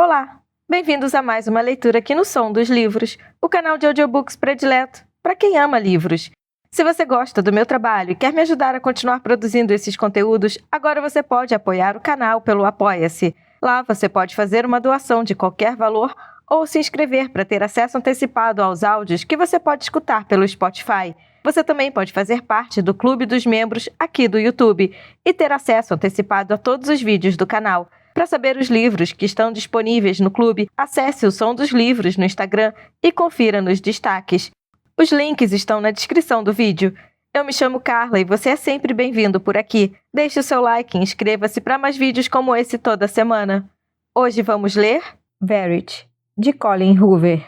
Olá! Bem-vindos a mais uma leitura aqui no Som dos Livros, o canal de audiobooks predileto para quem ama livros. Se você gosta do meu trabalho e quer me ajudar a continuar produzindo esses conteúdos, agora você pode apoiar o canal pelo Apoia-se. Lá você pode fazer uma doação de qualquer valor ou se inscrever para ter acesso antecipado aos áudios que você pode escutar pelo Spotify. Você também pode fazer parte do Clube dos Membros aqui do YouTube e ter acesso antecipado a todos os vídeos do canal. Para saber os livros que estão disponíveis no clube, acesse o Som dos Livros no Instagram e confira nos destaques. Os links estão na descrição do vídeo. Eu me chamo Carla e você é sempre bem-vindo por aqui. Deixe o seu like e inscreva-se para mais vídeos como esse toda semana. Hoje vamos ler Verity, de Colleen Hoover.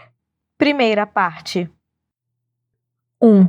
Primeira parte. 1.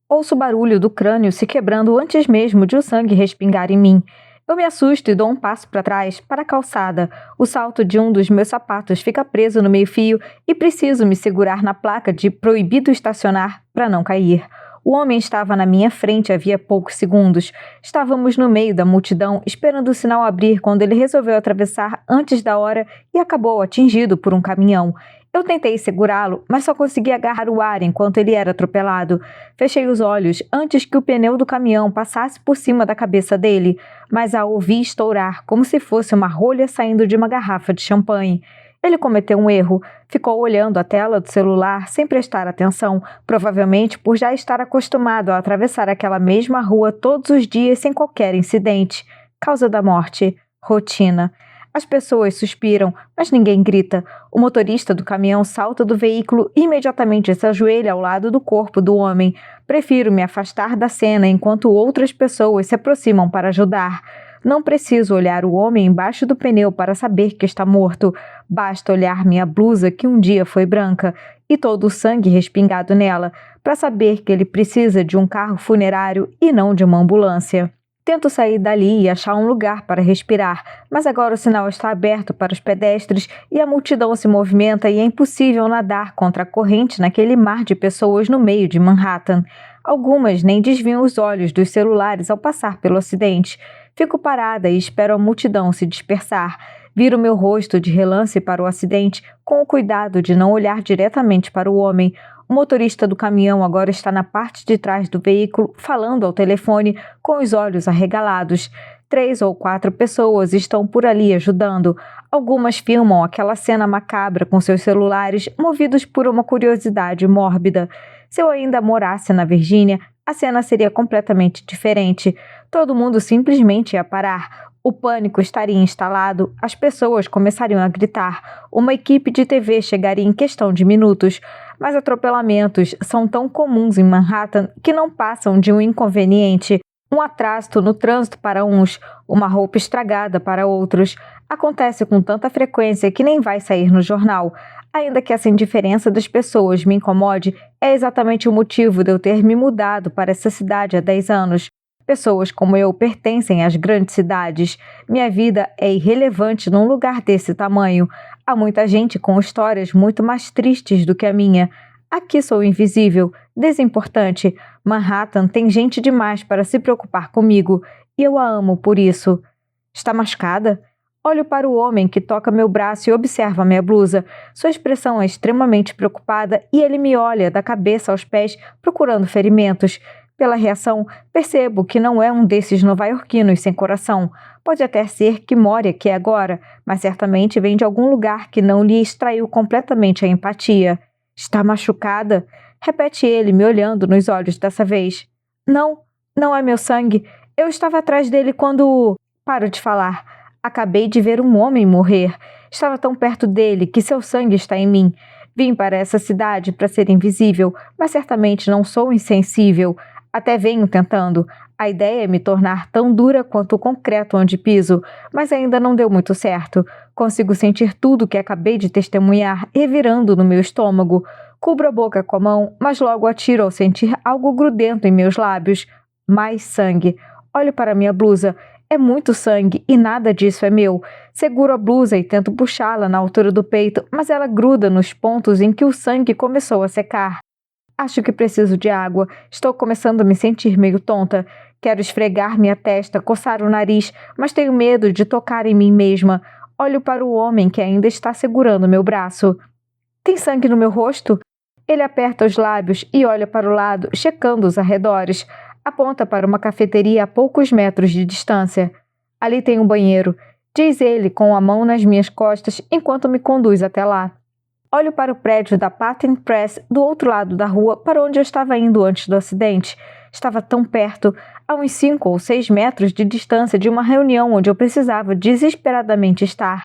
Ouço o barulho do crânio se quebrando antes mesmo de o sangue respingar em mim. Eu me assusto e dou um passo para trás, para a calçada. O salto de um dos meus sapatos fica preso no meio-fio e preciso me segurar na placa de proibido estacionar para não cair. O homem estava na minha frente havia poucos segundos. Estávamos no meio da multidão, esperando o sinal abrir quando ele resolveu atravessar antes da hora e acabou atingido por um caminhão. Eu tentei segurá-lo, mas só consegui agarrar o ar enquanto ele era atropelado. Fechei os olhos antes que o pneu do caminhão passasse por cima da cabeça dele, mas a ouvi estourar como se fosse uma rolha saindo de uma garrafa de champanhe. Ele cometeu um erro. Ficou olhando a tela do celular sem prestar atenção, provavelmente por já estar acostumado a atravessar aquela mesma rua todos os dias sem qualquer incidente. Causa da morte. Rotina. As pessoas suspiram, mas ninguém grita. O motorista do caminhão salta do veículo e imediatamente se ajoelha ao lado do corpo do homem. Prefiro me afastar da cena enquanto outras pessoas se aproximam para ajudar. Não preciso olhar o homem embaixo do pneu para saber que está morto. Basta olhar minha blusa que um dia foi branca e todo o sangue respingado nela para saber que ele precisa de um carro funerário e não de uma ambulância. Tento sair dali e achar um lugar para respirar, mas agora o sinal está aberto para os pedestres e a multidão se movimenta e é impossível nadar contra a corrente naquele mar de pessoas no meio de Manhattan. Algumas nem desviam os olhos dos celulares ao passar pelo acidente. Fico parada e espero a multidão se dispersar. Viro meu rosto de relance para o acidente, com o cuidado de não olhar diretamente para o homem. O motorista do caminhão agora está na parte de trás do veículo, falando ao telefone, com os olhos arregalados. 3 ou 4 pessoas estão por ali ajudando. Algumas filmam aquela cena macabra com seus celulares, movidos por uma curiosidade mórbida. Se eu ainda morasse na Virgínia, a cena seria completamente diferente. Todo mundo simplesmente ia parar. O pânico estaria instalado, as pessoas começariam a gritar. Uma equipe de TV chegaria em questão de minutos. Mas atropelamentos são tão comuns em Manhattan que não passam de um inconveniente. Um atraso no trânsito para uns, uma roupa estragada para outros. Acontece com tanta frequência que nem vai sair no jornal. Ainda que essa indiferença das pessoas me incomode, é exatamente o motivo de eu ter me mudado para essa cidade há 10 anos. Pessoas como eu pertencem às grandes cidades. Minha vida é irrelevante num lugar desse tamanho. Há muita gente com histórias muito mais tristes do que a minha. Aqui sou invisível, desimportante. Manhattan tem gente demais para se preocupar comigo, e eu a amo por isso. Está machucada? Olho para o homem que toca meu braço e observa minha blusa. Sua expressão é extremamente preocupada e ele me olha da cabeça aos pés, procurando ferimentos. Pela reação, percebo que não é um desses nova-iorquinos sem coração. Pode até ser que more aqui agora, mas certamente vem de algum lugar que não lhe extraiu completamente a empatia. Está machucada? Repete ele, me olhando nos olhos dessa vez. Não, não é meu sangue. Eu estava atrás dele quando... Paro de falar. Acabei de ver um homem morrer. Estava tão perto dele que seu sangue está em mim. Vim para essa cidade para ser invisível, mas certamente não sou insensível. Até venho tentando. A ideia é me tornar tão dura quanto o concreto onde piso, mas ainda não deu muito certo. Consigo sentir tudo que acabei de testemunhar revirando no meu estômago. Cubro a boca com a mão, mas logo atiro ao sentir algo grudento em meus lábios. Mais sangue. Olho para minha blusa. É muito sangue e nada disso é meu. Seguro a blusa e tento puxá-la na altura do peito, mas ela gruda nos pontos em que o sangue começou a secar. Acho que preciso de água. Estou começando a me sentir meio tonta. Quero esfregar minha testa, coçar o nariz, mas tenho medo de tocar em mim mesma. Olho para o homem que ainda está segurando meu braço. Tem sangue no meu rosto? Ele aperta os lábios e olha para o lado, checando os arredores. Aponta para uma cafeteria a poucos metros de distância. Ali tem um banheiro, diz ele com a mão nas minhas costas enquanto me conduz até lá. Olho para o prédio da Patent Press do outro lado da rua para onde eu estava indo antes do acidente. Estava tão perto, a uns 5 ou 6 metros de distância de uma reunião onde eu precisava desesperadamente estar.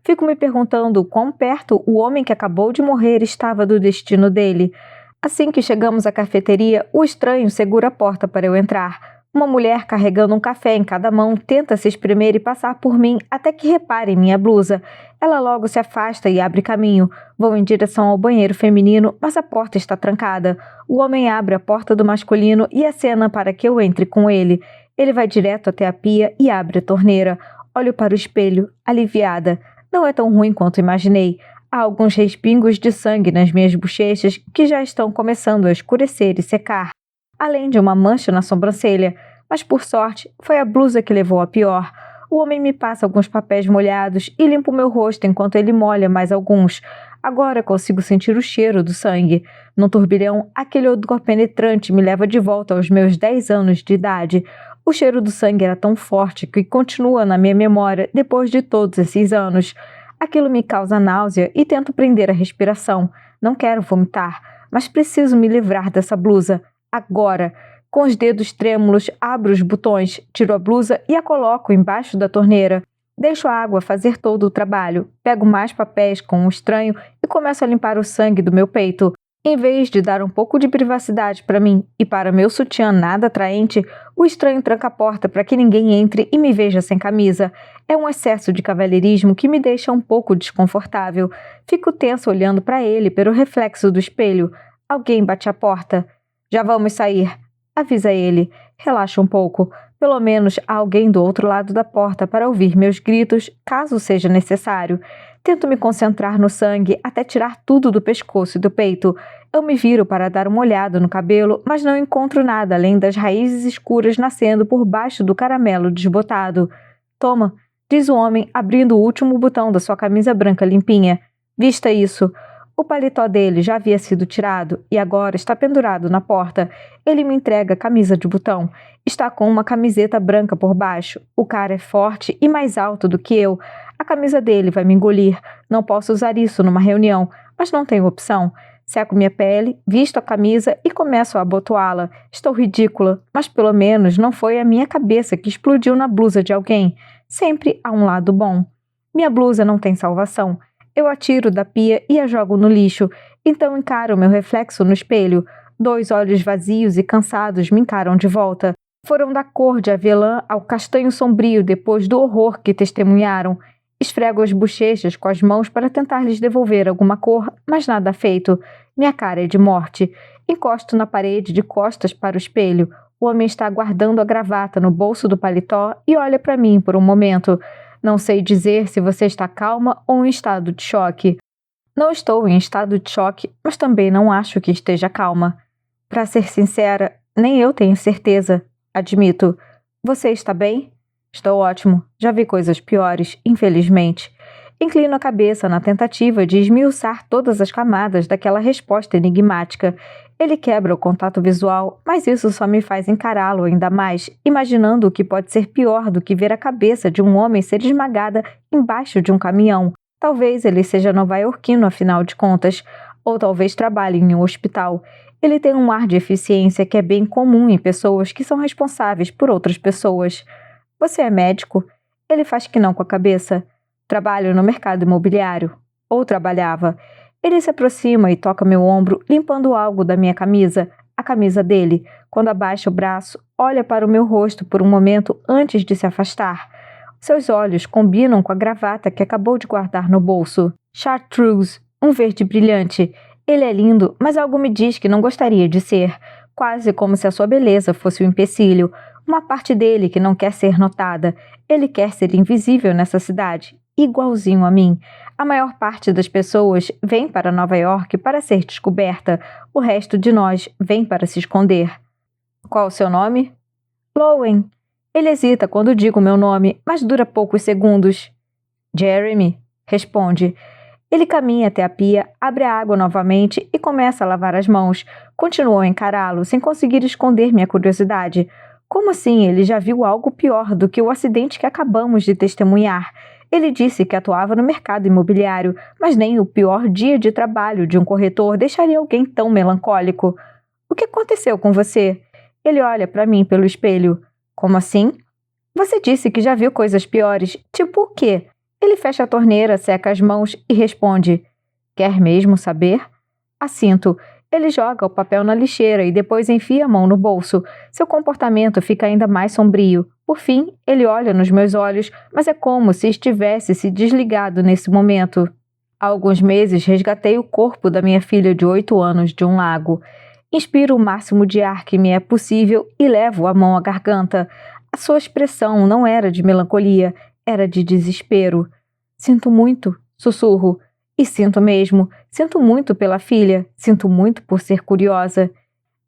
Fico me perguntando quão perto o homem que acabou de morrer estava do destino dele. Assim que chegamos à cafeteria, o estranho segura a porta para eu entrar. Uma mulher carregando um café em cada mão tenta se espremer e passar por mim até que repare em minha blusa. Ela logo se afasta e abre caminho. Vou em direção ao banheiro feminino, mas a porta está trancada. O homem abre a porta do masculino e acena para que eu entre com ele. Ele vai direto até a pia e abre a torneira. Olho para o espelho, aliviada. Não é tão ruim quanto imaginei. Há alguns respingos de sangue nas minhas bochechas que já estão começando a escurecer e secar, além de uma mancha na sobrancelha, mas por sorte foi a blusa que levou a pior. O homem me passa alguns papéis molhados e limpa o meu rosto enquanto ele molha mais alguns. Agora consigo sentir o cheiro do sangue. Num turbilhão, aquele odor penetrante me leva de volta aos meus 10 anos de idade. O cheiro do sangue era tão forte que continua na minha memória depois de todos esses anos. Aquilo me causa náusea e tento prender a respiração. Não quero vomitar, mas preciso me livrar dessa blusa. Agora! Com os dedos trêmulos, abro os botões, tiro a blusa e a coloco embaixo da torneira. Deixo a água fazer todo o trabalho. Pego mais papéis com o estranho e começo a limpar o sangue do meu peito. Em vez de dar um pouco de privacidade para mim e para meu sutiã nada atraente, o estranho tranca a porta para que ninguém entre e me veja sem camisa. É um excesso de cavalheirismo que me deixa um pouco desconfortável. Fico tenso olhando para ele pelo reflexo do espelho. Alguém bate a porta. Já vamos sair, avisa ele. Relaxa um pouco. Pelo menos há alguém do outro lado da porta para ouvir meus gritos, caso seja necessário. Tento me concentrar no sangue até tirar tudo do pescoço e do peito. Eu me viro para dar uma olhada no cabelo, mas não encontro nada além das raízes escuras nascendo por baixo do caramelo desbotado. Toma, diz o homem, abrindo o último botão da sua camisa branca limpinha. Vista isso. O paletó dele já havia sido tirado e agora está pendurado na porta. Ele me entrega a camisa de botão. Está com uma camiseta branca por baixo. O cara é forte e mais alto do que eu. A camisa dele vai me engolir. Não posso usar isso numa reunião, mas não tenho opção. Seco minha pele, visto a camisa e começo a abotoá-la. Estou ridícula, mas pelo menos não foi a minha cabeça que explodiu na blusa de alguém. Sempre há um lado bom. Minha blusa não tem salvação. Eu a tiro da pia e a jogo no lixo. Então encaro meu reflexo no espelho. 2 olhos vazios e cansados me encaram de volta. Foram da cor de avelã ao castanho sombrio depois do horror que testemunharam. Esfrego as bochechas com as mãos para tentar lhes devolver alguma cor, mas nada feito. Minha cara é de morte. Encosto na parede de costas para o espelho. O homem está guardando a gravata no bolso do paletó e olha para mim por um momento. Não sei dizer se você está calma ou em estado de choque. Não estou em estado de choque, mas também não acho que esteja calma. Para ser sincera, nem eu tenho certeza. Admito. Você está bem? Estou ótimo. Já vi coisas piores, infelizmente. Inclino a cabeça na tentativa de esmiuçar todas as camadas daquela resposta enigmática. Ele quebra o contato visual, mas isso só me faz encará-lo ainda mais, imaginando o que pode ser pior do que ver a cabeça de um homem ser esmagada embaixo de um caminhão. Talvez ele seja nova-iorquino, afinal de contas, ou talvez trabalhe em um hospital. Ele tem um ar de eficiência que é bem comum em pessoas que são responsáveis por outras pessoas. Você é médico? Ele faz que não com a cabeça. Trabalho no mercado imobiliário. Ou trabalhava. Ele se aproxima e toca meu ombro, limpando algo da minha camisa, a camisa dele. Quando abaixa o braço, olha para o meu rosto por um momento antes de se afastar. Seus olhos combinam com a gravata que acabou de guardar no bolso. Chartreuse, um verde brilhante. Ele é lindo, mas algo me diz que não gostaria de ser. Quase como se a sua beleza fosse um empecilho. Uma parte dele que não quer ser notada. Ele quer ser invisível nessa cidade. Igualzinho a mim. A maior parte das pessoas vem para Nova York para ser descoberta. O resto de nós vem para se esconder. Qual o seu nome? Lowen. Ele hesita quando digo meu nome, mas dura poucos segundos. Jeremy, responde. Ele caminha até a pia, abre a água novamente e começa a lavar as mãos. Continuo a encará-lo, sem conseguir esconder minha curiosidade. Como assim ele já viu algo pior do que o acidente que acabamos de testemunhar? Ele disse que atuava no mercado imobiliário, mas nem o pior dia de trabalho de um corretor deixaria alguém tão melancólico. O que aconteceu com você? Ele olha para mim pelo espelho. Como assim? Você disse que já viu coisas piores. Tipo o quê? Ele fecha a torneira, seca as mãos e responde. Quer mesmo saber? Assinto. Ele joga o papel na lixeira e depois enfia a mão no bolso. Seu comportamento fica ainda mais sombrio. Por fim, ele olha nos meus olhos, mas é como se estivesse se desligado nesse momento. Há alguns meses resgatei o corpo da minha filha de 8 anos de um lago. Inspiro o máximo de ar que me é possível e levo a mão à garganta. A sua expressão não era de melancolia, era de desespero. Sinto muito, sussurro. E sinto mesmo. Sinto muito pela filha. Sinto muito por ser curiosa.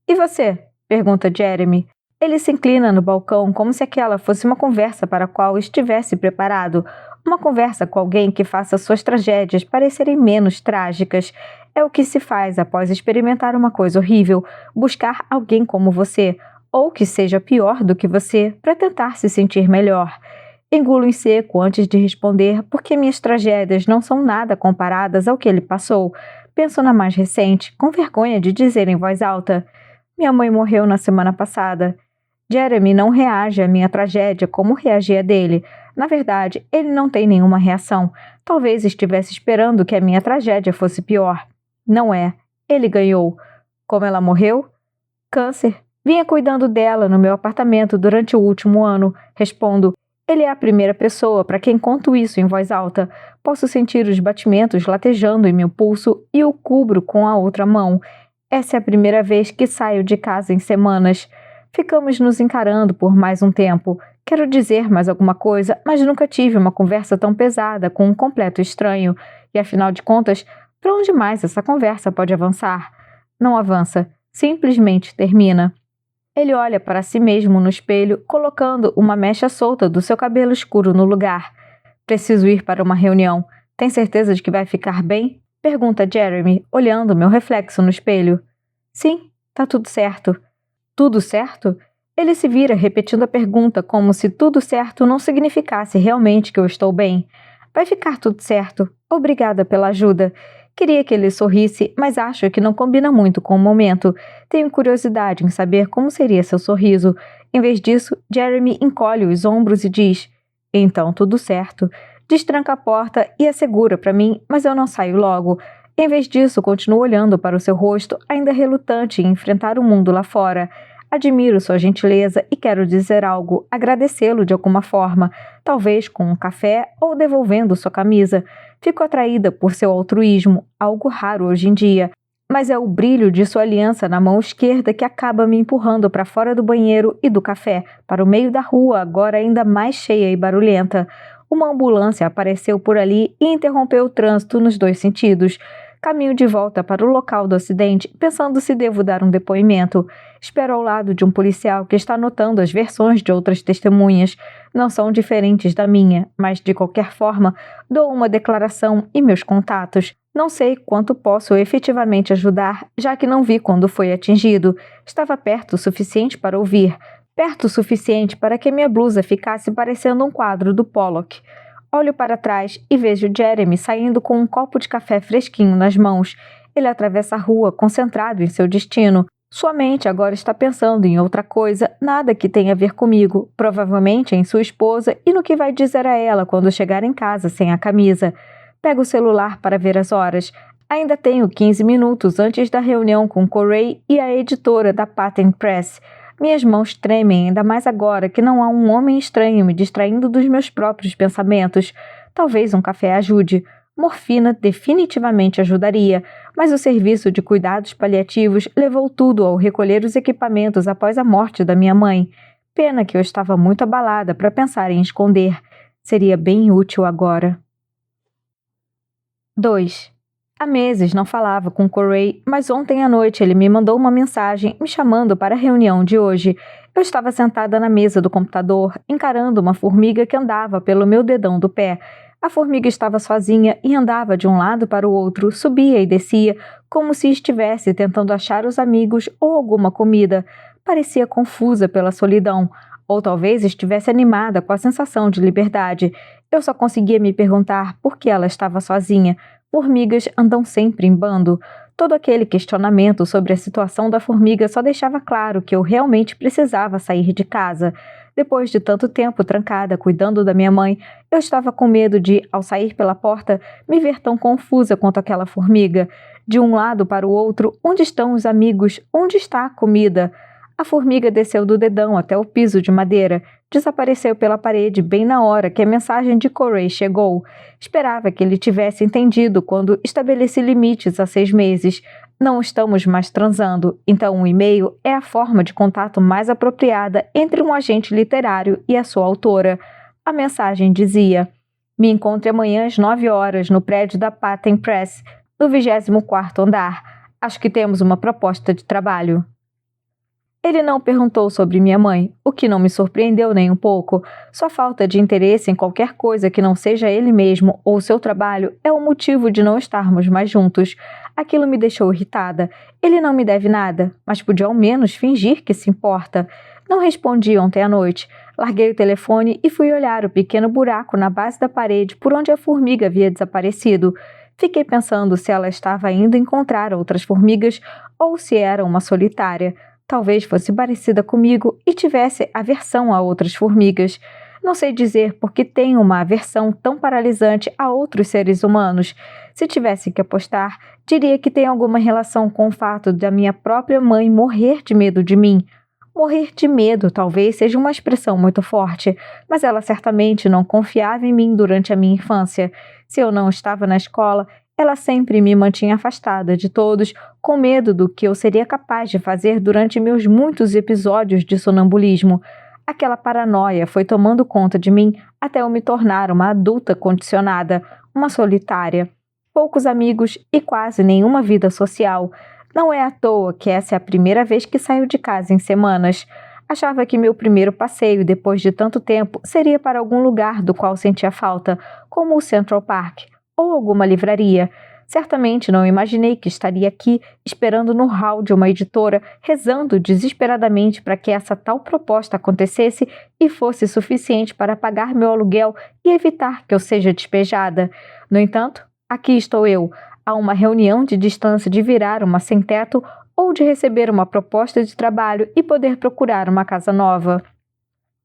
E você? Pergunta Jeremy. Ele se inclina no balcão como se aquela fosse uma conversa para a qual estivesse preparado. Uma conversa com alguém que faça suas tragédias parecerem menos trágicas. É o que se faz após experimentar uma coisa horrível. Buscar alguém como você, ou que seja pior do que você, para tentar se sentir melhor. Engulo em seco antes de responder, porque minhas tragédias não são nada comparadas ao que ele passou. Penso na mais recente, com vergonha de dizer em voz alta. Minha mãe morreu na semana passada. Jeremy não reage à minha tragédia como reagia a dele. Na verdade, ele não tem nenhuma reação. Talvez estivesse esperando que a minha tragédia fosse pior. Não é. Ele ganhou. Como ela morreu? Câncer. Vinha cuidando dela no meu apartamento durante o último ano. Respondo. Ele é a primeira pessoa para quem conto isso em voz alta. Posso sentir os batimentos latejando em meu pulso e o cubro com a outra mão. Essa é a primeira vez que saio de casa em semanas. Ficamos nos encarando por mais um tempo. Quero dizer mais alguma coisa, mas nunca tive uma conversa tão pesada com um completo estranho. E afinal de contas, para onde mais essa conversa pode avançar? Não avança. Simplesmente termina. Ele olha para si mesmo no espelho, colocando uma mecha solta do seu cabelo escuro no lugar. Preciso ir para uma reunião. Tem certeza de que vai ficar bem? Pergunta Jeremy, olhando meu reflexo no espelho. Sim, tá tudo certo. Tudo certo? Ele se vira repetindo a pergunta como se tudo certo não significasse realmente que eu estou bem. Vai ficar tudo certo. Obrigada pela ajuda. Queria que ele sorrisse, mas acho que não combina muito com o momento. Tenho curiosidade em saber como seria seu sorriso. Em vez disso, Jeremy encolhe os ombros e diz: Então, tudo certo. Destranca a porta e a segura para mim, mas eu não saio logo. Em vez disso, continuo olhando para o seu rosto, ainda relutante em enfrentar o mundo lá fora. Admiro sua gentileza e quero dizer algo, agradecê-lo de alguma forma, talvez com um café ou devolvendo sua camisa. Fico atraída por seu altruísmo, algo raro hoje em dia, mas é o brilho de sua aliança na mão esquerda que acaba me empurrando para fora do banheiro e do café, para o meio da rua, agora ainda mais cheia e barulhenta. Uma ambulância apareceu por ali e interrompeu o trânsito nos dois sentidos. Caminho de volta para o local do acidente, pensando se devo dar um depoimento. Espero ao lado de um policial que está anotando as versões de outras testemunhas. Não são diferentes da minha, mas, de qualquer forma, dou uma declaração e meus contatos. Não sei quanto posso efetivamente ajudar, já que não vi quando foi atingido. Estava perto o suficiente para ouvir. Perto o suficiente para que minha blusa ficasse parecendo um quadro do Pollock. Olho para trás e vejo Jeremy saindo com um copo de café fresquinho nas mãos. Ele atravessa a rua, concentrado em seu destino. Sua mente agora está pensando em outra coisa, nada que tenha a ver comigo, provavelmente em sua esposa e no que vai dizer a ela quando chegar em casa sem a camisa. Pego o celular para ver as horas. Ainda tenho 15 minutos antes da reunião com Corey e a editora da Patent Press. Minhas mãos tremem, ainda mais agora que não há um homem estranho me distraindo dos meus próprios pensamentos. Talvez um café ajude. Morfina definitivamente ajudaria, mas o serviço de cuidados paliativos levou tudo ao recolher os equipamentos após a morte da minha mãe. Pena que eu estava muito abalada para pensar em esconder. Seria bem útil agora. 2. Há meses não falava com Corey, mas ontem à noite ele me mandou uma mensagem me chamando para a reunião de hoje. Eu estava sentada na mesa do computador, encarando uma formiga que andava pelo meu dedão do pé. A formiga estava sozinha e andava de um lado para o outro, subia e descia, como se estivesse tentando achar os amigos ou alguma comida. Parecia confusa pela solidão, ou talvez estivesse animada com a sensação de liberdade. Eu só conseguia me perguntar por que ela estava sozinha. Formigas andam sempre em bando. Todo aquele questionamento sobre a situação da formiga só deixava claro que eu realmente precisava sair de casa. Depois de tanto tempo trancada cuidando da minha mãe, eu estava com medo de, ao sair pela porta, me ver tão confusa quanto aquela formiga. De um lado para o outro, onde estão os amigos? Onde está a comida? A formiga desceu do dedão até o piso de madeira. Desapareceu pela parede bem na hora que a mensagem de Corey chegou. Esperava que ele tivesse entendido quando estabeleci limites há 6 meses. Não estamos mais transando, então um e-mail é a forma de contato mais apropriada entre um agente literário e a sua autora. A mensagem dizia: me encontre amanhã às 9 horas no prédio da Patent Press, no 24º andar. Acho que temos uma proposta de trabalho. Ele não perguntou sobre minha mãe, o que não me surpreendeu nem um pouco. Sua falta de interesse em qualquer coisa que não seja ele mesmo ou seu trabalho é o motivo de não estarmos mais juntos. Aquilo me deixou irritada. Ele não me deve nada, mas podia ao menos fingir que se importa. Não respondi ontem à noite. Larguei o telefone e fui olhar o pequeno buraco na base da parede por onde a formiga havia desaparecido. Fiquei pensando se ela estava indo encontrar outras formigas ou se era uma solitária. Talvez fosse parecida comigo e tivesse aversão a outras formigas. Não sei dizer por que tenho uma aversão tão paralisante a outros seres humanos. Se tivesse que apostar, diria que tem alguma relação com o fato da minha própria mãe morrer de medo de mim. Morrer de medo talvez seja uma expressão muito forte, mas ela certamente não confiava em mim durante a minha infância. Se eu não estava na escola, ela sempre me mantinha afastada de todos, com medo do que eu seria capaz de fazer durante meus muitos episódios de sonambulismo. Aquela paranoia foi tomando conta de mim até eu me tornar uma adulta condicionada, uma solitária. Poucos amigos e quase nenhuma vida social. Não é à toa que essa é a primeira vez que saio de casa em semanas. Achava que meu primeiro passeio depois de tanto tempo seria para algum lugar do qual sentia falta, como o Central Park ou alguma livraria. Certamente não imaginei que estaria aqui, esperando no hall de uma editora, rezando desesperadamente para que essa tal proposta acontecesse e fosse suficiente para pagar meu aluguel e evitar que eu seja despejada. No entanto, aqui estou eu, a uma reunião de distância de virar uma sem-teto ou de receber uma proposta de trabalho e poder procurar uma casa nova.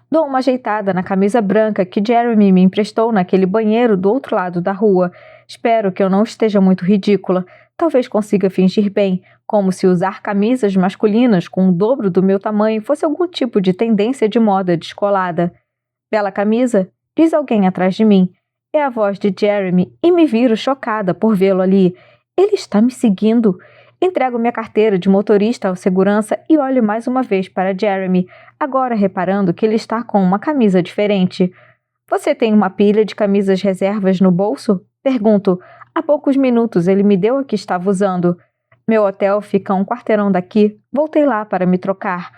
Dou uma ajeitada na camisa branca que Jeremy me emprestou naquele banheiro do outro lado da rua. Espero que eu não esteja muito ridícula. Talvez consiga fingir bem, como se usar camisas masculinas com o dobro do meu tamanho fosse algum tipo de tendência de moda descolada. Bela camisa? Diz alguém atrás de mim. É a voz de Jeremy e me viro chocada por vê-lo ali. Ele está me seguindo. Entrego minha carteira de motorista ao segurança e olho mais uma vez para Jeremy, agora reparando que ele está com uma camisa diferente. Você tem uma pilha de camisas reservas no bolso? Pergunto. Há poucos minutos ele me deu a que estava usando. Meu hotel fica a um quarteirão daqui. Voltei lá para me trocar.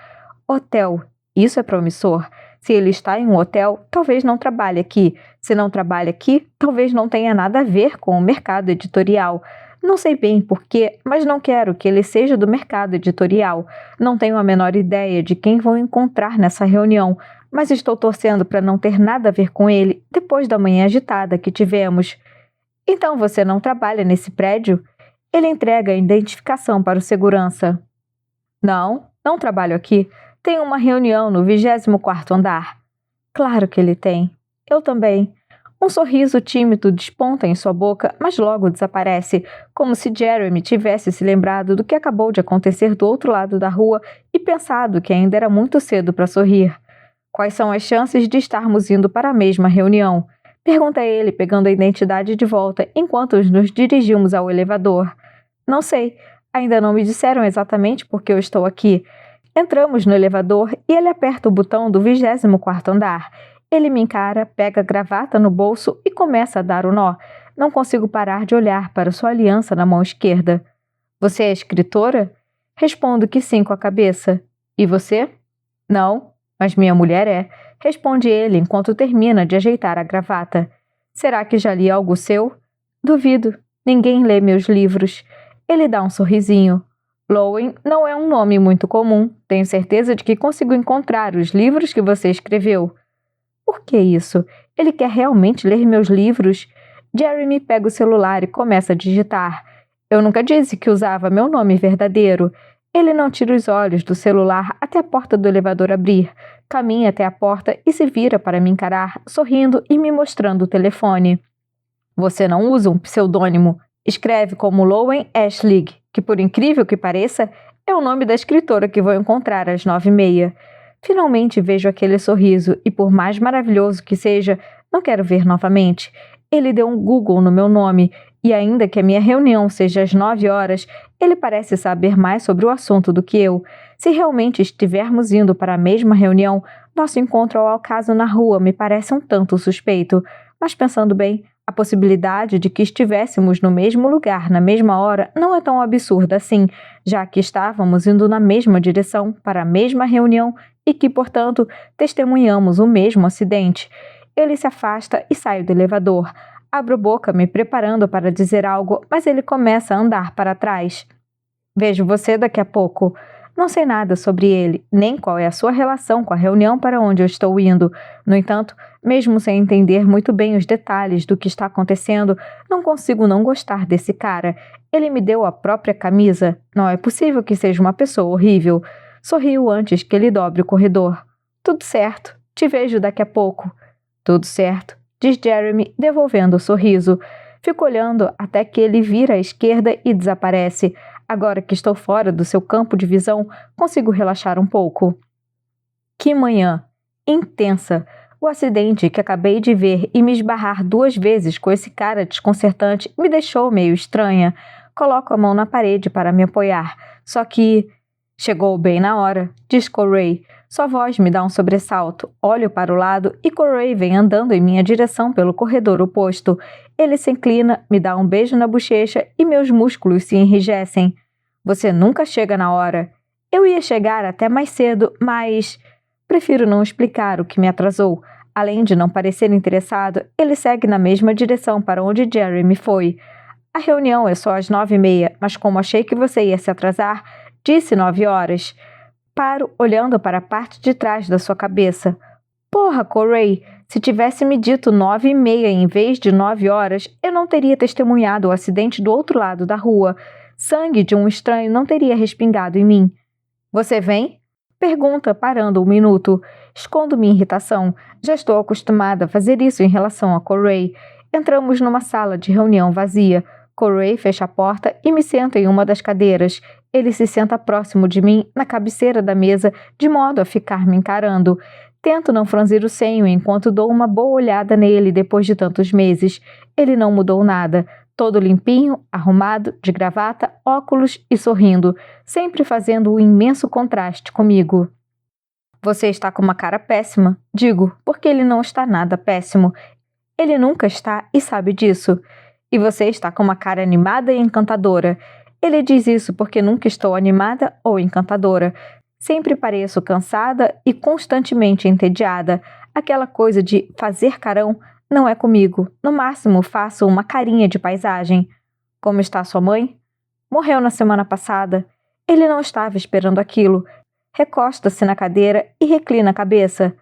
Hotel. Isso é promissor. Se ele está em um hotel, talvez não trabalhe aqui. Se não trabalha aqui, talvez não tenha nada a ver com o mercado editorial. Não sei bem porquê, mas não quero que ele seja do mercado editorial. Não tenho a menor ideia de quem vou encontrar nessa reunião, mas estou torcendo para não ter nada a ver com ele depois da manhã agitada que tivemos. Então você não trabalha nesse prédio? Ele entrega a identificação para o segurança. Não trabalho aqui. Tenho uma reunião no 24º andar. Claro que ele tem. Eu também. Um sorriso tímido desponta em sua boca, mas logo desaparece, como se Jeremy tivesse se lembrado do que acabou de acontecer do outro lado da rua e pensado que ainda era muito cedo para sorrir. Quais são as chances de estarmos indo para a mesma reunião? Pergunta ele, pegando a identidade de volta, enquanto nos dirigimos ao elevador. Não sei. Ainda não me disseram exatamente por que eu estou aqui. Entramos no elevador e ele aperta o botão do 24º andar. Ele me encara, pega a gravata no bolso e começa a dar o nó. Não consigo parar de olhar para sua aliança na mão esquerda. Você é escritora? Respondo que sim com a cabeça. E você? Não, mas minha mulher é. Responde ele enquanto termina de ajeitar a gravata. Será que já li algo seu? Duvido. Ninguém lê meus livros. Ele dá um sorrisinho. Lowen não é um nome muito comum. Tenho certeza de que consigo encontrar os livros que você escreveu. Por que isso? Ele quer realmente ler meus livros? Jeremy pega o celular e começa a digitar. Eu nunca disse que usava meu nome verdadeiro. Ele não tira os olhos do celular até a porta do elevador abrir. Caminha até a porta e se vira para me encarar, sorrindo e me mostrando o telefone. Você não usa um pseudônimo. Escreve como Lowen Ashlig, que por incrível que pareça, é o nome da escritora que vou encontrar às 9h30. Finalmente vejo aquele sorriso e, por mais maravilhoso que seja, não quero ver novamente. Ele deu um Google no meu nome e, ainda que a minha reunião seja às 9h, ele parece saber mais sobre o assunto do que eu. Se realmente estivermos indo para a mesma reunião, nosso encontro ao acaso na rua me parece um tanto suspeito. Mas pensando bem, a possibilidade de que estivéssemos no mesmo lugar na mesma hora não é tão absurda assim, já que estávamos indo na mesma direção para a mesma reunião e que, portanto, testemunhamos o mesmo acidente. Ele se afasta e sai do elevador. Abro boca me preparando para dizer algo, mas ele começa a andar para trás. Vejo você daqui a pouco. Não sei nada sobre ele, nem qual é a sua relação com a reunião para onde eu estou indo. No entanto, mesmo sem entender muito bem os detalhes do que está acontecendo, não consigo não gostar desse cara. Ele me deu a própria camisa. Não é possível que seja uma pessoa horrível. Sorriu antes que ele dobre o corredor. Tudo certo. Te vejo daqui a pouco. Tudo certo, diz Jeremy, devolvendo o sorriso. Fico olhando até que ele vira à esquerda e desaparece. Agora que estou fora do seu campo de visão, consigo relaxar um pouco. Que manhã intensa! O acidente que acabei de ver e me esbarrar 2 vezes com esse cara desconcertante me deixou meio estranha. Coloco a mão na parede para me apoiar. Só que... Chegou bem na hora, diz Corey. Sua voz me dá um sobressalto. Olho para o lado e Corey vem andando em minha direção pelo corredor oposto. Ele se inclina, me dá um beijo na bochecha e meus músculos se enrijecem. Você nunca chega na hora. Eu ia chegar até mais cedo, mas... Prefiro não explicar o que me atrasou. Além de não parecer interessado, ele segue na mesma direção para onde Jeremy foi. A reunião é só às 9h30, mas como achei que você ia se atrasar, disse 9h. Paro olhando para a parte de trás da sua cabeça. Porra, Corey, se tivesse me dito 9h30 em vez de 9h, eu não teria testemunhado o acidente do outro lado da rua. Sangue de um estranho não teria respingado em mim. Você vem? Pergunta, parando um minuto. Escondo minha irritação. Já estou acostumada a fazer isso em relação a Corey. Entramos numa sala de reunião vazia. Corey fecha a porta e me senta em uma das cadeiras. Ele se senta próximo de mim, na cabeceira da mesa, de modo a ficar me encarando. Tento não franzir o senho enquanto dou uma boa olhada nele depois de tantos meses. Ele não mudou nada. Todo limpinho, arrumado, de gravata, óculos e sorrindo, sempre fazendo um imenso contraste comigo. Você está com uma cara péssima, digo, porque ele não está nada péssimo. Ele nunca está e sabe disso. E você está com uma cara animada e encantadora. Ele diz isso porque nunca estou animada ou encantadora. Sempre pareço cansada e constantemente entediada. Aquela coisa de fazer carão não é comigo. No máximo faço uma carinha de paisagem. Como está sua mãe? Morreu na semana passada. Ele não estava esperando aquilo. Recosta-se na cadeira e reclina a cabeça.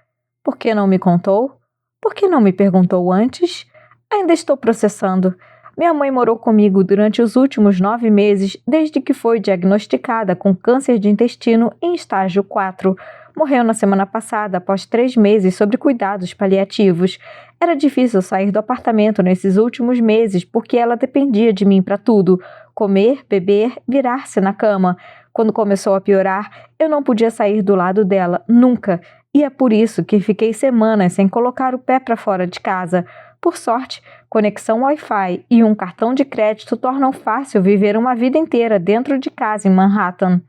Por que não me contou? Por que não me perguntou antes? Ainda estou processando. Minha mãe morou comigo durante os últimos 9 meses, desde que foi diagnosticada com câncer de intestino em estágio 4. Morreu na semana passada, após 3 meses sob cuidados paliativos. Era difícil sair do apartamento nesses últimos meses, porque ela dependia de mim para tudo. Comer, beber, virar-se na cama. Quando começou a piorar, eu não podia sair do lado dela, nunca. E é por isso que fiquei semanas sem colocar o pé para fora de casa. Por sorte, conexão Wi-Fi e um cartão de crédito tornam fácil viver uma vida inteira dentro de casa em Manhattan.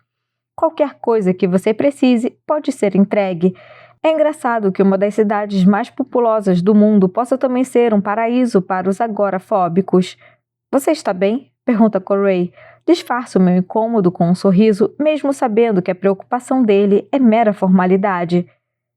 Qualquer coisa que você precise pode ser entregue. É engraçado que uma das cidades mais populosas do mundo possa também ser um paraíso para os agorafóbicos. Você está bem? Pergunta Corey. Disfarço meu incômodo com um sorriso, mesmo sabendo que a preocupação dele é mera formalidade.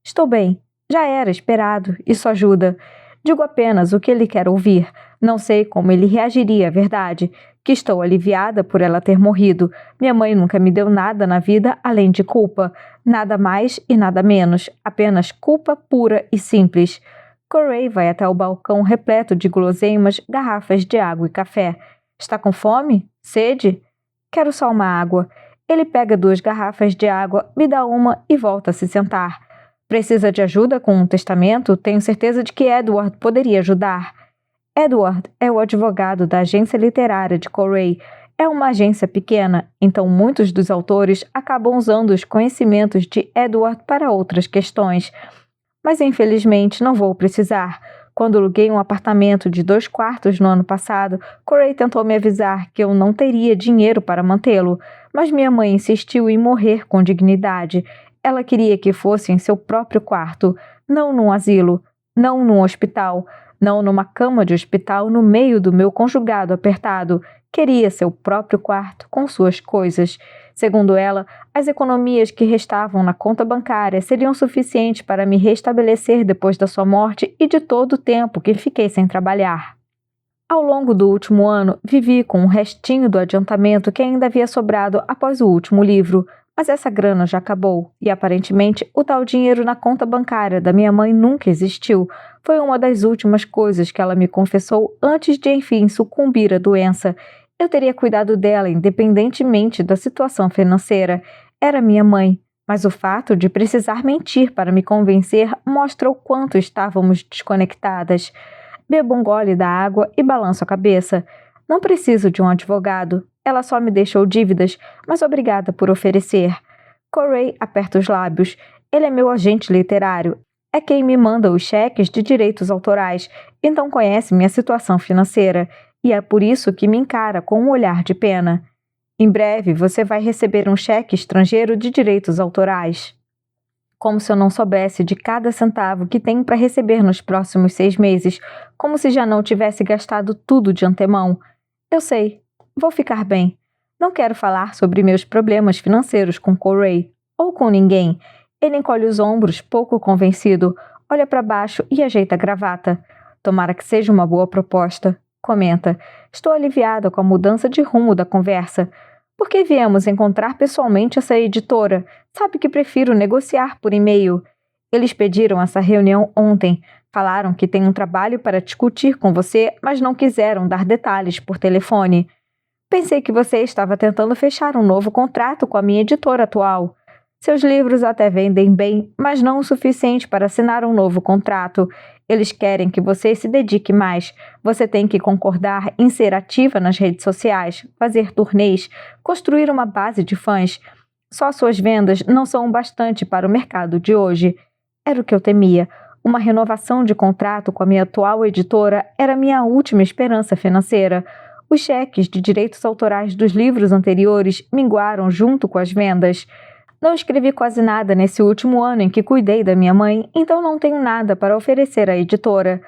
Estou bem. Já era esperado. Isso ajuda. Digo apenas o que ele quer ouvir. Não sei como ele reagiria à verdade. Que estou aliviada por ela ter morrido. Minha mãe nunca me deu nada na vida além de culpa. Nada mais e nada menos. Apenas culpa pura e simples. Corey vai até o balcão repleto de guloseimas, garrafas de água e café. Está com fome? Sede? Quero só uma água. Ele pega 2 garrafas de água, me dá uma e volta a se sentar. Precisa de ajuda com um testamento? Tenho certeza de que Edward poderia ajudar. Edward é o advogado da agência literária de Corey. É uma agência pequena, então muitos dos autores acabam usando os conhecimentos de Edward para outras questões. Mas infelizmente não vou precisar. Quando aluguei um apartamento de 2 quartos no ano passado, Corey tentou me avisar que eu não teria dinheiro para mantê-lo, mas minha mãe insistiu em morrer com dignidade. Ela queria que fosse em seu próprio quarto, não num asilo, não num hospital, não numa cama de hospital no meio do meu conjugado apertado. Queria seu próprio quarto com suas coisas. Segundo ela, as economias que restavam na conta bancária seriam suficientes para me restabelecer depois da sua morte e de todo o tempo que fiquei sem trabalhar. Ao longo do último ano, vivi com um restinho do adiantamento que ainda havia sobrado após o último livro, mas essa grana já acabou e, aparentemente, o tal dinheiro na conta bancária da minha mãe nunca existiu. Foi uma das últimas coisas que ela me confessou antes de, enfim, sucumbir à doença. Eu teria cuidado dela independentemente da situação financeira. Era minha mãe, mas o fato de precisar mentir para me convencer mostra o quanto estávamos desconectadas. Bebo um gole da água e balanço a cabeça. Não preciso de um advogado. Ela só me deixou dívidas, mas obrigada por oferecer. Corey aperta os lábios. Ele é meu agente literário. É quem me manda os cheques de direitos autorais, então conhece minha situação financeira, e é por isso que me encara com um olhar de pena. Em breve você vai receber um cheque estrangeiro de direitos autorais. Como se eu não soubesse de cada centavo que tenho para receber nos próximos 6 meses, como se já não tivesse gastado tudo de antemão. Eu sei. Vou ficar bem. Não quero falar sobre meus problemas financeiros com Corey, ou com ninguém. Ele encolhe os ombros, pouco convencido, olha para baixo e ajeita a gravata. Tomara que seja uma boa proposta. Comenta. Estou aliviada com a mudança de rumo da conversa. Por que viemos encontrar pessoalmente essa editora? Sabe que prefiro negociar por e-mail. Eles pediram essa reunião ontem. Falaram que têm um trabalho para discutir com você, mas não quiseram dar detalhes por telefone. Pensei que você estava tentando fechar um novo contrato com a minha editora atual. Seus livros até vendem bem, mas não o suficiente para assinar um novo contrato. Eles querem que você se dedique mais. Você tem que concordar em ser ativa nas redes sociais, fazer turnês, construir uma base de fãs. Só suas vendas não são o bastante para o mercado de hoje. Era o que eu temia. Uma renovação de contrato com a minha atual editora era minha última esperança financeira. Os cheques de direitos autorais dos livros anteriores minguaram junto com as vendas. Não escrevi quase nada nesse último ano em que cuidei da minha mãe, então não tenho nada para oferecer à editora.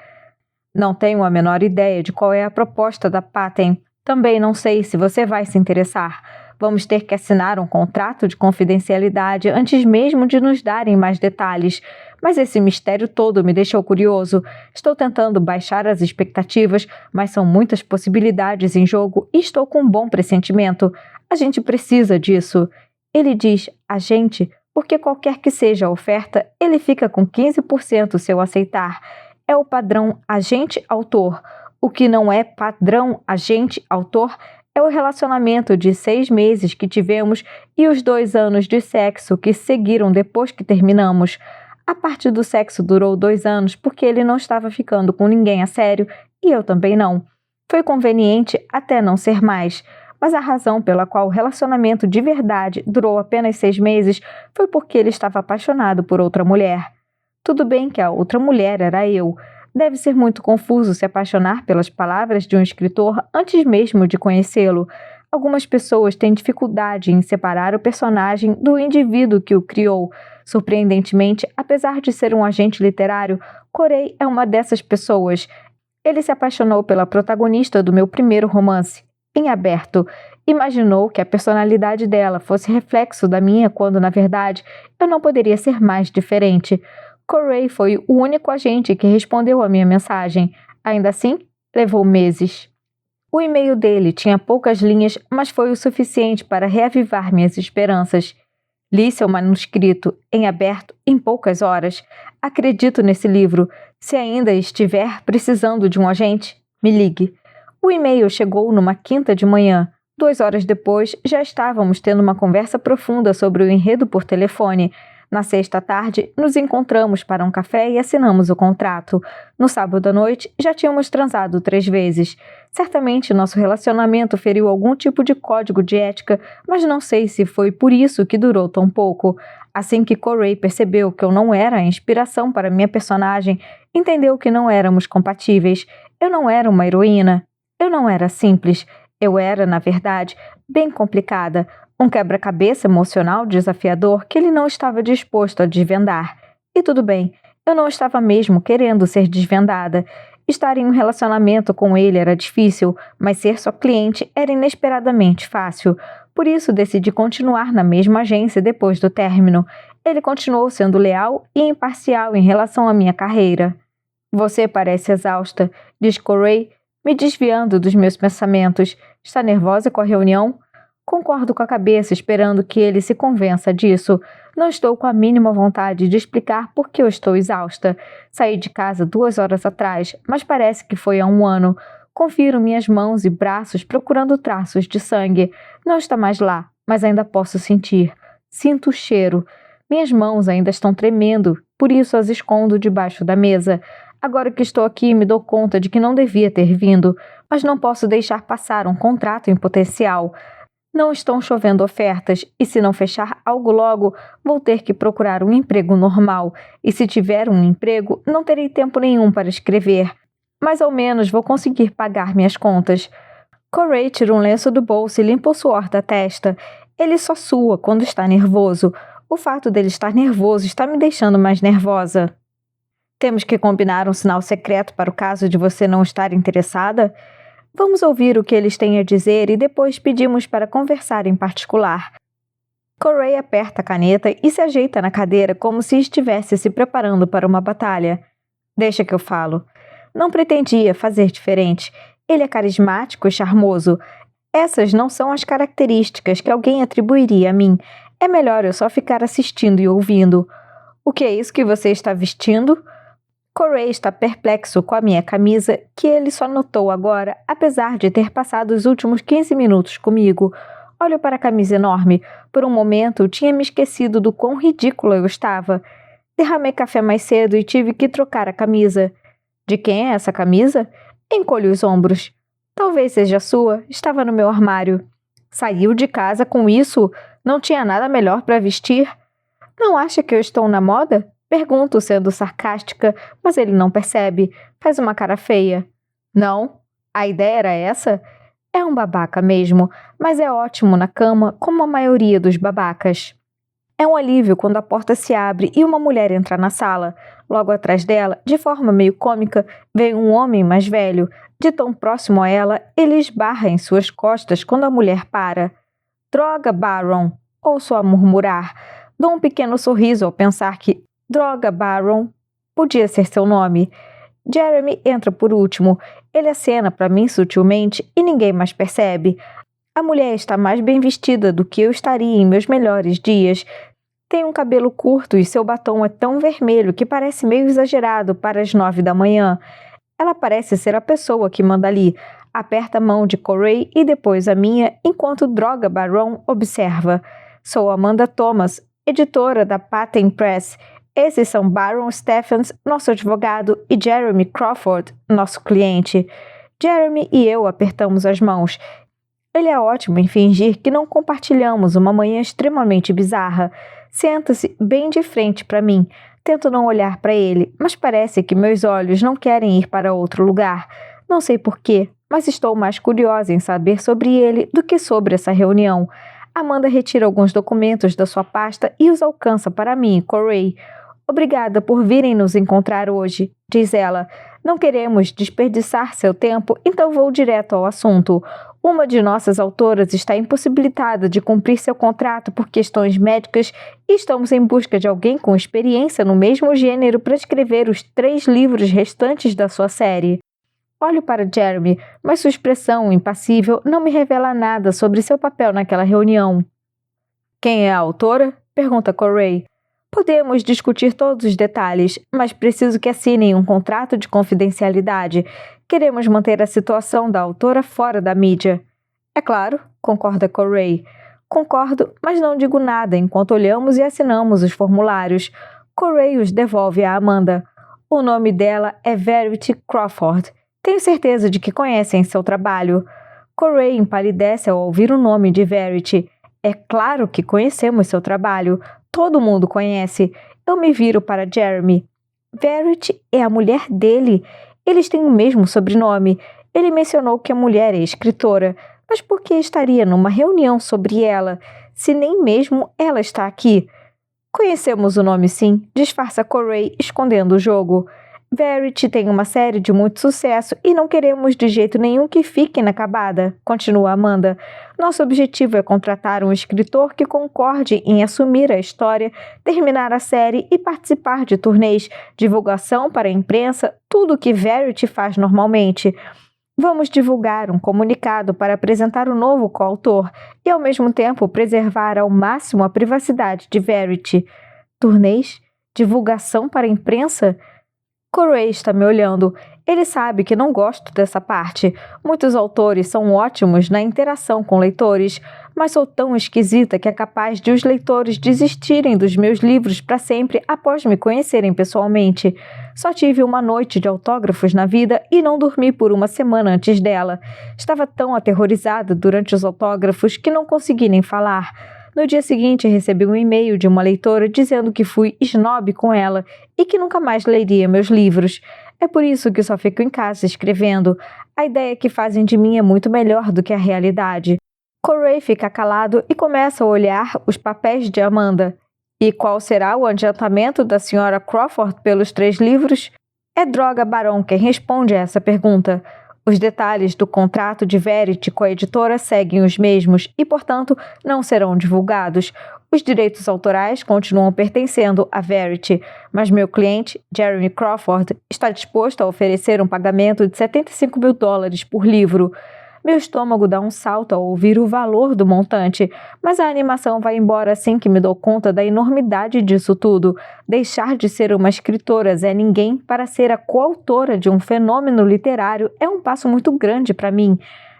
Não tenho a menor ideia de qual é a proposta da Patent. Também não sei se você vai se interessar. Vamos ter que assinar um contrato de confidencialidade antes mesmo de nos darem mais detalhes. Mas esse mistério todo me deixou curioso. Estou tentando baixar as expectativas, mas são muitas possibilidades em jogo e estou com um bom pressentimento. A gente precisa disso. Ele diz a gente, porque qualquer que seja a oferta, ele fica com 15% se eu aceitar. É o padrão agente-autor. O que não é padrão agente-autor é o relacionamento de 6 meses que tivemos e os 2 anos de sexo que seguiram depois que terminamos. A parte do sexo durou 2 anos porque ele não estava ficando com ninguém a sério e eu também não. Foi conveniente até não ser mais, mas a razão pela qual o relacionamento de verdade durou apenas 6 meses foi porque ele estava apaixonado por outra mulher. Tudo bem que a outra mulher era eu. Deve ser muito confuso se apaixonar pelas palavras de um escritor antes mesmo de conhecê-lo. Algumas pessoas têm dificuldade em separar o personagem do indivíduo que o criou. Surpreendentemente, apesar de ser um agente literário, Corey é uma dessas pessoas. Ele se apaixonou pela protagonista do meu primeiro romance, Em Aberto. Imaginou que a personalidade dela fosse reflexo da minha quando, na verdade, eu não poderia ser mais diferente. Corey foi o único agente que respondeu à minha mensagem. Ainda assim, levou meses. O e-mail dele tinha poucas linhas, mas foi o suficiente para reavivar minhas esperanças. Li seu manuscrito, em aberto, em poucas horas. Acredito nesse livro. Se ainda estiver precisando de um agente, me ligue. O e-mail chegou numa quinta de manhã. 2 horas depois, já estávamos tendo uma conversa profunda sobre o enredo por telefone. Na sexta tarde, nos encontramos para um café e assinamos o contrato. No sábado à noite, já tínhamos transado 3 vezes. Certamente nosso relacionamento feriu algum tipo de código de ética, mas não sei se foi por isso que durou tão pouco. Assim que Corey percebeu que eu não era a inspiração para minha personagem, entendeu que não éramos compatíveis. Eu não era uma heroína. Eu não era simples. Eu era, na verdade, bem complicada. Um quebra-cabeça emocional desafiador que ele não estava disposto a desvendar. E tudo bem, eu não estava mesmo querendo ser desvendada. Estar em um relacionamento com ele era difícil, mas ser sua cliente era inesperadamente fácil. Por isso decidi continuar na mesma agência depois do término. Ele continuou sendo leal e imparcial em relação à minha carreira. Você parece exausta, diz Corey, me desviando dos meus pensamentos. Está nervosa com a reunião? Concordo com a cabeça, esperando que ele se convença disso. Não estou com a mínima vontade de explicar por que eu estou exausta. Saí de casa 2 horas atrás, mas parece que foi há 1 ano. Confiro minhas mãos e braços procurando traços de sangue. Não está mais lá, mas ainda posso sentir. Sinto o cheiro. Minhas mãos ainda estão tremendo, por isso as escondo debaixo da mesa. Agora que estou aqui, me dou conta de que não devia ter vindo, mas não posso deixar passar um contrato em potencial. Não estão chovendo ofertas, e se não fechar algo logo, vou ter que procurar um emprego normal. E se tiver um emprego, não terei tempo nenhum para escrever. Mas ao menos vou conseguir pagar minhas contas. Corey tira um lenço do bolso e limpa o suor da testa. Ele só sua quando está nervoso. O fato dele estar nervoso está me deixando mais nervosa. Temos que combinar um sinal secreto para o caso de você não estar interessada? Vamos ouvir o que eles têm a dizer e depois pedimos para conversar em particular. Corey aperta a caneta e se ajeita na cadeira como se estivesse se preparando para uma batalha. Deixa que eu falo. Não pretendia fazer diferente. Ele é carismático e charmoso. Essas não são as características que alguém atribuiria a mim. É melhor eu só ficar assistindo e ouvindo. O que é isso que você está vestindo? Corey está perplexo com a minha camisa, que ele só notou agora, apesar de ter passado os últimos 15 minutos comigo. Olho para a camisa enorme. Por um momento, tinha me esquecido do quão ridícula eu estava. Derramei café mais cedo e tive que trocar a camisa. De quem é essa camisa? Encolho os ombros. Talvez seja sua. Estava no meu armário. Saiu de casa com isso? Não tinha nada melhor para vestir? Não acha que eu estou na moda? Pergunto, sendo sarcástica, mas ele não percebe. Faz uma cara feia. Não? A ideia era essa? É um babaca mesmo, mas é ótimo na cama, como a maioria dos babacas. É um alívio quando a porta se abre e uma mulher entra na sala. Logo atrás dela, de forma meio cômica, vem um homem mais velho. De tão próximo a ela, ele esbarra em suas costas quando a mulher para. Droga, Baron! Ouço-a murmurar. Dou um pequeno sorriso ao pensar que Droga, Baron podia ser seu nome. Jeremy entra por último. Ele acena para mim sutilmente e ninguém mais percebe. A mulher está mais bem vestida do que eu estaria em meus melhores dias. Tem um cabelo curto e seu batom é tão vermelho que parece meio exagerado para as 9 da manhã. Ela parece ser a pessoa que manda ali. Aperta a mão de Corey e depois a minha, enquanto Droga Baron observa. Sou Amanda Thomas, editora da Patent Press. Esses são Baron Stephens, nosso advogado, e Jeremy Crawford, nosso cliente. Jeremy e eu apertamos as mãos. Ele é ótimo em fingir que não compartilhamos uma manhã extremamente bizarra. Senta-se bem de frente para mim. Tento não olhar para ele, mas parece que meus olhos não querem ir para outro lugar. Não sei porquê, mas estou mais curiosa em saber sobre ele do que sobre essa reunião. Amanda retira alguns documentos da sua pasta e os alcança para mim e Corey. Obrigada por virem nos encontrar hoje, diz ela. Não queremos desperdiçar seu tempo, então vou direto ao assunto. Uma de nossas autoras está impossibilitada de cumprir seu contrato por questões médicas e estamos em busca de alguém com experiência no mesmo gênero para escrever os 3 livros restantes da sua série. Olho para Jeremy, mas sua expressão impassível não me revela nada sobre seu papel naquela reunião. Quem é a autora? Pergunta Corey. Podemos discutir todos os detalhes, mas preciso que assinem um contrato de confidencialidade. Queremos manter a situação da autora fora da mídia. É claro, concorda Corey. Concordo, mas não digo nada enquanto olhamos e assinamos os formulários. Corey os devolve a Amanda. O nome dela é Verity Crawford. Tenho certeza de que conhecem seu trabalho. Corey empalidece ao ouvir o nome de Verity. É claro que conhecemos seu trabalho. Todo mundo conhece. Eu me viro para Jeremy. Verity é a mulher dele. Eles têm o mesmo sobrenome. Ele mencionou que a mulher é escritora. Mas por que estaria numa reunião sobre ela, se nem mesmo ela está aqui? Conhecemos o nome sim, disfarça Corey, escondendo o jogo. Verity tem uma série de muito sucesso e não queremos de jeito nenhum que fique inacabada, continua Amanda. Nosso objetivo é contratar um escritor que concorde em assumir a história, terminar a série e participar de turnês, divulgação para a imprensa, tudo o que Verity faz normalmente. Vamos divulgar um comunicado para apresentar o novo coautor e, ao mesmo tempo, preservar ao máximo a privacidade de Verity. Turnês? Divulgação para a imprensa? Corey está me olhando. Ele sabe que não gosto dessa parte. Muitos autores são ótimos na interação com leitores, mas sou tão esquisita que é capaz de os leitores desistirem dos meus livros para sempre após me conhecerem pessoalmente. Só tive uma noite de autógrafos na vida e não dormi por uma semana antes dela. Estava tão aterrorizada durante os autógrafos que não consegui nem falar. No dia seguinte, recebi um e-mail de uma leitora dizendo que fui snob com ela e que nunca mais leria meus livros. É por isso que só fico em casa escrevendo. A ideia que fazem de mim é muito melhor do que a realidade. Corey fica calado e começa a olhar os papéis de Amanda. E qual será o adiantamento da Sra. Crawford pelos 3 livros? É Droga Barão quem responde a essa pergunta. Os detalhes do contrato de Verity com a editora seguem os mesmos e, portanto, não serão divulgados. Os direitos autorais continuam pertencendo a Verity, mas meu cliente, Jeremy Crawford, está disposto a oferecer um pagamento de $75.000 por livro. Meu estômago dá um salto ao ouvir o valor do montante, mas a animação vai embora assim que me dou conta da enormidade disso tudo. Deixar de ser uma escritora Zé Ninguém para ser a coautora de um fenômeno literário é um passo muito grande para mim.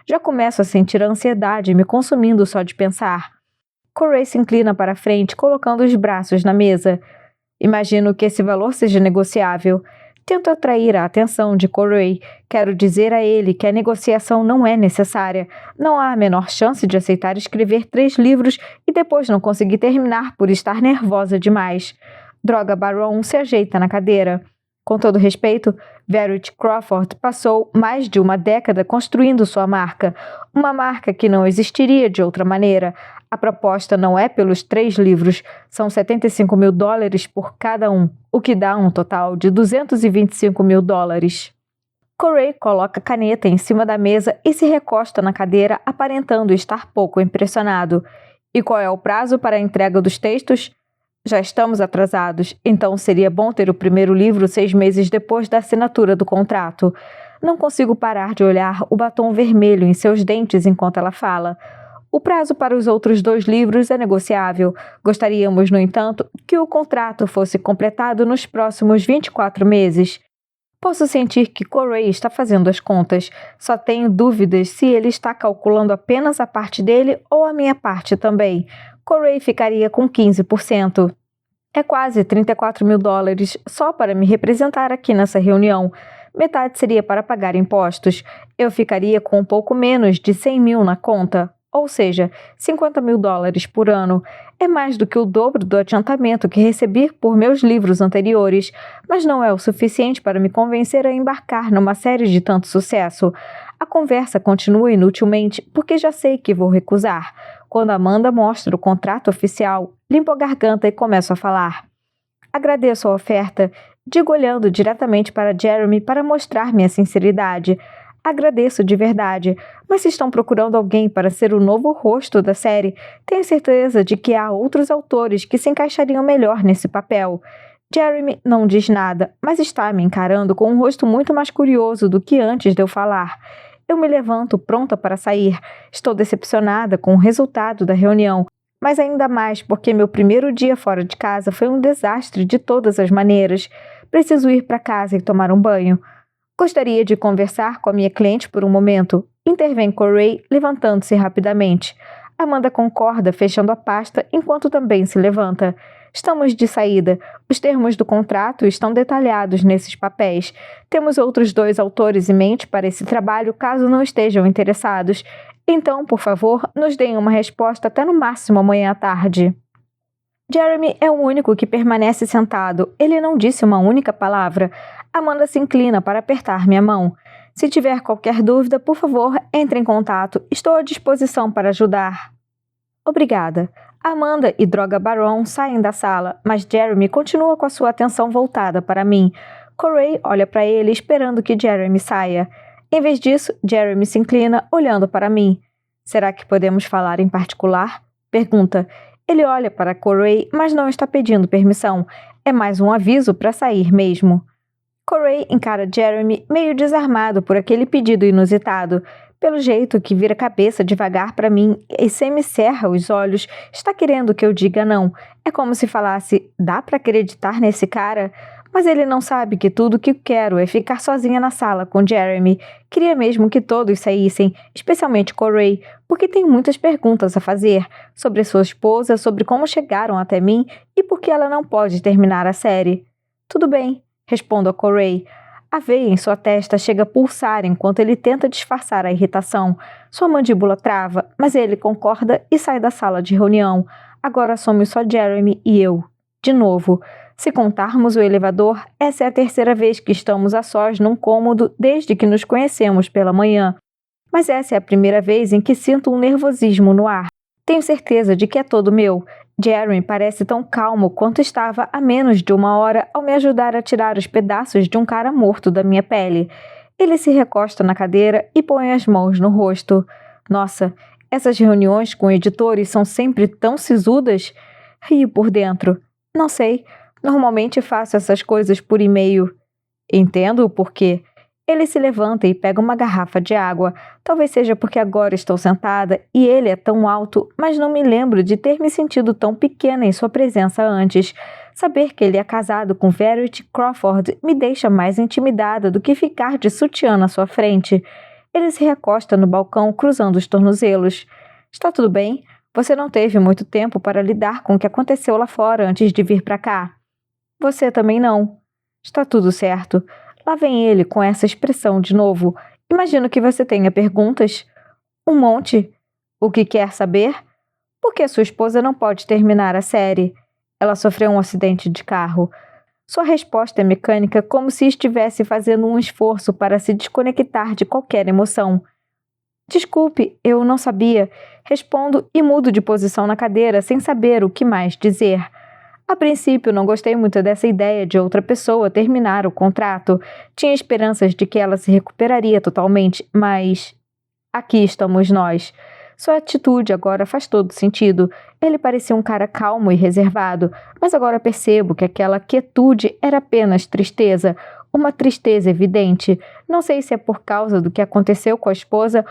Já começo a sentir a ansiedade me consumindo só de pensar. Corey se inclina para frente, colocando os braços na mesa. Imagino que esse valor seja negociável. Tento atrair a atenção de Corey. Quero dizer a ele que a negociação não é necessária. Não há a menor chance de aceitar escrever 3 livros e depois não conseguir terminar por estar nervosa demais. Droga Barão se ajeita na cadeira. Com todo respeito, Verity Crawford passou mais de uma década construindo sua marca. Uma marca que não existiria de outra maneira. A proposta não é pelos 3 livros, são $75.000 por cada um, o que dá um total de $225.000. Corey coloca a caneta em cima da mesa e se recosta na cadeira, aparentando estar pouco impressionado. E qual é o prazo para a entrega dos textos? Já estamos atrasados, então seria bom ter o primeiro livro 6 meses depois da assinatura do contrato. Não consigo parar de olhar o batom vermelho em seus dentes enquanto ela fala. O prazo para os outros 2 livros é negociável. Gostaríamos, no entanto, que o contrato fosse completado nos próximos 24 meses. Posso sentir que Corey está fazendo as contas. Só tenho dúvidas se ele está calculando apenas a parte dele ou a minha parte também. Corey ficaria com 15%. É quase $34.000 só para me representar aqui nessa reunião. Metade seria para pagar impostos. Eu ficaria com um pouco menos de 100 mil na conta. Ou seja, $50.000 por ano. É mais do que o dobro do adiantamento que recebi por meus livros anteriores, mas não é o suficiente para me convencer a embarcar numa série de tanto sucesso. A conversa continua inutilmente porque já sei que vou recusar. Quando Amanda mostra o contrato oficial, limpo a garganta e começo a falar. Agradeço a oferta. Digo olhando diretamente para Jeremy para mostrar minha sinceridade. Agradeço de verdade, mas se estão procurando alguém para ser o novo rosto da série, tenho certeza de que há outros autores que se encaixariam melhor nesse papel. Jeremy não diz nada, mas está me encarando com um rosto muito mais curioso do que antes de eu falar. Eu me levanto pronta para sair. Estou decepcionada com o resultado da reunião, mas ainda mais porque meu primeiro dia fora de casa foi um desastre de todas as maneiras. Preciso ir para casa e tomar um banho. Gostaria de conversar com a minha cliente por um momento. Intervém Corey, levantando-se rapidamente. Amanda concorda, fechando a pasta, enquanto também se levanta. Estamos de saída. Os termos do contrato estão detalhados nesses papéis. Temos outros 2 autores em mente para esse trabalho, caso não estejam interessados. Então, por favor, nos deem uma resposta até no máximo amanhã à tarde. Jeremy é o único que permanece sentado. Ele não disse uma única palavra. Amanda se inclina para apertar minha mão. Se tiver qualquer dúvida, por favor, entre em contato. Estou à disposição para ajudar. Obrigada. Amanda e Droga Baron saem da sala, mas Jeremy continua com a sua atenção voltada para mim. Corey olha para ele esperando que Jeremy saia. Em vez disso, Jeremy se inclina, olhando para mim. Será que podemos falar em particular? Pergunta. Ele olha para Corey, mas não está pedindo permissão. É mais um aviso para sair mesmo. Corey encara Jeremy meio desarmado por aquele pedido inusitado. Pelo jeito que vira a cabeça devagar para mim e semicerra os olhos, está querendo que eu diga não. É como se falasse, dá para acreditar nesse cara? Mas ele não sabe que tudo o que quero é ficar sozinha na sala com Jeremy. Queria mesmo que todos saíssem, especialmente Corey, porque tem muitas perguntas a fazer sobre sua esposa, sobre como chegaram até mim e por que ela não pode terminar a série. Tudo bem, respondo a Corey. A veia em sua testa chega a pulsar enquanto ele tenta disfarçar a irritação. Sua mandíbula trava, mas ele concorda e sai da sala de reunião. Agora somos só Jeremy e eu. De novo. Se contarmos o elevador, essa é a 3ª vez que estamos a sós num cômodo desde que nos conhecemos pela manhã. Mas essa é a primeira vez em que sinto um nervosismo no ar. Tenho certeza de que é todo meu. Jeremy parece tão calmo quanto estava há menos de 1 hora ao me ajudar a tirar os pedaços de um cara morto da minha pele. Ele se recosta na cadeira e põe as mãos no rosto. Nossa, essas reuniões com editores são sempre tão sisudas? Rio por dentro. Não sei. Normalmente faço essas coisas por e-mail. Entendo o porquê. Ele se levanta e pega uma garrafa de água. Talvez seja porque agora estou sentada e ele é tão alto, mas não me lembro de ter me sentido tão pequena em sua presença antes. Saber que ele é casado com Verity Crawford me deixa mais intimidada do que ficar de sutiã na sua frente. Ele se recosta no balcão, cruzando os tornozelos. Está tudo bem? Você não teve muito tempo para lidar com o que aconteceu lá fora antes de vir para cá. Você também não. Está tudo certo. Lá vem ele com essa expressão de novo. Imagino que você tenha perguntas. Um monte. O que quer saber? Por que sua esposa não pode terminar a série? Ela sofreu um acidente de carro. Sua resposta é mecânica, como se estivesse fazendo um esforço para se desconectar de qualquer emoção. Desculpe, eu não sabia. Respondo e mudo de posição na cadeira sem saber o que mais dizer. A princípio, não gostei muito dessa ideia de outra pessoa terminar o contrato. Tinha esperanças de que ela se recuperaria totalmente, mas aqui estamos nós. Sua atitude agora faz todo sentido. Ele parecia um cara calmo e reservado, mas agora percebo que aquela quietude era apenas tristeza, uma tristeza evidente. Não sei se é por causa do que aconteceu com a esposa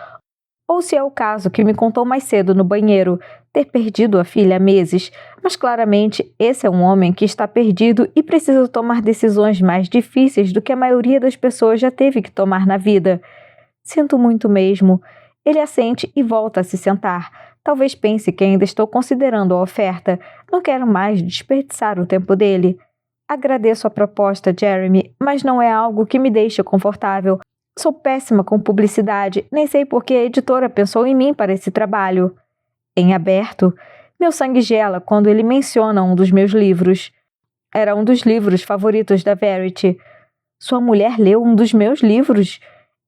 ou se é o caso que me contou mais cedo no banheiro, ter perdido a filha há meses, mas claramente esse é um homem que está perdido e precisa tomar decisões mais difíceis do que a maioria das pessoas já teve que tomar na vida. Sinto muito mesmo. Ele assente e volta a se sentar. Talvez pense que ainda estou considerando a oferta. Não quero mais desperdiçar o tempo dele. Agradeço a proposta, Jeremy, mas não é algo que me deixe confortável. Sou péssima com publicidade, nem sei por que a editora pensou em mim para esse trabalho. Em aberto, meu sangue gela quando ele menciona um dos meus livros. Era um dos livros favoritos da Verity. Sua mulher leu um dos meus livros?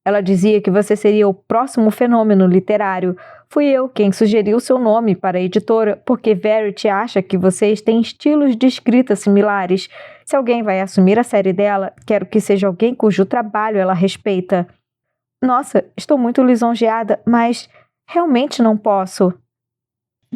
Ela dizia que você seria o próximo fenômeno literário. Fui eu quem sugeriu seu nome para a editora, porque Verity acha que vocês têm estilos de escrita similares. Se alguém vai assumir a série dela, quero que seja alguém cujo trabalho ela respeita. Nossa, estou muito lisonjeada, mas realmente não posso.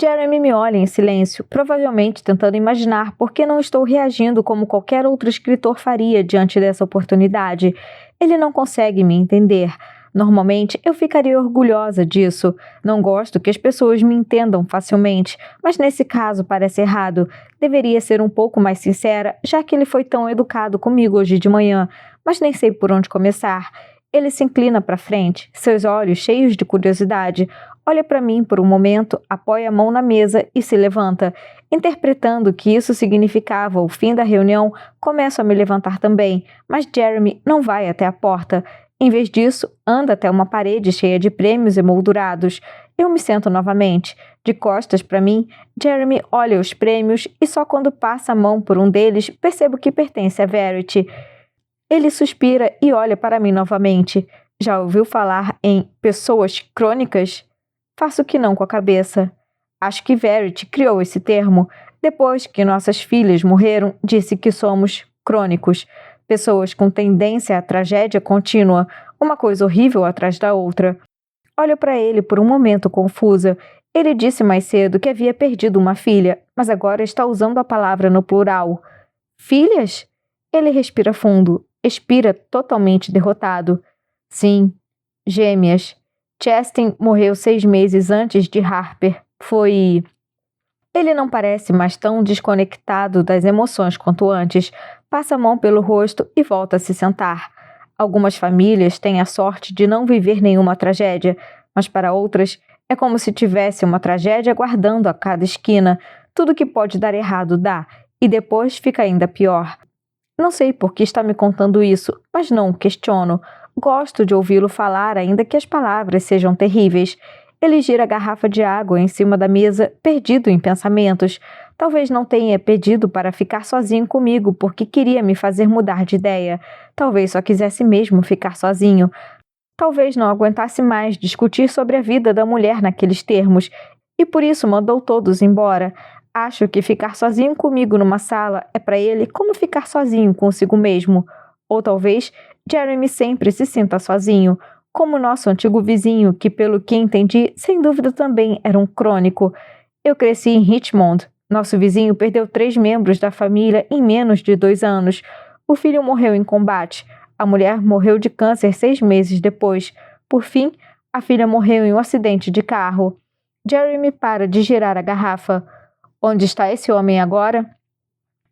Jeremy me olha em silêncio, provavelmente tentando imaginar por que não estou reagindo como qualquer outro escritor faria diante dessa oportunidade. Ele não consegue me entender. Normalmente, eu ficaria orgulhosa disso. Não gosto que as pessoas me entendam facilmente, mas nesse caso parece errado. Deveria ser um pouco mais sincera, já que ele foi tão educado comigo hoje de manhã, mas nem sei por onde começar. Ele se inclina para frente, seus olhos cheios de curiosidade. Olha para mim por um momento, apoia a mão na mesa e se levanta. Interpretando que isso significava o fim da reunião, começo a me levantar também, mas Jeremy não vai até a porta. Em vez disso, anda até uma parede cheia de prêmios emoldurados. Eu me sento novamente. De costas para mim, Jeremy olha os prêmios e só quando passa a mão por um deles percebo que pertence a Verity. Ele suspira e olha para mim novamente. Já ouviu falar em pessoas crônicas? Faço que não com a cabeça. Acho que Verity criou esse termo. Depois que nossas filhas morreram, disse que somos crônicos. Pessoas com tendência à tragédia contínua, uma coisa horrível atrás da outra. Olho para ele por um momento confusa. Ele disse mais cedo que havia perdido uma filha, mas agora está usando a palavra no plural. Filhas? Ele respira fundo, expira totalmente derrotado. Sim, gêmeas. Chastain morreu 6 meses antes de Harper. Foi... Ele não parece mais tão desconectado das emoções quanto antes. Passa a mão pelo rosto e volta a se sentar. Algumas famílias têm a sorte de não viver nenhuma tragédia, mas para outras é como se tivesse uma tragédia guardando a cada esquina. Tudo que pode dar errado dá, e depois fica ainda pior. Não sei por que está me contando isso, mas não o questiono. Gosto de ouvi-lo falar, ainda que as palavras sejam terríveis. Ele gira a garrafa de água em cima da mesa, perdido em pensamentos. Talvez não tenha pedido para ficar sozinho comigo porque queria me fazer mudar de ideia. Talvez só quisesse mesmo ficar sozinho. Talvez não aguentasse mais discutir sobre a vida da mulher naqueles termos, e por isso mandou todos embora. Acho que ficar sozinho comigo numa sala é para ele como ficar sozinho consigo mesmo. Ou talvez Jeremy sempre se sinta sozinho, como nosso antigo vizinho, que pelo que entendi, sem dúvida também era um crônico. Eu cresci em Richmond. Nosso vizinho perdeu 3 membros da família em menos de 2 anos. O filho morreu em combate. A mulher morreu de câncer 6 meses depois. Por fim, a filha morreu em um acidente de carro. Jeremy para de girar a garrafa. Onde está esse homem agora?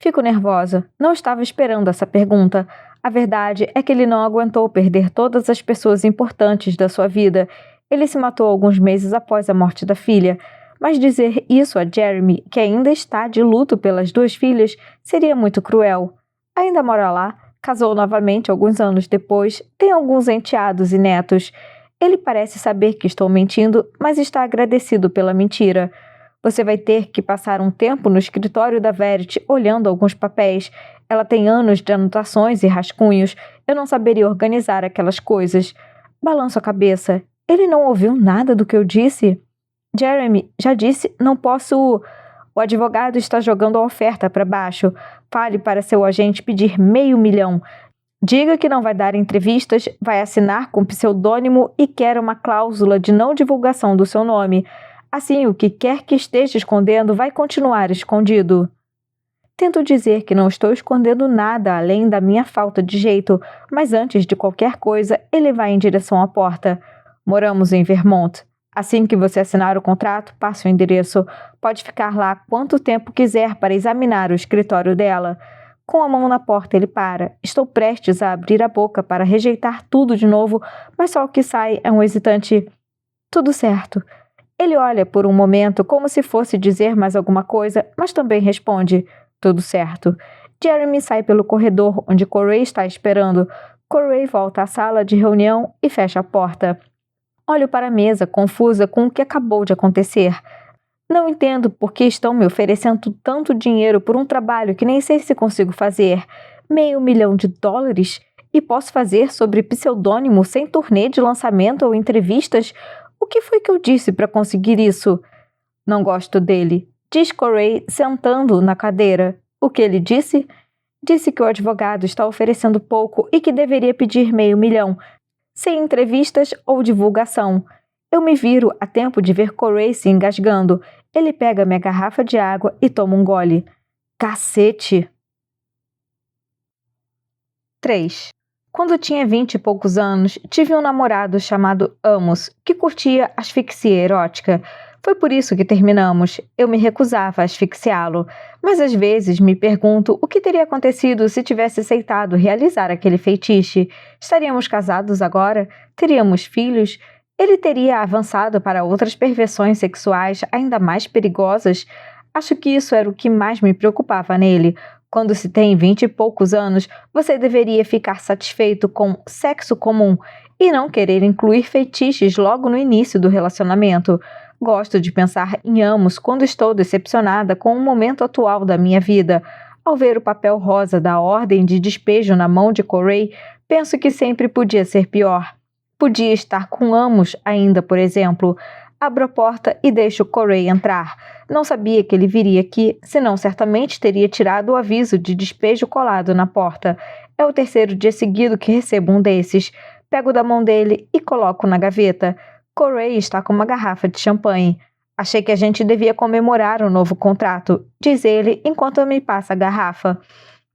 Fico nervosa. Não estava esperando essa pergunta. A verdade é que ele não aguentou perder todas as pessoas importantes da sua vida. Ele se matou alguns meses após a morte da filha. Mas dizer isso a Jeremy, que ainda está de luto pelas 2 filhas, seria muito cruel. Ainda mora lá, casou novamente alguns anos depois, tem alguns enteados e netos. Ele parece saber que estou mentindo, mas está agradecido pela mentira. Você vai ter que passar um tempo no escritório da Verity olhando alguns papéis. Ela tem anos de anotações e rascunhos. Eu não saberia organizar aquelas coisas. Balanço a cabeça. Ele não ouviu nada do que eu disse? Jeremy, já disse, não posso... O advogado está jogando a oferta para baixo. Fale para seu agente pedir $500 mil. Diga que não vai dar entrevistas, vai assinar com pseudônimo e quer uma cláusula de não divulgação do seu nome. Assim, o que quer que esteja escondendo vai continuar escondido. Tento dizer que não estou escondendo nada além da minha falta de jeito, mas antes de qualquer coisa, ele vai em direção à porta. Moramos em Vermont. Assim que você assinar o contrato, passe o endereço. Pode ficar lá quanto tempo quiser para examinar o escritório dela. Com a mão na porta, ele para. Estou prestes a abrir a boca para rejeitar tudo de novo, mas só o que sai é um hesitante... Tudo certo. Ele olha por um momento como se fosse dizer mais alguma coisa, mas também responde... Tudo certo. Jeremy sai pelo corredor onde Corey está esperando. Corey volta à sala de reunião e fecha a porta. Olho para a mesa, confusa com o que acabou de acontecer. Não entendo por que estão me oferecendo tanto dinheiro por um trabalho que nem sei se consigo fazer. $500 mil? E posso fazer sobre pseudônimo sem turnê de lançamento ou entrevistas? O que foi que eu disse para conseguir isso? Não gosto dele. Diz Corey sentando na cadeira. O que ele disse? Disse que o advogado está oferecendo pouco e que deveria pedir R$500 mil, sem entrevistas ou divulgação. Eu me viro a tempo de ver Corey se engasgando. Ele pega minha garrafa de água e toma um gole. Cacete! 3. Quando tinha 20 e poucos anos, tive um namorado chamado Amos, que curtia asfixia erótica. Foi por isso que terminamos. Eu me recusava a asfixiá-lo, mas às vezes me pergunto o que teria acontecido se tivesse aceitado realizar aquele feitiço. Estaríamos casados agora? Teríamos filhos? Ele teria avançado para outras perversões sexuais ainda mais perigosas? Acho que isso era o que mais me preocupava nele. Quando se tem 20 e poucos anos, você deveria ficar satisfeito com sexo comum e não querer incluir fetiches logo no início do relacionamento. Gosto de pensar em Amos quando estou decepcionada com o momento atual da minha vida. Ao ver o papel rosa da ordem de despejo na mão de Corey, penso que sempre podia ser pior. Podia estar com Amos ainda, por exemplo. Abro a porta e deixo Corey entrar. Não sabia que ele viria aqui, senão certamente teria tirado o aviso de despejo colado na porta. É o 3º dia seguido que recebo um desses. Pego da mão dele e coloco na gaveta. Corey está com uma garrafa de champanhe. Achei que a gente devia comemorar o novo contrato, diz ele enquanto me passa a garrafa.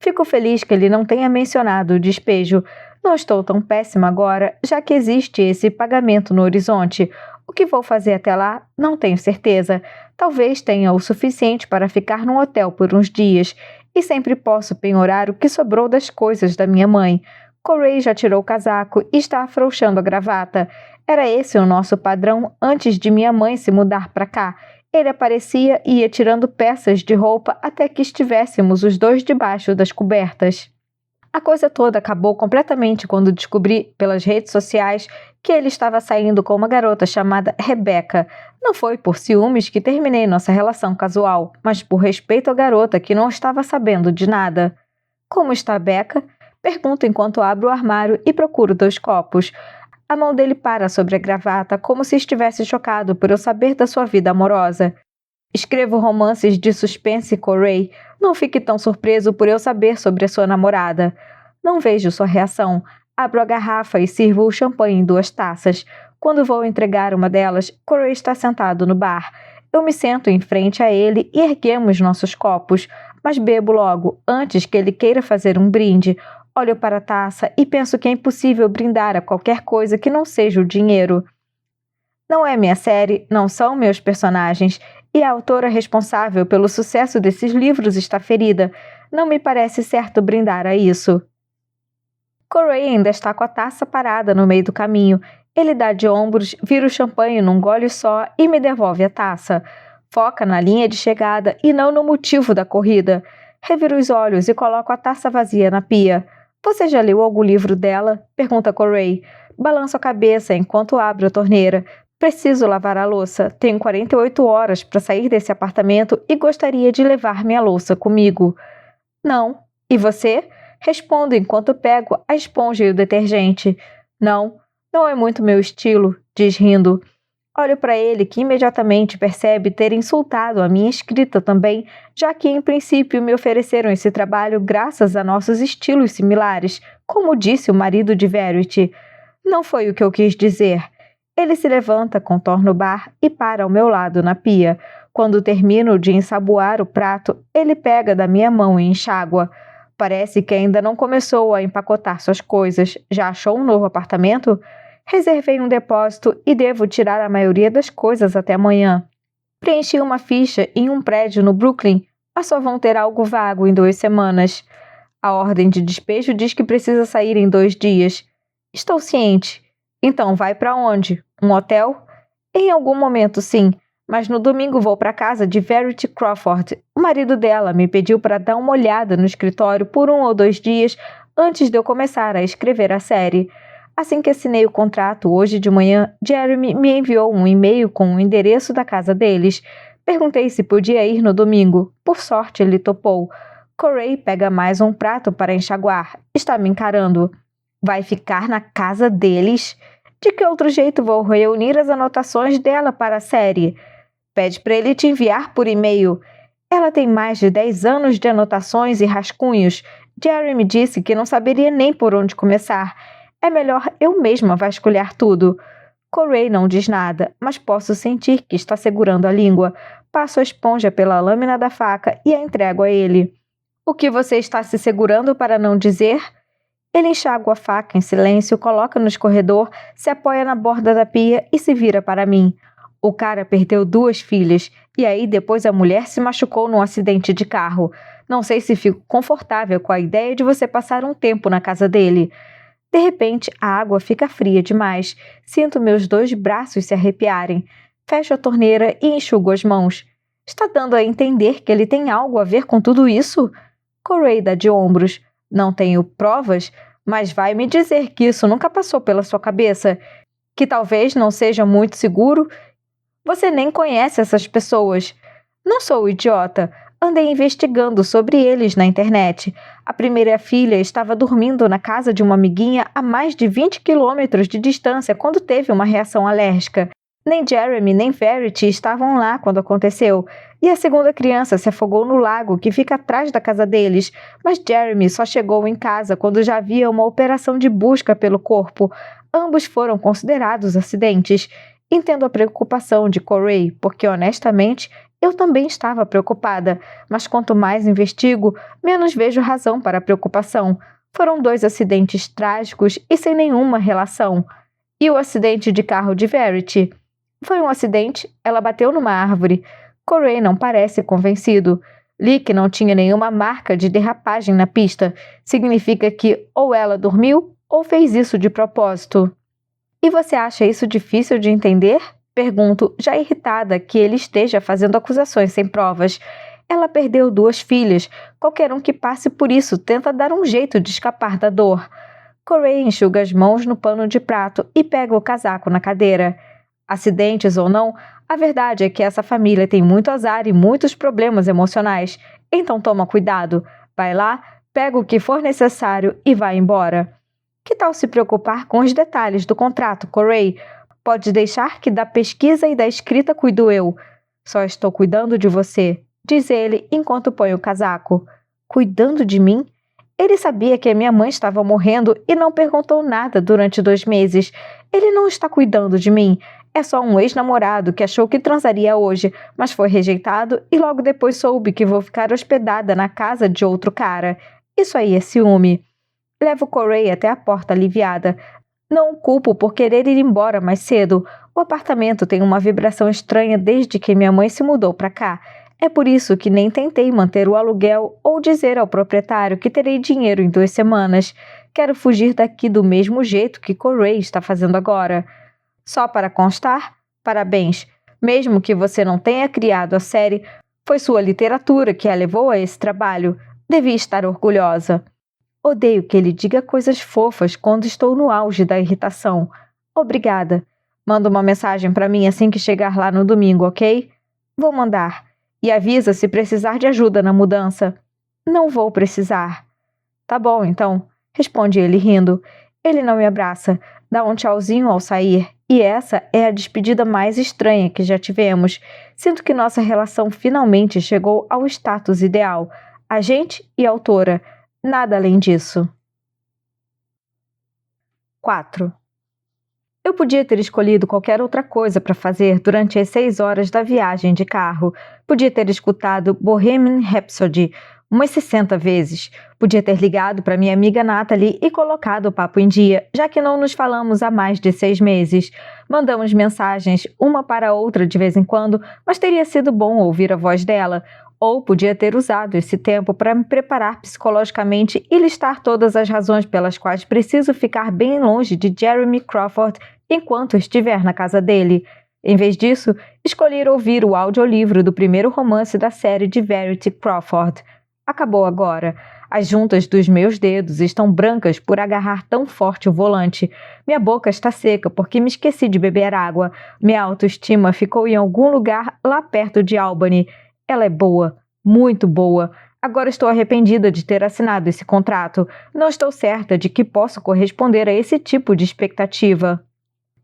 Fico feliz que ele não tenha mencionado o despejo. Não estou tão péssima agora, já que existe esse pagamento no horizonte. O que vou fazer até lá, não tenho certeza. Talvez tenha o suficiente para ficar num hotel por uns dias. E sempre posso penhorar o que sobrou das coisas da minha mãe. Corey já tirou o casaco e está afrouxando a gravata. Era esse o nosso padrão antes de minha mãe se mudar para cá. Ele aparecia e ia tirando peças de roupa até que estivéssemos os dois debaixo das cobertas. A coisa toda acabou completamente quando descobri pelas redes sociais que ele estava saindo com uma garota chamada Rebecca. Não foi por ciúmes que terminei nossa relação casual, mas por respeito à garota que não estava sabendo de nada. Como está Becca? Pergunto enquanto abro o armário e procuro 2 copos. A mão dele para sobre a gravata, como se estivesse chocado por eu saber da sua vida amorosa. Escrevo romances de suspense, Corey. Não fique tão surpreso por eu saber sobre a sua namorada. Não vejo sua reação. Abro a garrafa e sirvo o champanhe em 2 taças. Quando vou entregar uma delas, Corey está sentado no bar. Eu me sento em frente a ele e erguemos nossos copos, mas bebo logo, antes que ele queira fazer um brinde. Olho para a taça e penso que é impossível brindar a qualquer coisa que não seja o dinheiro. Não é minha série, não são meus personagens, e a autora responsável pelo sucesso desses livros está ferida. Não me parece certo brindar a isso. Corey ainda está com a taça parada no meio do caminho. Ele dá de ombros, vira o champanhe num gole só e me devolve a taça. Foca na linha de chegada e não no motivo da corrida. Reviro os olhos e coloco a taça vazia na pia. Você já leu algum livro dela? Pergunta Corey. Balanço a cabeça enquanto abro a torneira. Preciso lavar a louça. Tenho 48 horas para sair desse apartamento e gostaria de levar minha louça comigo. Não. E você? Respondo enquanto pego a esponja e o detergente. Não, não é muito meu estilo, diz rindo. Olho para ele que imediatamente percebe ter insultado a minha escrita também, já que em princípio me ofereceram esse trabalho graças a nossos estilos similares, como disse o marido de Verity. Não foi o que eu quis dizer. Ele se levanta, contorna o bar e para ao meu lado na pia. Quando termino de ensaboar o prato, ele pega da minha mão e enxágua. Parece que ainda não começou a empacotar suas coisas. Já achou um novo apartamento? Reservei um depósito e devo tirar a maioria das coisas até amanhã. Preenchi uma ficha em um prédio no Brooklyn, mas só vão ter algo vago em 2 semanas. A ordem de despejo diz que precisa sair em 2 dias. Estou ciente. Então vai para onde? Um hotel? Em algum momento, sim. Mas no domingo vou para a casa de Verity Crawford. O marido dela me pediu para dar uma olhada no escritório por 1 ou 2 dias antes de eu começar a escrever a série. Assim que assinei o contrato hoje de manhã, Jeremy me enviou um e-mail com o endereço da casa deles. Perguntei se podia ir no domingo. Por sorte, ele topou. Corey pega mais um prato para enxaguar. Está me encarando. Vai ficar na casa deles? De que outro jeito vou reunir as anotações dela para a série? Pede para ele te enviar por e-mail. Ela tem mais de 10 anos de anotações e rascunhos. Jeremy disse que não saberia nem por onde começar. É melhor eu mesma vasculhar tudo. Corey não diz nada, mas posso sentir que está segurando a língua. Passo a esponja pela lâmina da faca e a entrego a ele. O que você está se segurando para não dizer? Ele enxágua a faca em silêncio, coloca no escorredor, se apoia na borda da pia e se vira para mim. O cara perdeu 2 filhas, e aí depois a mulher se machucou num acidente de carro. Não sei se fico confortável com a ideia de você passar um tempo na casa dele. De repente, a água fica fria demais. Sinto meus 2 braços se arrepiarem. Fecho a torneira e enxugo as mãos. Está dando a entender que ele tem algo a ver com tudo isso? Corey dá de ombros. Não tenho provas, mas vai me dizer que isso nunca passou pela sua cabeça? Que talvez não seja muito seguro? Você nem conhece essas pessoas. Não sou idiota. Andei investigando sobre eles na internet. A primeira filha estava dormindo na casa de uma amiguinha a mais de 20 quilômetros de distância quando teve uma reação alérgica. Nem Jeremy nem Verity estavam lá quando aconteceu. E a segunda criança se afogou no lago que fica atrás da casa deles. Mas Jeremy só chegou em casa quando já havia uma operação de busca pelo corpo. Ambos foram considerados acidentes. Entendo a preocupação de Corey, porque honestamente eu também estava preocupada, mas quanto mais investigo, menos vejo razão para a preocupação. Foram 2 acidentes trágicos e sem nenhuma relação. E o acidente de carro de Verity? Foi um acidente, ela bateu numa árvore. Corey não parece convencido. Li que não tinha nenhuma marca de derrapagem na pista. Significa que ou ela dormiu ou fez isso de propósito. E você acha isso difícil de entender? Pergunto, já irritada que ele esteja fazendo acusações sem provas. Ela perdeu 2 filhas. Qualquer um que passe por isso tenta dar um jeito de escapar da dor. Corey enxuga as mãos no pano de prato e pega o casaco na cadeira. Acidentes ou não, a verdade é que essa família tem muito azar e muitos problemas emocionais. Então toma cuidado. Vai lá, pega o que for necessário e vai embora. Que tal se preocupar com os detalhes do contrato, Corey? Pode deixar que da pesquisa e da escrita cuido eu. Só estou cuidando de você, diz ele enquanto põe o casaco. Cuidando de mim? Ele sabia que a minha mãe estava morrendo e não perguntou nada durante 2 meses. Ele não está cuidando de mim. É só um ex-namorado que achou que transaria hoje, mas foi rejeitado e logo depois soube que vou ficar hospedada na casa de outro cara. Isso aí é ciúme. Levo Corey até a porta aliviada. Não o culpo por querer ir embora mais cedo. O apartamento tem uma vibração estranha desde que minha mãe se mudou para cá. É por isso que nem tentei manter o aluguel ou dizer ao proprietário que terei dinheiro em 2 semanas. Quero fugir daqui do mesmo jeito que Corey está fazendo agora. Só para constar, parabéns. Mesmo que você não tenha criado a série, foi sua literatura que a levou a esse trabalho. Devia estar orgulhosa. Odeio que ele diga coisas fofas quando estou no auge da irritação. Obrigada. Manda uma mensagem para mim assim que chegar lá no domingo, ok? Vou mandar. E avisa se precisar de ajuda na mudança. Não vou precisar. Tá bom, então. Responde ele rindo. Ele não me abraça. Dá um tchauzinho ao sair. E essa é a despedida mais estranha que já tivemos. Sinto que nossa relação finalmente chegou ao status ideal. Agente e autora. Nada além disso. 4. Eu podia ter escolhido qualquer outra coisa para fazer durante as 6 horas da viagem de carro. Podia ter escutado Bohemian Rhapsody umas 60 vezes. Podia ter ligado para minha amiga Natalie e colocado o papo em dia, já que não nos falamos há mais de 6 meses. Mandamos mensagens uma para a outra de vez em quando, mas teria sido bom ouvir a voz dela. Ou podia ter usado esse tempo para me preparar psicologicamente e listar todas as razões pelas quais preciso ficar bem longe de Jeremy Crawford enquanto estiver na casa dele. Em vez disso, escolhi ouvir o audiolivro do primeiro romance da série de Verity Crawford. Acabou agora. As juntas dos meus dedos estão brancas por agarrar tão forte o volante. Minha boca está seca porque me esqueci de beber água. Minha autoestima ficou em algum lugar lá perto de Albany. Ela é boa, muito boa. Agora estou arrependida de ter assinado esse contrato. Não estou certa de que posso corresponder a esse tipo de expectativa.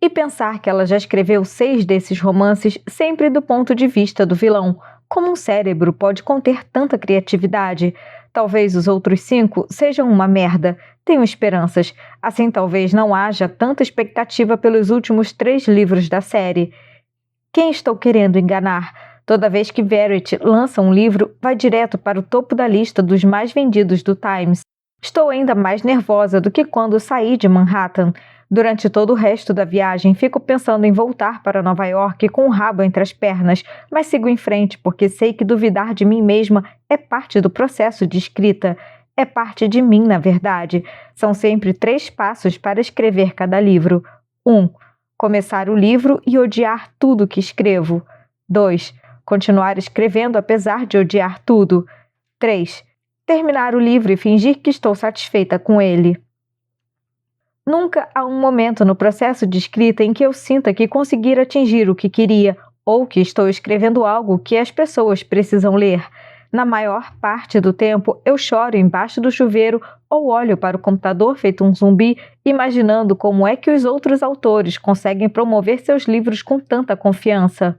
E pensar que ela já escreveu 6 desses romances sempre do ponto de vista do vilão. Como um cérebro pode conter tanta criatividade? Talvez os outros 5 sejam uma merda. Tenho esperanças. Assim talvez não haja tanta expectativa pelos últimos 3 livros da série. Quem estou querendo enganar? Toda vez que Verity lança um livro, vai direto para o topo da lista dos mais vendidos do Times. Estou ainda mais nervosa do que quando saí de Manhattan. Durante todo o resto da viagem, fico pensando em voltar para Nova York com o rabo entre as pernas, mas sigo em frente porque sei que duvidar de mim mesma é parte do processo de escrita. É parte de mim, na verdade. São sempre 3 passos para escrever cada livro. 1. Começar o livro e odiar tudo que escrevo. 2. Continuar escrevendo apesar de odiar tudo. 3. Terminar o livro e fingir que estou satisfeita com ele. Nunca há um momento no processo de escrita em que eu sinta que consegui atingir o que queria ou que estou escrevendo algo que as pessoas precisam ler. Na maior parte do tempo, eu choro embaixo do chuveiro ou olho para o computador feito um zumbi, imaginando como é que os outros autores conseguem promover seus livros com tanta confiança.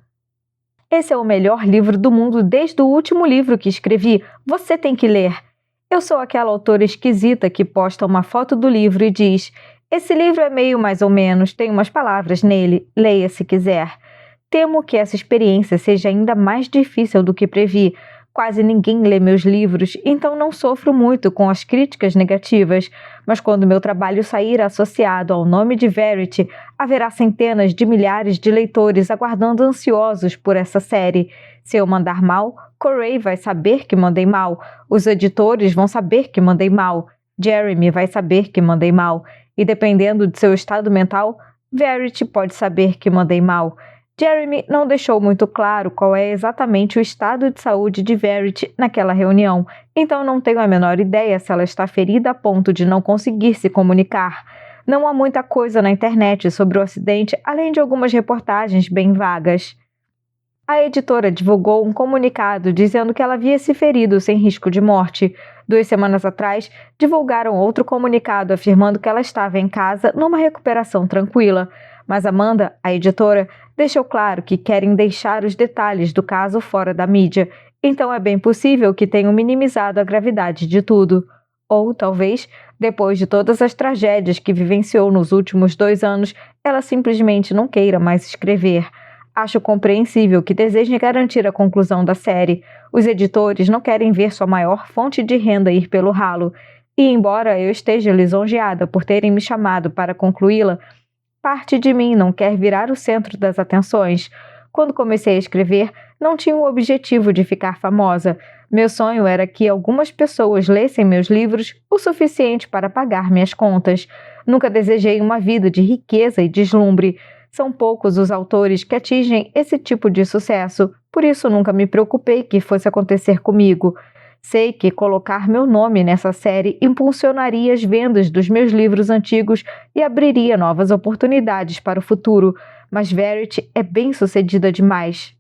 Esse é o melhor livro do mundo desde o último livro que escrevi. Você tem que ler. Eu sou aquela autora esquisita que posta uma foto do livro e diz: esse livro é meio mais ou menos, tem umas palavras nele, leia se quiser. Temo que essa experiência seja ainda mais difícil do que previ. Quase ninguém lê meus livros, então não sofro muito com as críticas negativas, mas quando meu trabalho sair associado ao nome de Verity, haverá centenas de milhares de leitores aguardando ansiosos por essa série. Se eu mandar mal, Corey vai saber que mandei mal, os editores vão saber que mandei mal, Jeremy vai saber que mandei mal, e dependendo de seu estado mental, Verity pode saber que mandei mal. Jeremy não deixou muito claro qual é exatamente o estado de saúde de Verity naquela reunião, então não tenho a menor ideia se ela está ferida a ponto de não conseguir se comunicar. Não há muita coisa na internet sobre o acidente, além de algumas reportagens bem vagas. A editora divulgou um comunicado dizendo que ela havia se ferido sem risco de morte. 2 semanas atrás, divulgaram outro comunicado afirmando que ela estava em casa numa recuperação tranquila. Mas Amanda, a editora, deixou claro que querem deixar os detalhes do caso fora da mídia, então é bem possível que tenham minimizado a gravidade de tudo. Ou, talvez, depois de todas as tragédias que vivenciou nos últimos 2 anos, ela simplesmente não queira mais escrever. Acho compreensível que desejem garantir a conclusão da série. Os editores não querem ver sua maior fonte de renda ir pelo ralo. E, embora eu esteja lisonjeada por terem me chamado para concluí-la, parte de mim não quer virar o centro das atenções. Quando comecei a escrever, não tinha o objetivo de ficar famosa. Meu sonho era que algumas pessoas lessem meus livros o suficiente para pagar minhas contas. Nunca desejei uma vida de riqueza e deslumbre. São poucos os autores que atingem esse tipo de sucesso, por isso nunca me preocupei que fosse acontecer comigo. Sei que colocar meu nome nessa série impulsionaria as vendas dos meus livros antigos e abriria novas oportunidades para o futuro, mas Verity é bem-sucedida demais.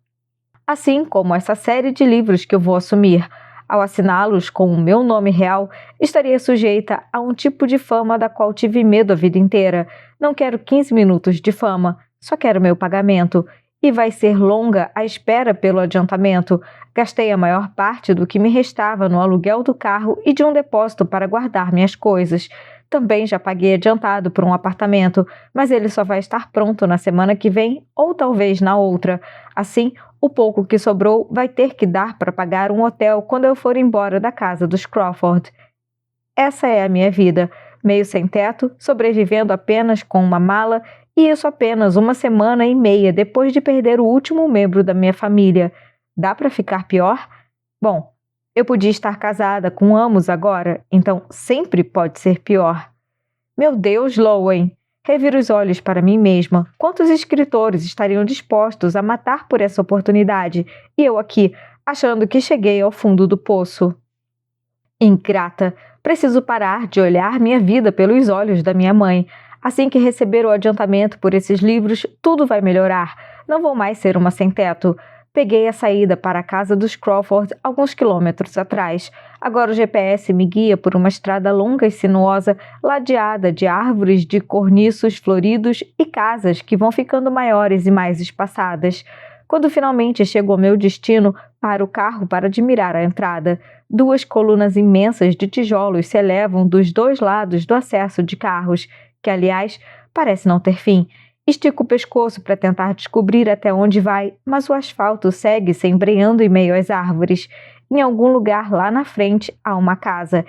Assim como essa série de livros que eu vou assumir. Ao assiná-los com o meu nome real, estaria sujeita a um tipo de fama da qual tive medo a vida inteira. Não quero 15 minutos de fama, só quero meu pagamento. E vai ser longa a espera pelo adiantamento. Gastei a maior parte do que me restava no aluguel do carro e de um depósito para guardar minhas coisas. Também já paguei adiantado por um apartamento, mas ele só vai estar pronto na semana que vem ou talvez na outra. Assim, o pouco que sobrou vai ter que dar para pagar um hotel quando eu for embora da casa dos Crawford. Essa é a minha vida, meio sem teto, sobrevivendo apenas com uma mala, e isso apenas 1 semana e meia depois de perder o último membro da minha família. Dá para ficar pior? Bom, eu podia estar casada com Amos agora, então sempre pode ser pior. Meu Deus, Lowen! Reviro os olhos para mim mesma. Quantos escritores estariam dispostos a matar por essa oportunidade? E eu aqui, achando que cheguei ao fundo do poço. Ingrata! Preciso parar de olhar minha vida pelos olhos da minha mãe. Assim que receber o adiantamento por esses livros, tudo vai melhorar. Não vou mais ser uma sem-teto. Peguei a saída para a casa dos Crawford alguns quilômetros atrás. Agora o GPS me guia por uma estrada longa e sinuosa, ladeada de árvores de corniços floridos e casas que vão ficando maiores e mais espaçadas. Quando finalmente chego ao meu destino, paro o carro para admirar a entrada. 2 colunas imensas de tijolos se elevam dos 2 lados do acesso de carros, que, aliás, parece não ter fim. Estico o pescoço para tentar descobrir até onde vai, mas o asfalto segue se embreando em meio às árvores. Em algum lugar lá na frente há uma casa.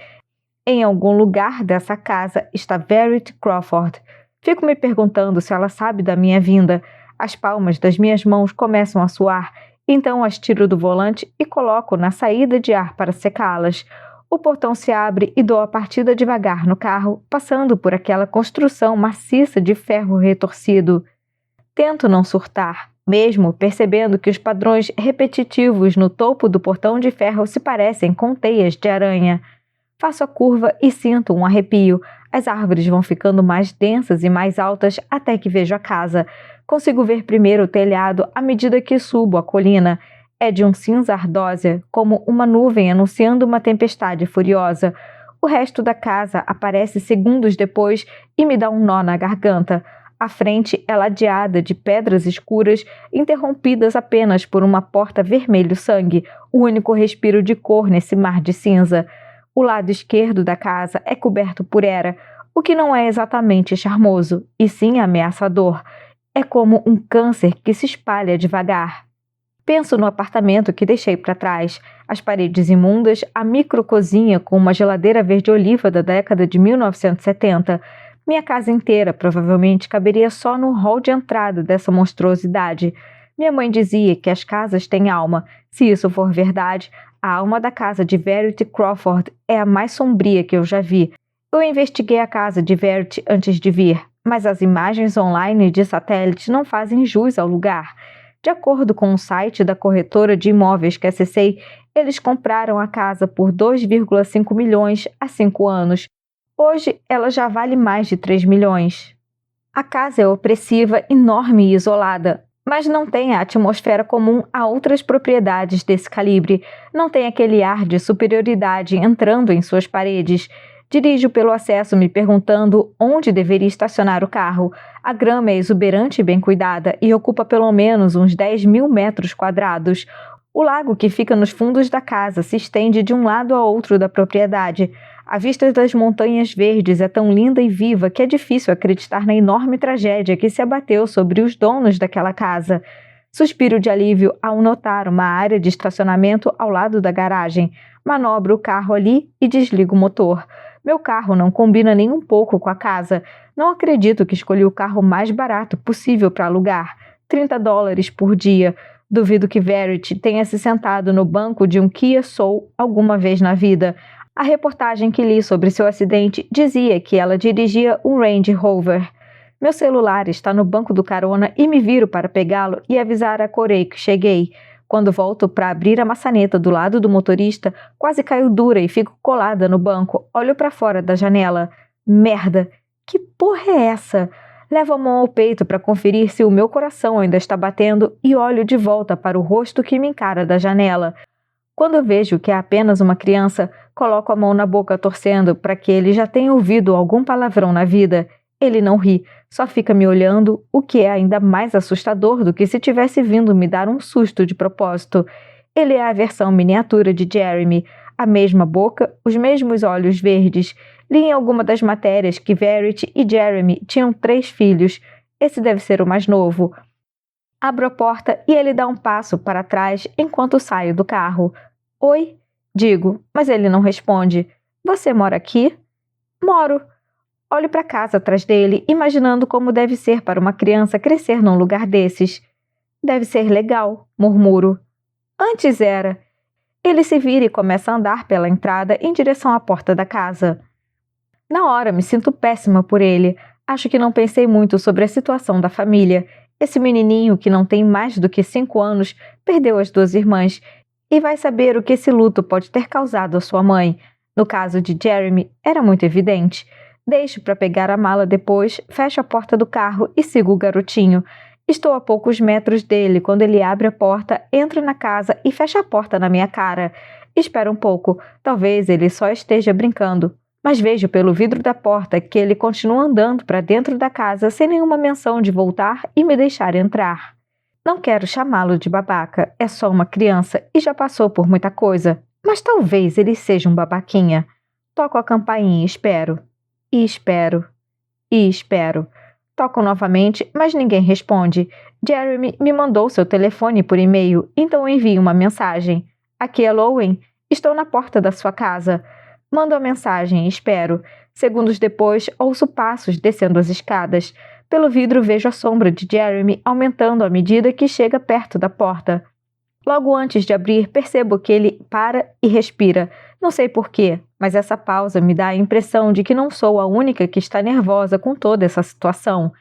Em algum lugar dessa casa está Verity Crawford. Fico me perguntando se ela sabe da minha vinda. As palmas das minhas mãos começam a suar, então as tiro do volante e coloco na saída de ar para secá-las. O portão se abre e dou a partida devagar no carro, passando por aquela construção maciça de ferro retorcido. Tento não surtar, mesmo percebendo que os padrões repetitivos no topo do portão de ferro se parecem com teias de aranha. Faço a curva e sinto um arrepio. As árvores vão ficando mais densas e mais altas até que vejo a casa. Consigo ver primeiro o telhado à medida que subo a colina. É de um cinza ardósia, como uma nuvem anunciando uma tempestade furiosa. O resto da casa aparece segundos depois e me dá um nó na garganta. A frente é ladeada de pedras escuras, interrompidas apenas por uma porta vermelho-sangue, o único respiro de cor nesse mar de cinza. O lado esquerdo da casa é coberto por era, o que não é exatamente charmoso, e sim ameaçador. É como um câncer que se espalha devagar. Penso no apartamento que deixei para trás, as paredes imundas, a microcozinha com uma geladeira verde-oliva da década de 1970. Minha casa inteira provavelmente caberia só no hall de entrada dessa monstruosidade. Minha mãe dizia que as casas têm alma. Se isso for verdade, a alma da casa de Verity Crawford é a mais sombria que eu já vi. Eu investiguei a casa de Verity antes de vir, mas as imagens online de satélite não fazem jus ao lugar. De acordo com o site da corretora de imóveis que acessei, eles compraram a casa por 2,5 milhões há 5 anos. Hoje, ela já vale mais de 3 milhões. A casa é opressiva, enorme e isolada, mas não tem a atmosfera comum a outras propriedades desse calibre. Não tem aquele ar de superioridade entrando em suas paredes. Dirijo pelo acesso me perguntando onde deveria estacionar o carro. A grama é exuberante e bem cuidada e ocupa pelo menos uns 10.000 metros quadrados. O lago que fica nos fundos da casa se estende de um lado a outro da propriedade. A vista das montanhas verdes é tão linda e viva que é difícil acreditar na enorme tragédia que se abateu sobre os donos daquela casa. Suspiro de alívio ao notar uma área de estacionamento ao lado da garagem. Manobro o carro ali e desligo o motor. Meu carro não combina nem um pouco com a casa. Não acredito que escolhi o carro mais barato possível para alugar. $30 por dia. Duvido que Verity tenha se sentado no banco de um Kia Soul alguma vez na vida. A reportagem que li sobre seu acidente dizia que ela dirigia um Range Rover. Meu celular está no banco do carona e me viro para pegá-lo e avisar a Corey que cheguei. Quando volto para abrir a maçaneta do lado do motorista, quase caio dura e fico colada no banco. Olho para fora da janela. Merda! Que porra é essa? Levo a mão ao peito para conferir se o meu coração ainda está batendo e olho de volta para o rosto que me encara da janela. Quando vejo que é apenas uma criança, coloco a mão na boca torcendo para que ele já tenha ouvido algum palavrão na vida. Ele não ri, só fica me olhando, o que é ainda mais assustador do que se tivesse vindo me dar um susto de propósito. Ele é a versão miniatura de Jeremy, a mesma boca, os mesmos olhos verdes. Li em alguma das matérias que Verity e Jeremy tinham 3 filhos. Esse deve ser o mais novo. Abro a porta e ele dá um passo para trás enquanto saio do carro. Oi? Digo, mas ele não responde. Você mora aqui? Moro. Olho para casa atrás dele, imaginando como deve ser para uma criança crescer num lugar desses. Deve ser legal, murmuro. Antes era. Ele se vira e começa a andar pela entrada em direção à porta da casa. Na hora, me sinto péssima por ele. Acho que não pensei muito sobre a situação da família. Esse menininho, que não tem mais do que 5 anos, perdeu as 2 irmãs e vai saber o que esse luto pode ter causado à sua mãe. No caso de Jeremy, era muito evidente. Deixo para pegar a mala depois, fecho a porta do carro e sigo o garotinho. Estou a poucos metros dele quando ele abre a porta, entra na casa e fecha a porta na minha cara. Espero um pouco, talvez ele só esteja brincando. Mas vejo pelo vidro da porta que ele continua andando para dentro da casa sem nenhuma menção de voltar e me deixar entrar. Não quero chamá-lo de babaca, é só uma criança e já passou por muita coisa, mas talvez ele seja um babaquinha. Toco a campainha e espero. E espero. E espero. Toco novamente, mas ninguém responde. Jeremy me mandou seu telefone por e-mail, então envio uma mensagem. Aqui é Lowen. Estou na porta da sua casa. Mando a mensagem e espero. Segundos depois, ouço passos descendo as escadas. Pelo vidro vejo a sombra de Jeremy aumentando à medida que chega perto da porta. Logo antes de abrir, percebo que ele para e respira. Não sei porquê, mas essa pausa me dá a impressão de que não sou a única que está nervosa com toda essa situação.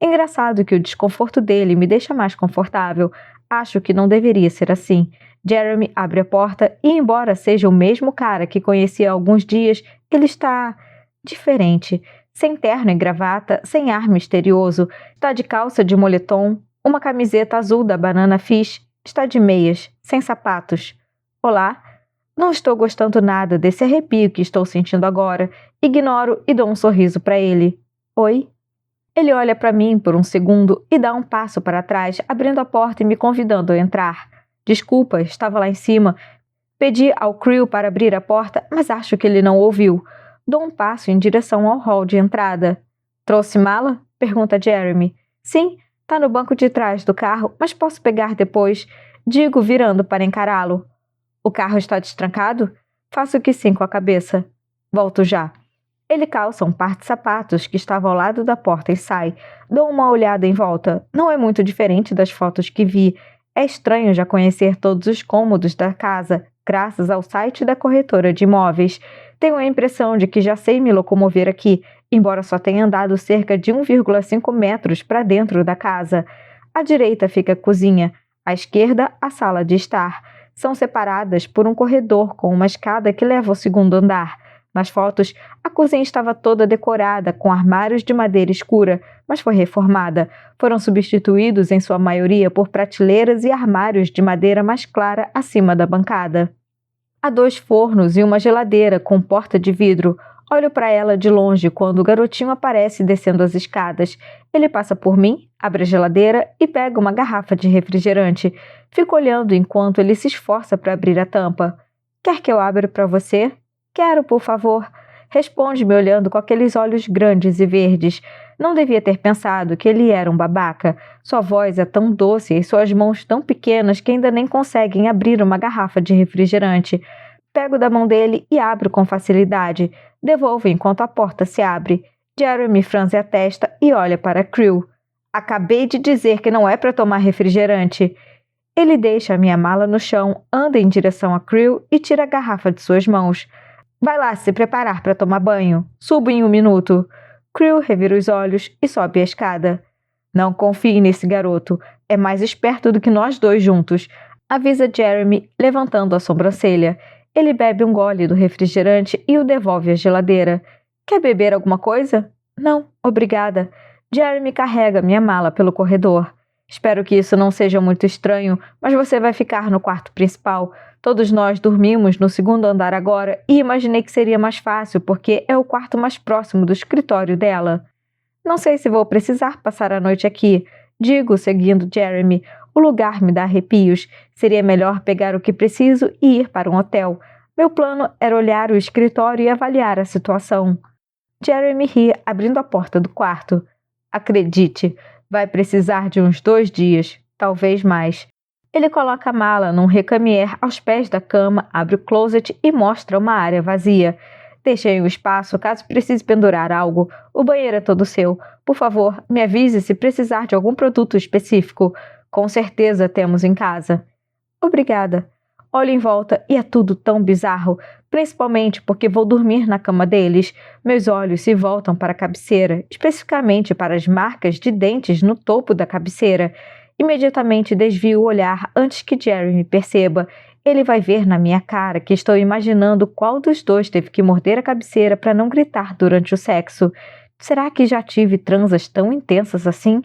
Engraçado que o desconforto dele me deixa mais confortável. Acho que não deveria ser assim. Jeremy abre a porta e, embora seja o mesmo cara que conheci há alguns dias, ele está diferente. Sem terno e gravata, sem ar misterioso. Está de calça de moletom, uma camiseta azul da Banana Fish. Está de meias, sem sapatos. Olá. Não estou gostando nada desse arrepio que estou sentindo agora. Ignoro e dou um sorriso para ele. Oi? Ele olha para mim por um segundo e dá um passo para trás, abrindo a porta e me convidando a entrar. Desculpa, estava lá em cima. Pedi ao Crew para abrir a porta, mas acho que ele não ouviu. Dou um passo em direção ao hall de entrada. Trouxe mala? Pergunta Jeremy. Sim, tá no banco de trás do carro, mas posso pegar depois. Digo, virando para encará-lo. O carro está destrancado? Faço que sim com a cabeça. Volto já. Ele calça um par de sapatos que estava ao lado da porta e sai. Dou uma olhada em volta. Não é muito diferente das fotos que vi. É estranho já conhecer todos os cômodos da casa, graças ao site da corretora de imóveis. Tenho a impressão de que já sei me locomover aqui, embora só tenha andado cerca de 1,5 metros para dentro da casa. À direita fica a cozinha, à esquerda a sala de estar. São separadas por um corredor com uma escada que leva ao segundo andar. Nas fotos, a cozinha estava toda decorada com armários de madeira escura, mas foi reformada. Foram substituídos em sua maioria por prateleiras e armários de madeira mais clara acima da bancada. Há 2 fornos e uma geladeira com porta de vidro. Olho para ela de longe quando o garotinho aparece descendo as escadas. Ele passa por mim, abre a geladeira e pega uma garrafa de refrigerante. Fico olhando enquanto ele se esforça para abrir a tampa. Quer que eu abra para você? Quero, por favor. Responde-me olhando com aqueles olhos grandes e verdes. Não devia ter pensado que ele era um babaca. Sua voz é tão doce e suas mãos tão pequenas que ainda nem conseguem abrir uma garrafa de refrigerante. Pego da mão dele e abro com facilidade. Devolvo enquanto a porta se abre. Jeremy franze a testa e olha para Crew. Acabei de dizer que não é para tomar refrigerante. Ele deixa a minha mala no chão, anda em direção a Crew e tira a garrafa de suas mãos. Vai lá se preparar para tomar banho. Subo em 1 minuto. Crew revira os olhos e sobe a escada. Não confie nesse garoto. É mais esperto do que nós 2 juntos. Avisa Jeremy, levantando a sobrancelha. Ele bebe um gole do refrigerante e o devolve à geladeira. Quer beber alguma coisa? Não, obrigada. Jeremy carrega minha mala pelo corredor. Espero que isso não seja muito estranho, mas você vai ficar no quarto principal. Todos nós dormimos no segundo andar agora e imaginei que seria mais fácil porque é o quarto mais próximo do escritório dela. Não sei se vou precisar passar a noite aqui. Digo, seguindo Jeremy. O lugar me dá arrepios. Seria melhor pegar o que preciso e ir para um hotel. Meu plano era olhar o escritório e avaliar a situação. Jeremy ri, abrindo a porta do quarto. Acredite, vai precisar de uns 2 dias, talvez mais. Ele coloca a mala num recamier aos pés da cama, abre o closet e mostra uma área vazia. Deixei um espaço caso precise pendurar algo. O banheiro é todo seu. Por favor, me avise se precisar de algum produto específico. Com certeza temos em casa. Obrigada. Olho em volta e é tudo tão bizarro, principalmente porque vou dormir na cama deles. Meus olhos se voltam para a cabeceira, especificamente para as marcas de dentes no topo da cabeceira. Imediatamente desvio o olhar antes que Jeremy perceba. Ele vai ver na minha cara que estou imaginando qual dos 2 teve que morder a cabeceira para não gritar durante o sexo. Será que já tive transas tão intensas assim?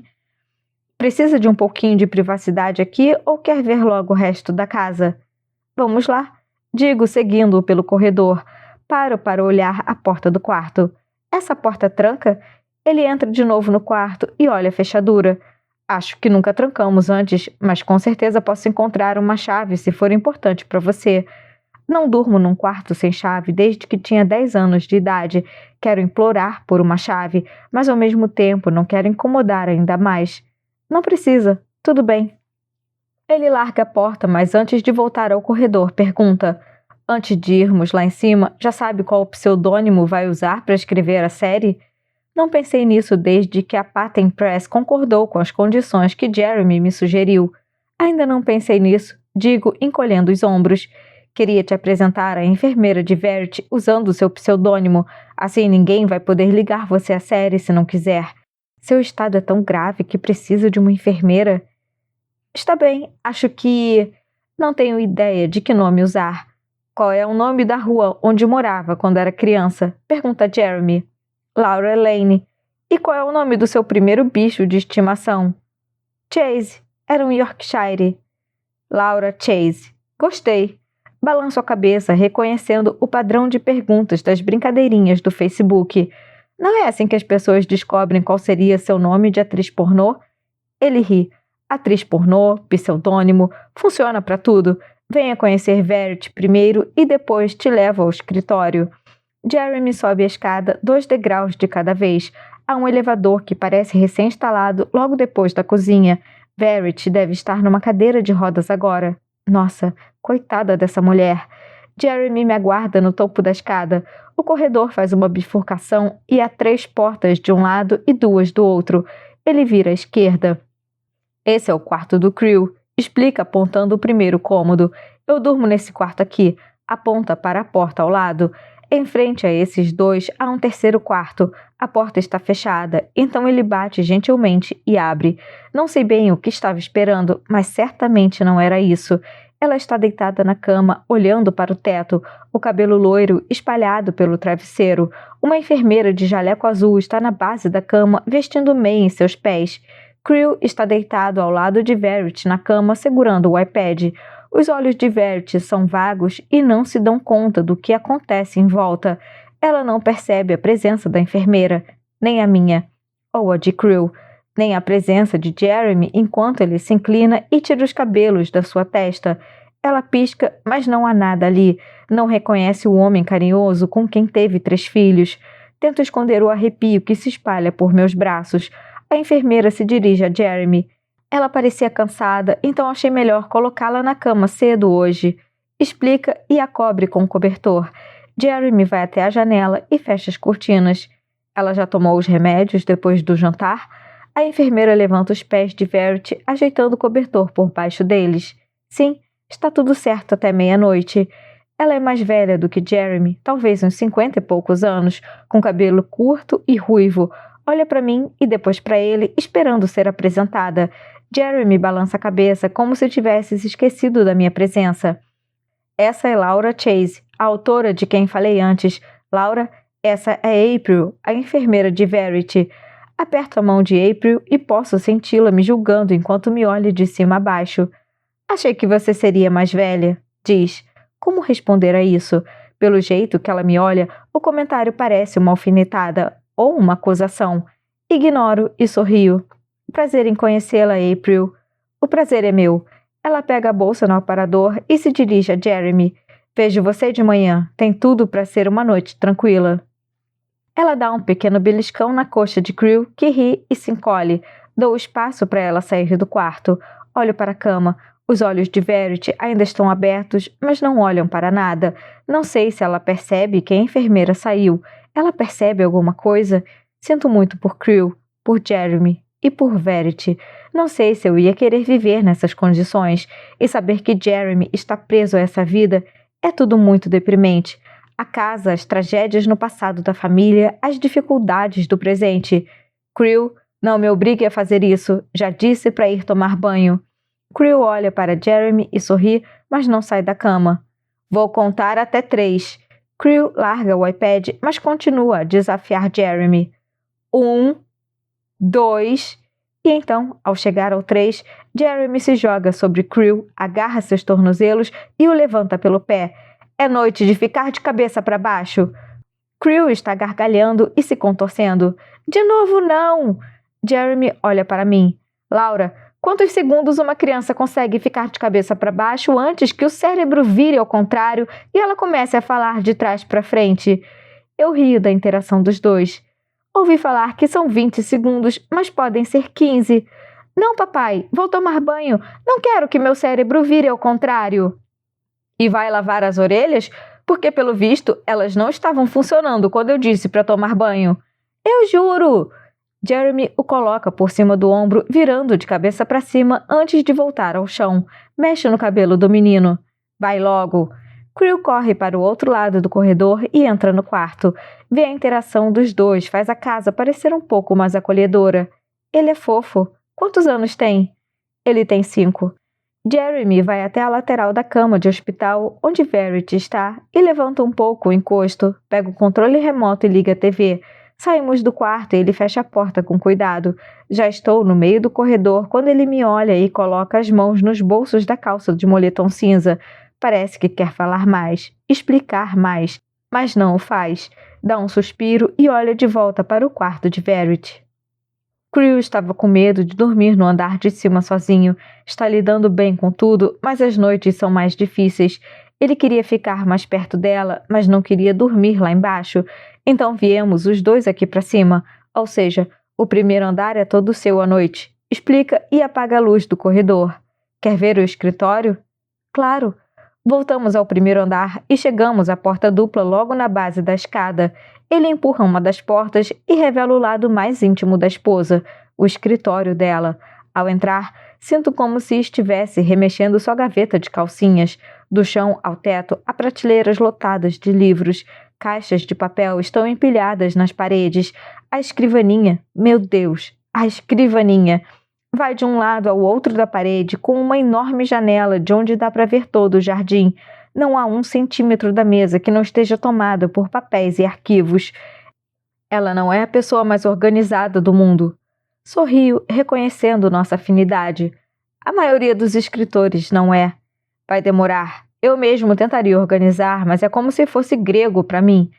Precisa de um pouquinho de privacidade aqui ou quer ver logo o resto da casa? Vamos lá, digo seguindo-o pelo corredor. Paro para olhar a porta do quarto. Essa porta tranca? Ele entra de novo no quarto e olha a fechadura. Acho que nunca trancamos antes, mas com certeza posso encontrar uma chave se for importante para você. Não durmo num quarto sem chave desde que tinha 10 anos de idade. Quero implorar por uma chave, mas ao mesmo tempo não quero incomodar ainda mais. Não precisa, tudo bem. Ele larga a porta, mas antes de voltar ao corredor, pergunta: antes de irmos lá em cima, já sabe qual pseudônimo vai usar para escrever a série? Não pensei nisso desde que a Patent Press concordou com as condições que Jeremy me sugeriu. Ainda não pensei nisso, digo, encolhendo os ombros. Queria te apresentar à enfermeira de Verity usando seu pseudônimo. Assim ninguém vai poder ligar você à série se não quiser. Seu estado é tão grave que precisa de uma enfermeira. Está bem, acho que... Não tenho ideia de que nome usar. Qual é o nome da rua onde morava quando era criança? Pergunta Jeremy. Laura Lane. E qual é o nome do seu primeiro bicho de estimação? Chase. Era um Yorkshire. Laura Chase. Gostei. Balanço a cabeça, reconhecendo o padrão de perguntas das brincadeirinhas do Facebook. Não é assim que as pessoas descobrem qual seria seu nome de atriz pornô? Ele ri. Atriz pornô, pseudônimo, funciona para tudo. Venha conhecer Verity primeiro e depois te levo ao escritório. Jeremy sobe a escada 2 degraus de cada vez. Há um elevador que parece recém-instalado logo depois da cozinha. Verity deve estar numa cadeira de rodas agora. Nossa, coitada dessa mulher. Jeremy me aguarda no topo da escada. O corredor faz uma bifurcação e há 3 portas de um lado e 2 do outro. Ele vira à esquerda. Esse é o quarto do Crew, explica apontando o primeiro cômodo. Eu durmo nesse quarto aqui. Aponta para a porta ao lado. Em frente a esses 2 há um terceiro quarto. A porta está fechada, então ele bate gentilmente e abre. Não sei bem o que estava esperando, mas certamente não era isso. Ela está deitada na cama, olhando para o teto, o cabelo loiro espalhado pelo travesseiro. Uma enfermeira de jaleco azul está na base da cama, vestindo meia em seus pés. Crew está deitado ao lado de Verity na cama, segurando o iPad. Os olhos de Verity são vagos e não se dão conta do que acontece em volta. Ela não percebe a presença da enfermeira, nem a minha, ou a de Crew, nem a presença de Jeremy enquanto ele se inclina e tira os cabelos da sua testa. Ela pisca, mas não há nada ali. Não reconhece o homem carinhoso com quem teve 3 filhos. Tento esconder o arrepio que se espalha por meus braços. A enfermeira se dirige a Jeremy. Ela parecia cansada, então achei melhor colocá-la na cama cedo hoje. Explica e a cobre com o cobertor. Jeremy vai até a janela e fecha as cortinas. Ela já tomou os remédios depois do jantar? A enfermeira levanta os pés de Verity, ajeitando o cobertor por baixo deles. Sim, está tudo certo até meia-noite. Ela é mais velha do que Jeremy, talvez uns 50 e poucos anos, com cabelo curto e ruivo. Olha para mim e depois para ele, esperando ser apresentada. Jeremy balança a cabeça como se tivesse se esquecido da minha presença. Essa é Laura Chase, a autora de quem falei antes. Laura, essa é April, a enfermeira de Verity. Aperto a mão de April e posso senti-la me julgando enquanto me olha de cima a baixo. Achei que você seria mais velha, diz. Como responder a isso? Pelo jeito que ela me olha, o comentário parece uma alfinetada ou uma acusação. Ignoro e sorrio. Prazer em conhecê-la, April. O prazer é meu. Ela pega a bolsa no aparador e se dirige a Jeremy. Vejo você de manhã. Tem tudo para ser uma noite tranquila. Ela dá um pequeno beliscão na coxa de Crew, que ri e se encolhe. Dou espaço para ela sair do quarto. Olho para a cama. Os olhos de Verity ainda estão abertos, mas não olham para nada. Não sei se ela percebe que a enfermeira saiu. Ela percebe alguma coisa? Sinto muito por Crew, por Jeremy e por Verity. Não sei se eu ia querer viver nessas condições. E saber que Jeremy está preso a essa vida é tudo muito deprimente. A casa, as tragédias no passado da família, as dificuldades do presente. Crew, não me obrigue a fazer isso. Já disse para ir tomar banho. Crew olha para Jeremy e sorri, mas não sai da cama. Vou contar até 3. Crew larga o iPad, mas continua a desafiar Jeremy. 1, 2... E então, ao chegar ao 3, Jeremy se joga sobre Crew, agarra seus tornozelos e o levanta pelo pé. É noite de ficar de cabeça para baixo. Crew está gargalhando e se contorcendo. De novo não! Jeremy olha para mim. Laura, quantos segundos uma criança consegue ficar de cabeça para baixo antes que o cérebro vire ao contrário e ela comece a falar de trás para frente? Eu rio da interação dos dois. Ouvi falar que são 20 segundos, mas podem ser 15. Não, papai, vou tomar banho. Não quero que meu cérebro vire ao contrário. E vai lavar as orelhas? Porque, pelo visto, elas não estavam funcionando quando eu disse para tomar banho. Eu juro! Jeremy o coloca por cima do ombro, virando de cabeça para cima antes de voltar ao chão. Mexe no cabelo do menino. Vai logo! Creel corre para o outro lado do corredor e entra no quarto. Vê a interação dos dois, faz a casa parecer um pouco mais acolhedora. Ele é fofo. Quantos anos tem? Ele tem 5. Jeremy vai até a lateral da cama de hospital, onde Verity está, e levanta um pouco o encosto, pega o controle remoto e liga a TV. Saímos do quarto e ele fecha a porta com cuidado. Já estou no meio do corredor quando ele me olha e coloca as mãos nos bolsos da calça de moletom cinza. Parece que quer falar mais, explicar mais, mas não o faz. Dá um suspiro e olha de volta para o quarto de Verity. Creel estava com medo de dormir no andar de cima sozinho. Está lidando bem com tudo, mas as noites são mais difíceis. Ele queria ficar mais perto dela, mas não queria dormir lá embaixo. Então viemos os dois aqui para cima. Ou seja, o primeiro andar é todo seu à noite. Explica e apaga a luz do corredor. Quer ver o escritório? Claro. Voltamos ao primeiro andar e chegamos à porta dupla logo na base da escada. Ele empurra uma das portas e revela o lado mais íntimo da esposa, o escritório dela. Ao entrar, sinto como se estivesse remexendo sua gaveta de calcinhas. Do chão ao teto, há prateleiras lotadas de livros. Caixas de papel estão empilhadas nas paredes. A escrivaninha, meu Deus, a escrivaninha! Vai de um lado ao outro da parede com uma enorme janela de onde dá para ver todo o jardim. Não há 1 centímetro da mesa que não esteja tomada por papéis e arquivos. Ela não é a pessoa mais organizada do mundo. Sorrio, reconhecendo nossa afinidade. A maioria dos escritores não é. Vai demorar. Eu mesmo tentaria organizar, mas é como se fosse grego para mim.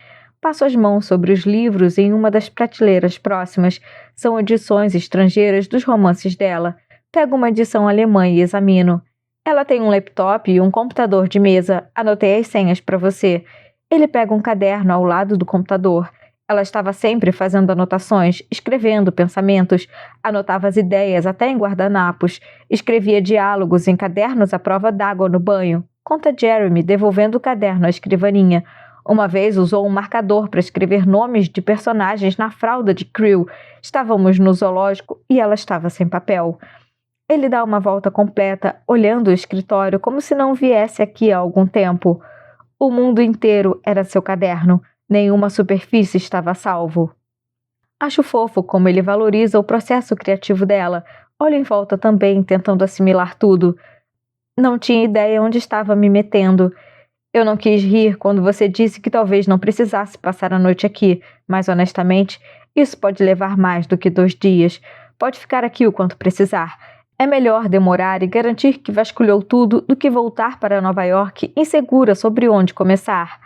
Passo as mãos sobre os livros em uma das prateleiras próximas. São edições estrangeiras dos romances dela. Pego uma edição alemã e examino. Ela tem um laptop e um computador de mesa. Anotei as senhas para você. Ele pega um caderno ao lado do computador. Ela estava sempre fazendo anotações, escrevendo pensamentos. Anotava as ideias até em guardanapos. Escrevia diálogos em cadernos à prova d'água no banho. Conta Jeremy, devolvendo o caderno à escrivaninha. Uma vez usou um marcador para escrever nomes de personagens na fralda de Creel. Estávamos no zoológico e ela estava sem papel. Ele dá uma volta completa, olhando o escritório como se não viesse aqui há algum tempo. O mundo inteiro era seu caderno. Nenhuma superfície estava a salvo. Acho fofo como ele valoriza o processo criativo dela. Olho em volta também, tentando assimilar tudo. Não tinha ideia onde estava me metendo. Eu não quis rir quando você disse que talvez não precisasse passar a noite aqui, mas honestamente, isso pode levar mais do que 2 dias. Pode ficar aqui o quanto precisar. É melhor demorar e garantir que vasculhou tudo do que voltar para Nova York insegura sobre onde começar.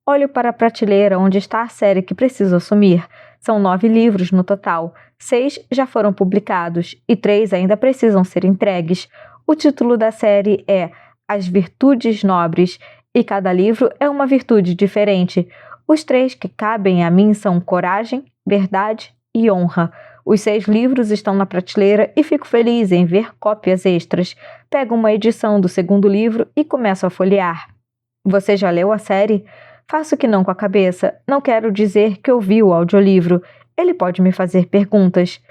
Olho para a prateleira onde está a série que preciso assumir. São 9 livros no total. 6 já foram publicados e 3 ainda precisam ser entregues. O título da série é As Virtudes Nobres e cada livro é uma virtude diferente. Os 3 que cabem a mim são coragem, verdade e honra. Os 6 livros estão na prateleira e fico feliz em ver cópias extras. Pego uma edição do 2º livro e começo a folhear. Você já leu a série? Faço que não com a cabeça. Não quero dizer que ouvi o audiolivro. Ele pode me fazer perguntas.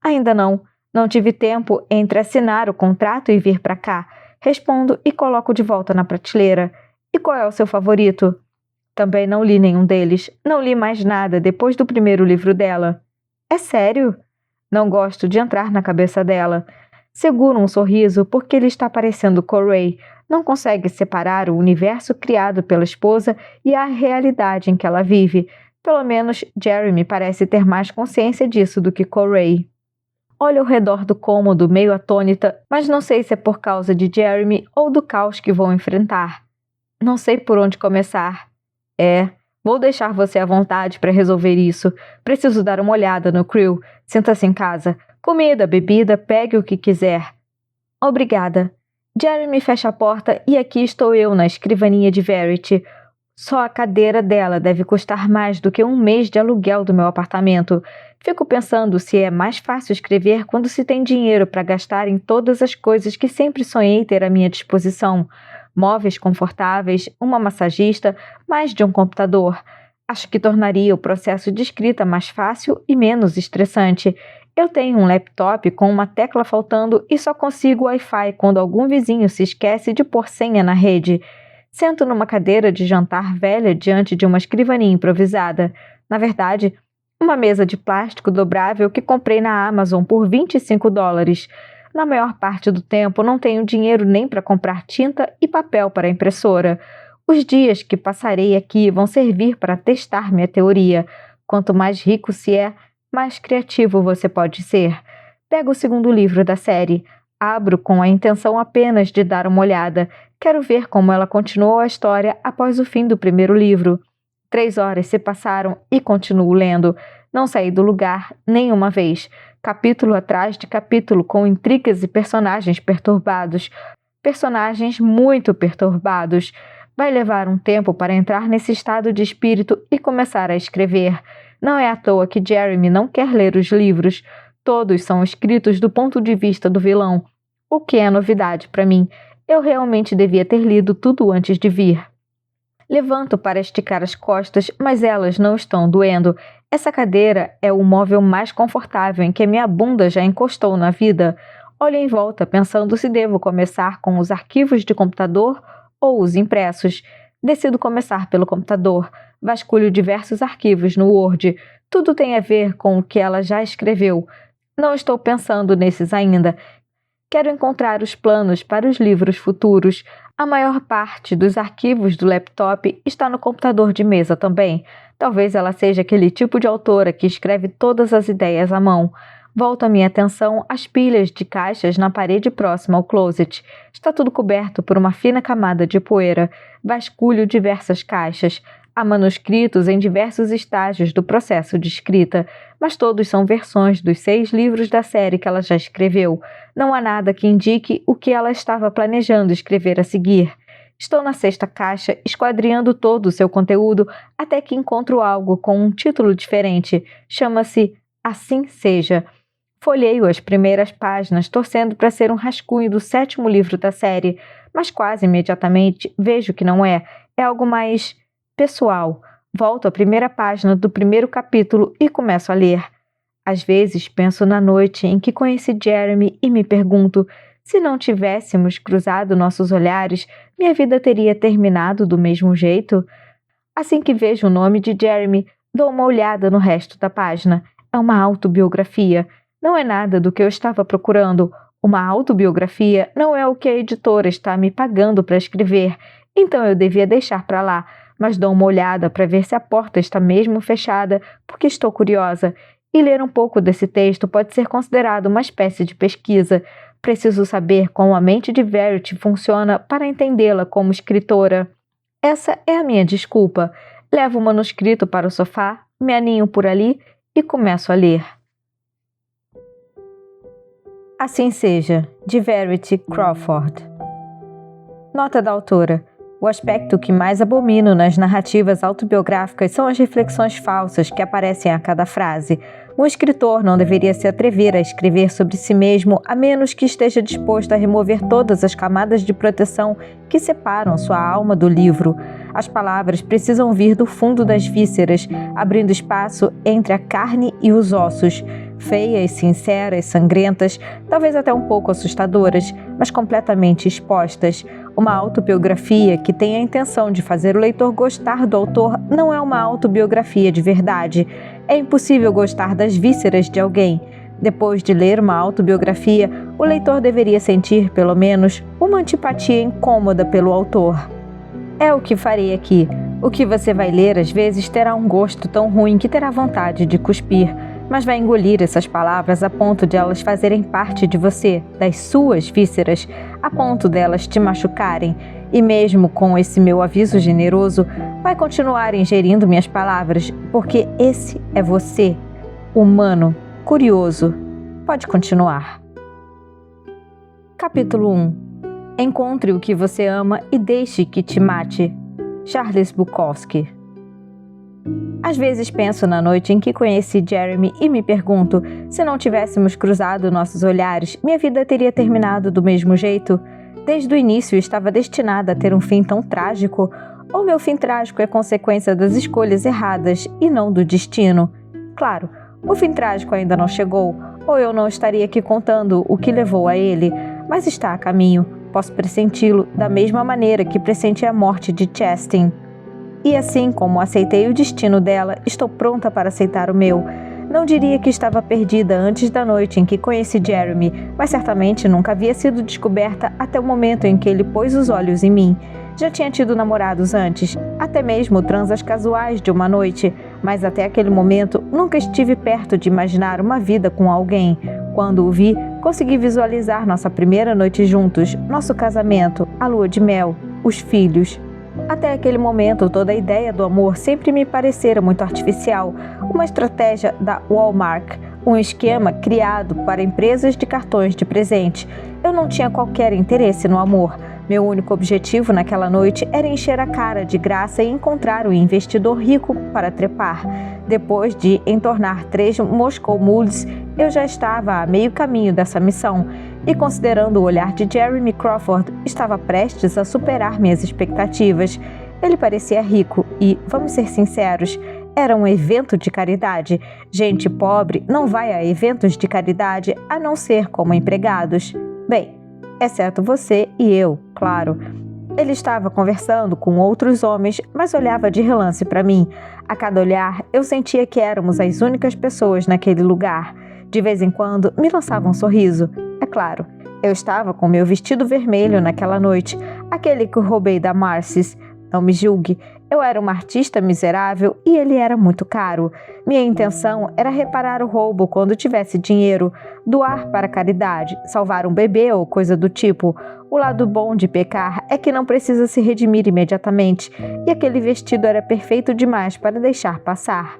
Ainda não. Não tive tempo entre assinar o contrato e vir para cá. Respondo e coloco de volta na prateleira. E qual é o seu favorito? Também não li nenhum deles. Não li mais nada depois do primeiro livro dela. É sério? Não gosto de entrar na cabeça dela. Seguro um sorriso porque ele está parecendo Corey. Não consegue separar o universo criado pela esposa e a realidade em que ela vive. Pelo menos Jeremy parece ter mais consciência disso do que Corey. Olho ao redor do cômodo meio atônita, mas não sei se é por causa de Jeremy ou do caos que vou enfrentar. Não sei por onde começar. Vou deixar você à vontade para resolver isso. Preciso dar uma olhada no Crew. Sinta-se em casa. Comida, bebida, pegue o que quiser. Obrigada. Jeremy fecha a porta e aqui estou eu na escrivaninha de Verity. Só a cadeira dela deve custar mais do que 1 mês de aluguel do meu apartamento. Fico pensando se é mais fácil escrever quando se tem dinheiro para gastar em todas as coisas que sempre sonhei ter à minha disposição. Móveis confortáveis, uma massagista, mais de um computador. Acho que tornaria o processo de escrita mais fácil e menos estressante. Eu tenho um laptop com uma tecla faltando e só consigo Wi-Fi quando algum vizinho se esquece de pôr senha na rede. Sento numa cadeira de jantar velha diante de uma escrivaninha improvisada. Na verdade, uma mesa de plástico dobrável que comprei na Amazon por $25. Na maior parte do tempo não tenho dinheiro nem para comprar tinta e papel para a impressora. Os dias que passarei aqui vão servir para testar minha teoria. Quanto mais rico se é, mais criativo você pode ser. Pego o 2º livro da série. Abro com a intenção apenas de dar uma olhada. Quero ver como ela continuou a história após o fim do 1º livro. 3 horas se passaram e continuo lendo. Não saí do lugar nenhuma vez. Capítulo atrás de capítulo com intrigas e personagens perturbados. Personagens muito perturbados. Vai levar um tempo para entrar nesse estado de espírito e começar a escrever. Não é à toa que Jeremy não quer ler os livros. Todos são escritos do ponto de vista do vilão. O que é novidade para mim. Eu realmente devia ter lido tudo antes de vir. Levanto para esticar as costas, mas elas não estão doendo. Essa cadeira é o móvel mais confortável em que minha bunda já encostou na vida. Olho em volta pensando se devo começar com os arquivos de computador ou os impressos. Decido começar pelo computador. Vasculho diversos arquivos no Word. Tudo tem a ver com o que ela já escreveu. Não estou pensando nesses ainda. Quero encontrar os planos para os livros futuros. A maior parte dos arquivos do laptop está no computador de mesa também. Talvez ela seja aquele tipo de autora que escreve todas as ideias à mão. Volto a minha atenção às pilhas de caixas na parede próxima ao closet. Está tudo coberto por uma fina camada de poeira. Vasculho diversas caixas. Há manuscritos em diversos estágios do processo de escrita, mas todos são versões dos 6 livros da série que ela já escreveu. Não há nada que indique o que ela estava planejando escrever a seguir. Estou na 6ª caixa, esquadrinhando todo o seu conteúdo, até que encontro algo com um título diferente. Chama-se Assim Seja. Folheio as primeiras páginas, torcendo para ser um rascunho do 7º livro da série, mas quase imediatamente vejo que não é. É algo mais pessoal. Volto à primeira página do 1º capítulo e começo a ler. Às vezes penso na noite em que conheci Jeremy e me pergunto: se não tivéssemos cruzado nossos olhares, minha vida teria terminado do mesmo jeito? Assim que vejo o nome de Jeremy, dou uma olhada no resto da página. É uma autobiografia. Não é nada do que eu estava procurando. Uma autobiografia não é o que a editora está me pagando para escrever, então eu devia deixar para lá. Mas dou uma olhada para ver se a porta está mesmo fechada, porque estou curiosa. E ler um pouco desse texto pode ser considerado uma espécie de pesquisa. Preciso saber como a mente de Verity funciona para entendê-la como escritora. Essa é a minha desculpa. Levo o manuscrito para o sofá, me aninho por ali e começo a ler. Assim Seja, de Verity Crawford. Nota da autora. O aspecto que mais abomino nas narrativas autobiográficas são as reflexões falsas que aparecem a cada frase. Um escritor não deveria se atrever a escrever sobre si mesmo a menos que esteja disposto a remover todas as camadas de proteção que separam sua alma do livro. As palavras precisam vir do fundo das vísceras, abrindo espaço entre a carne e os ossos. Feias, sinceras, sangrentas, talvez até um pouco assustadoras, mas completamente expostas. Uma autobiografia que tem a intenção de fazer o leitor gostar do autor não é uma autobiografia de verdade. É impossível gostar das vísceras de alguém. Depois de ler uma autobiografia, o leitor deveria sentir, pelo menos, uma antipatia incômoda pelo autor. É o que farei aqui. O que você vai ler às vezes terá um gosto tão ruim que terá vontade de cuspir, mas vai engolir essas palavras a ponto de elas fazerem parte de você, das suas vísceras, a ponto delas te machucarem. E mesmo com esse meu aviso generoso, vai continuar ingerindo minhas palavras, porque esse é você, humano, curioso. Pode continuar. Capítulo 1. Encontre o que você ama e deixe que te mate. Charles Bukowski. Às vezes penso na noite em que conheci Jeremy e me pergunto, se não tivéssemos cruzado nossos olhares, minha vida teria terminado do mesmo jeito? Desde o início estava destinada a ter um fim tão trágico? Ou meu fim trágico é consequência das escolhas erradas e não do destino? Claro, o fim trágico ainda não chegou, ou eu não estaria aqui contando o que levou a ele, mas está a caminho. Posso pressenti-lo da mesma maneira que pressenti a morte de Chastain. E assim como aceitei o destino dela, estou pronta para aceitar o meu. Não diria que estava perdida antes da noite em que conheci Jeremy, mas certamente nunca havia sido descoberta até o momento em que ele pôs os olhos em mim. Já tinha tido namorados antes, até mesmo transas casuais de uma noite, mas até aquele momento nunca estive perto de imaginar uma vida com alguém. Quando o vi, consegui visualizar nossa primeira noite juntos, nosso casamento, a lua de mel, os filhos. Até aquele momento, toda a ideia do amor sempre me parecera muito artificial, uma estratégia da Walmart, um esquema criado para empresas de cartões de presente. Eu não tinha qualquer interesse no amor. Meu único objetivo naquela noite era encher a cara de graça e encontrar um investidor rico para trepar. Depois de entornar 3 Moscow Mules, eu já estava a meio caminho dessa missão. E considerando o olhar de Jeremy Crawford, estava prestes a superar minhas expectativas. Ele parecia rico e, vamos ser sinceros, era um evento de caridade. Gente pobre não vai a eventos de caridade a não ser como empregados. Bem, exceto você e eu, claro. Ele estava conversando com outros homens, mas olhava de relance para mim. A cada olhar, eu sentia que éramos as únicas pessoas naquele lugar. De vez em quando, me lançava um sorriso. É claro, eu estava com meu vestido vermelho naquela noite, aquele que roubei da Macy's. Não me julgue, eu era uma artista miserável e ele era muito caro. Minha intenção era reparar o roubo quando tivesse dinheiro, doar para a caridade, salvar um bebê ou coisa do tipo. O lado bom de pecar é que não precisa se redimir imediatamente, e aquele vestido era perfeito demais para deixar passar.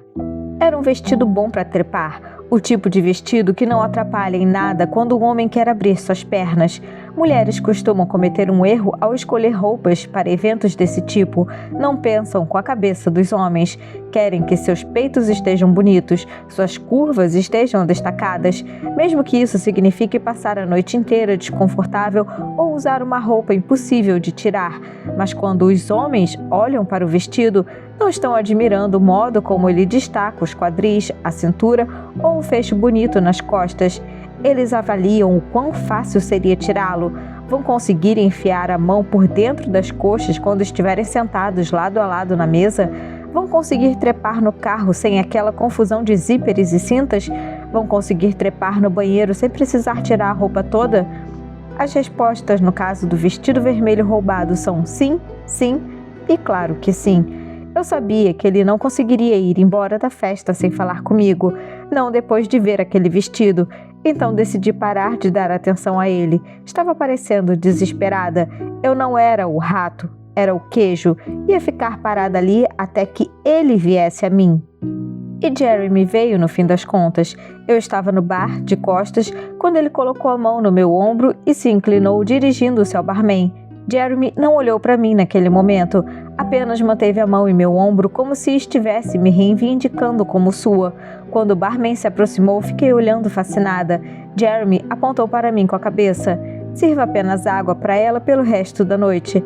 Era um vestido bom para trepar, o tipo de vestido que não atrapalha em nada quando um homem quer abrir suas pernas. Mulheres costumam cometer um erro ao escolher roupas para eventos desse tipo. Não pensam com a cabeça dos homens. Querem que seus peitos estejam bonitos, suas curvas estejam destacadas, mesmo que isso signifique passar a noite inteira desconfortável ou usar uma roupa impossível de tirar. Mas quando os homens olham para o vestido, não estão admirando o modo como ele destaca os quadris, a cintura ou um fecho bonito nas costas. Eles avaliam o quão fácil seria tirá-lo. Vão conseguir enfiar a mão por dentro das coxas quando estiverem sentados lado a lado na mesa? Vão conseguir trepar no carro sem aquela confusão de zíperes e cintas? Vão conseguir trepar no banheiro sem precisar tirar a roupa toda? As respostas no caso do vestido vermelho roubado são sim, sim e claro que sim. Eu sabia que ele não conseguiria ir embora da festa sem falar comigo, não depois de ver aquele vestido. Então decidi parar de dar atenção a ele. Estava parecendo desesperada. Eu não era o rato, era o queijo. Ia ficar parada ali até que ele viesse a mim. E Jeremy veio no fim das contas. Eu estava no bar, de costas, quando ele colocou a mão no meu ombro e se inclinou dirigindo-se ao barman. Jeremy não olhou para mim naquele momento, apenas manteve a mão em meu ombro como se estivesse me reivindicando como sua. Quando o barman se aproximou, fiquei olhando fascinada. Jeremy apontou para mim com a cabeça. Sirva apenas água para ela pelo resto da noite.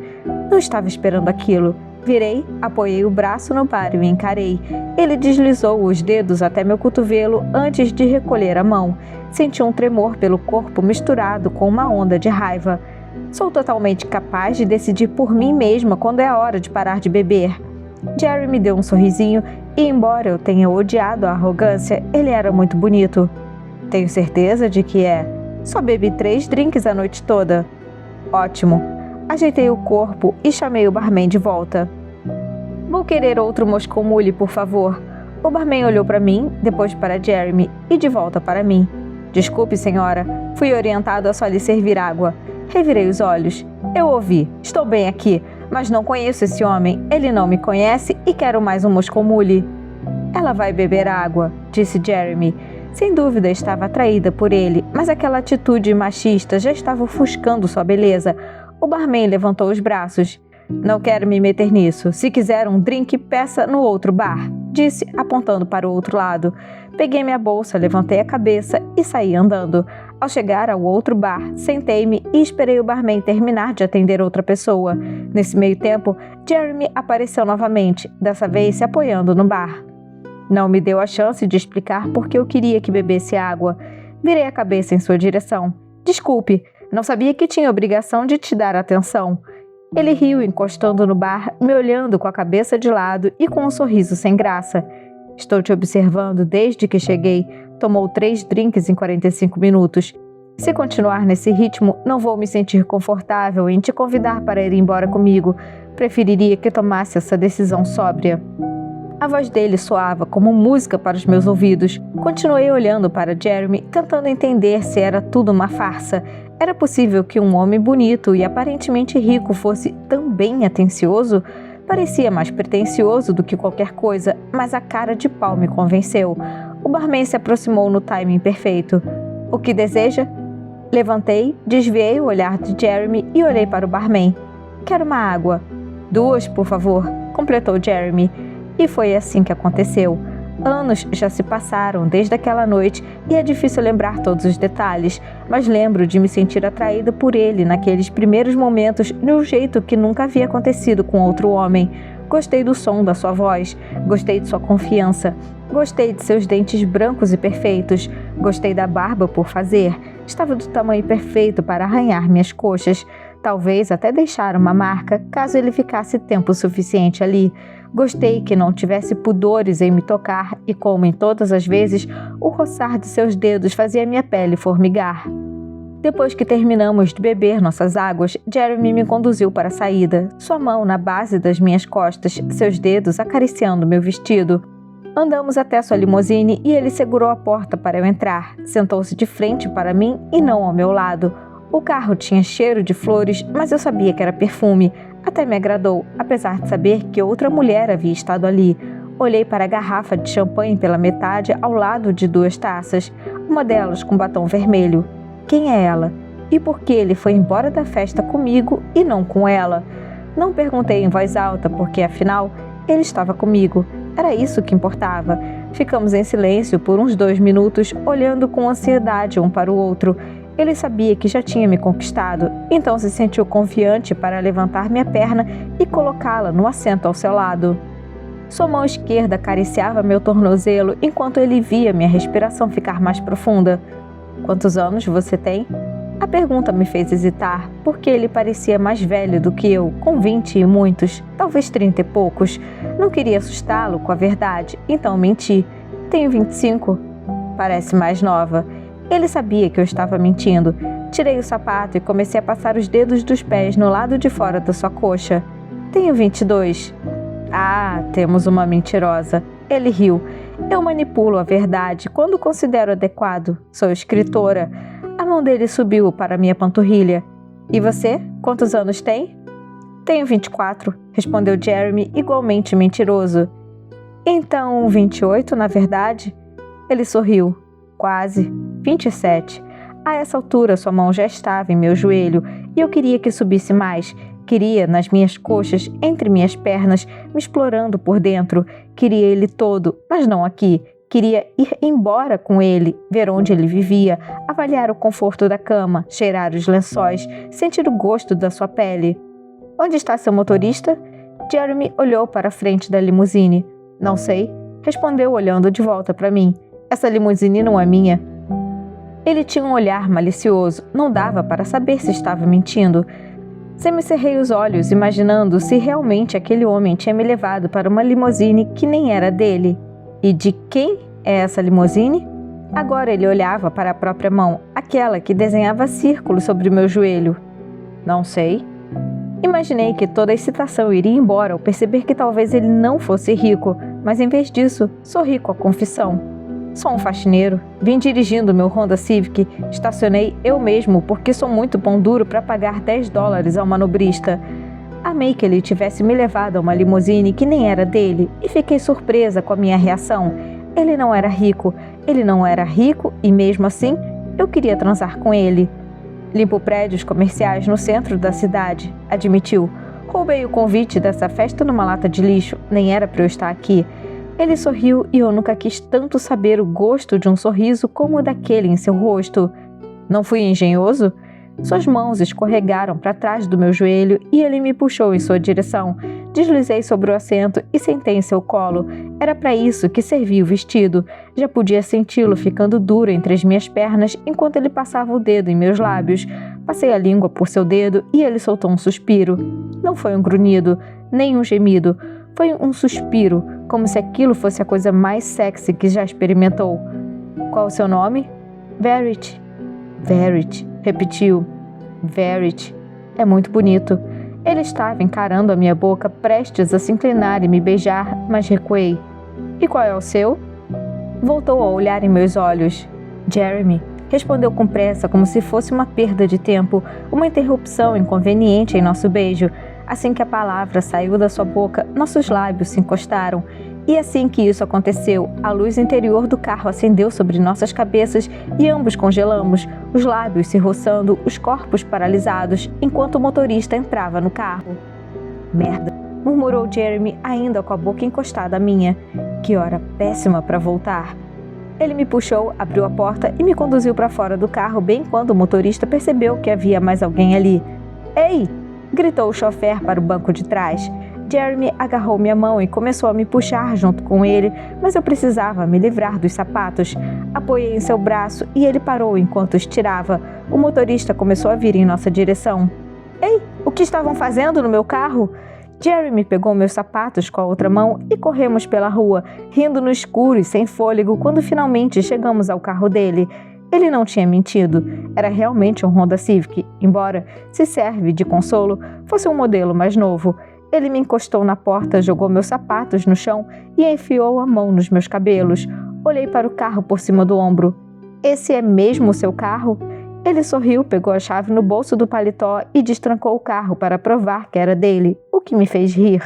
Não estava esperando aquilo. Virei, apoiei o braço no bar e o encarei. Ele deslizou os dedos até meu cotovelo antes de recolher a mão. Senti um tremor pelo corpo misturado com uma onda de raiva. Sou totalmente capaz de decidir por mim mesma quando é a hora de parar de beber. Jerry me deu um sorrisinho e, embora eu tenha odiado a arrogância, ele era muito bonito. Tenho certeza de que é. Só bebi 3 drinks a noite toda. Ótimo. Ajeitei o corpo e chamei o barman de volta. Vou querer outro Moscow Mule, por favor. O barman olhou para mim, depois para Jeremy e de volta para mim. Desculpe, senhora. Fui orientado a só lhe servir água. Revirei os olhos. Eu ouvi. Estou bem aqui, mas não conheço esse homem. Ele não me conhece e quero mais um Moscou Mule. Ela vai beber água, disse Jeremy. Sem dúvida estava atraída por ele, mas aquela atitude machista já estava ofuscando sua beleza. O barman levantou os braços. Não quero me meter nisso. Se quiser um drink, peça no outro bar, disse, apontando para o outro lado. Peguei minha bolsa, levantei a cabeça e saí andando. Ao chegar ao outro bar, sentei-me e esperei o barman terminar de atender outra pessoa. Nesse meio tempo, Jeremy apareceu novamente, dessa vez se apoiando no bar. Não me deu a chance de explicar por que eu queria que bebesse água. Virei a cabeça em sua direção. Desculpe, não sabia que tinha obrigação de te dar atenção. Ele riu encostando no bar, me olhando com a cabeça de lado e com um sorriso sem graça. Estou te observando desde que cheguei. Tomou 3 drinks em 45 minutos. Se continuar nesse ritmo, não vou me sentir confortável em te convidar para ir embora comigo. Preferiria que tomasse essa decisão sóbria. A voz dele soava como música para os meus ouvidos. Continuei olhando para Jeremy, tentando entender se era tudo uma farsa. Era possível que um homem bonito e aparentemente rico fosse também atencioso? Parecia mais pretensioso do que qualquer coisa, mas a cara de pau me convenceu. O barman se aproximou no timing perfeito. O que deseja? Levantei, desviei o olhar de Jeremy e olhei para o barman. Quero uma água. 2, por favor, completou Jeremy. E foi assim que aconteceu. Anos já se passaram desde aquela noite e é difícil lembrar todos os detalhes, mas lembro de me sentir atraída por ele naqueles primeiros momentos de um jeito que nunca havia acontecido com outro homem. Gostei do som da sua voz, gostei de sua confiança, gostei de seus dentes brancos e perfeitos, gostei da barba por fazer, estava do tamanho perfeito para arranhar minhas coxas, talvez até deixar uma marca caso ele ficasse tempo suficiente ali. Gostei que não tivesse pudores em me tocar e, como em todas as vezes, o roçar de seus dedos fazia minha pele formigar. Depois que terminamos de beber nossas águas, Jeremy me conduziu para a saída, sua mão na base das minhas costas, seus dedos acariciando meu vestido. Andamos até sua limusine e ele segurou a porta para eu entrar. Sentou-se de frente para mim e não ao meu lado. O carro tinha cheiro de flores, mas eu sabia que era perfume. Até me agradou, apesar de saber que outra mulher havia estado ali. Olhei para a garrafa de champanhe pela metade ao lado de 2 taças, uma delas com batom vermelho. Quem é ela? E por que ele foi embora da festa comigo e não com ela? Não perguntei em voz alta, porque afinal, ele estava comigo. Era isso que importava. Ficamos em silêncio por uns 2 minutos, olhando com ansiedade um para o outro. Ele sabia que já tinha me conquistado, então se sentiu confiante para levantar minha perna e colocá-la no assento ao seu lado. Sua mão esquerda acariciava meu tornozelo enquanto ele via minha respiração ficar mais profunda. Quantos anos você tem? A pergunta me fez hesitar, porque ele parecia mais velho do que eu, com 20 e muitos, talvez 30 e poucos. Não queria assustá-lo com a verdade, então menti. Tenho 25. Parece mais nova. Ele sabia que eu estava mentindo. Tirei o sapato e comecei a passar os dedos dos pés no lado de fora da sua coxa. Tenho 22. Ah, temos uma mentirosa. Ele riu. Eu manipulo a verdade quando considero adequado. Sou escritora. A mão dele subiu para minha panturrilha. E você? Quantos anos tem? Tenho 24, respondeu Jeremy, igualmente mentiroso. Então, 28, na verdade? Ele sorriu. Quase. 27. A essa altura, sua mão já estava em meu joelho e eu queria que subisse mais. Queria nas minhas coxas, entre minhas pernas, me explorando por dentro. Queria ele todo, mas não aqui. Queria ir embora com ele, ver onde ele vivia, avaliar o conforto da cama, cheirar os lençóis, sentir o gosto da sua pele. Onde está seu motorista? Jeremy olhou para a frente da limusine. Não sei, respondeu olhando de volta para mim. Essa limusine não é minha. Ele tinha um olhar malicioso, não dava para saber se estava mentindo. Semicerrei os olhos, imaginando se realmente aquele homem tinha me levado para uma limusine que nem era dele. E de quem é essa limusine? Agora ele olhava para a própria mão, aquela que desenhava círculos sobre o meu joelho. Não sei. Imaginei que toda a excitação iria embora ao perceber que talvez ele não fosse rico, mas em vez disso, sorri com a confissão. Sou um faxineiro. Vim dirigindo meu Honda Civic. Estacionei eu mesmo porque sou muito pão duro para pagar $10 ao manobrista. Amei que ele tivesse me levado a uma limusine que nem era dele e fiquei surpresa com a minha reação. Ele não era rico e mesmo assim eu queria transar com ele. Limpo prédios comerciais no centro da cidade, admitiu. Roubei o convite dessa festa numa lata de lixo, nem era para eu estar aqui. Ele sorriu e eu nunca quis tanto saber o gosto de um sorriso como o daquele em seu rosto. Não fui engenhoso? Suas mãos escorregaram para trás do meu joelho e ele me puxou em sua direção. Deslizei sobre o assento e sentei em seu colo. Era para isso que servia o vestido. Já podia senti-lo ficando duro entre as minhas pernas enquanto ele passava o dedo em meus lábios. Passei a língua por seu dedo e ele soltou um suspiro. Não foi um grunhido, nem um gemido. Foi um suspiro, como se aquilo fosse a coisa mais sexy que já experimentou. Qual o seu nome? Verity. Verity, repetiu. Verity. É muito bonito. Ele estava encarando a minha boca, prestes a se inclinar e me beijar, mas recuei. E qual é o seu? Voltou a olhar em meus olhos. Jeremy. Respondeu com pressa, como se fosse uma perda de tempo, uma interrupção inconveniente em nosso beijo. Assim que a palavra saiu da sua boca, nossos lábios se encostaram. E assim que isso aconteceu, a luz interior do carro acendeu sobre nossas cabeças e ambos congelamos, os lábios se roçando, os corpos paralisados, enquanto o motorista entrava no carro. Merda, murmurou Jeremy, ainda com a boca encostada à minha. Que hora péssima para voltar. Ele me puxou, abriu a porta e me conduziu para fora do carro bem quando o motorista percebeu que havia mais alguém ali. Ei! Gritou o chofer para o banco de trás. Jeremy agarrou minha mão e começou a me puxar junto com ele, mas eu precisava me livrar dos sapatos. Apoiei em seu braço e ele parou enquanto os tirava. O motorista começou a vir em nossa direção. Ei, o que estavam fazendo no meu carro? Jeremy pegou meus sapatos com a outra mão e corremos pela rua, rindo no escuro e sem fôlego quando finalmente chegamos ao carro dele. Ele não tinha mentido. Era realmente um Honda Civic, embora, se serve de consolo, fosse um modelo mais novo. Ele me encostou na porta, jogou meus sapatos no chão e enfiou a mão nos meus cabelos. Olhei para o carro por cima do ombro. Esse é mesmo o seu carro? Ele sorriu, pegou a chave no bolso do paletó e destrancou o carro para provar que era dele, o que me fez rir.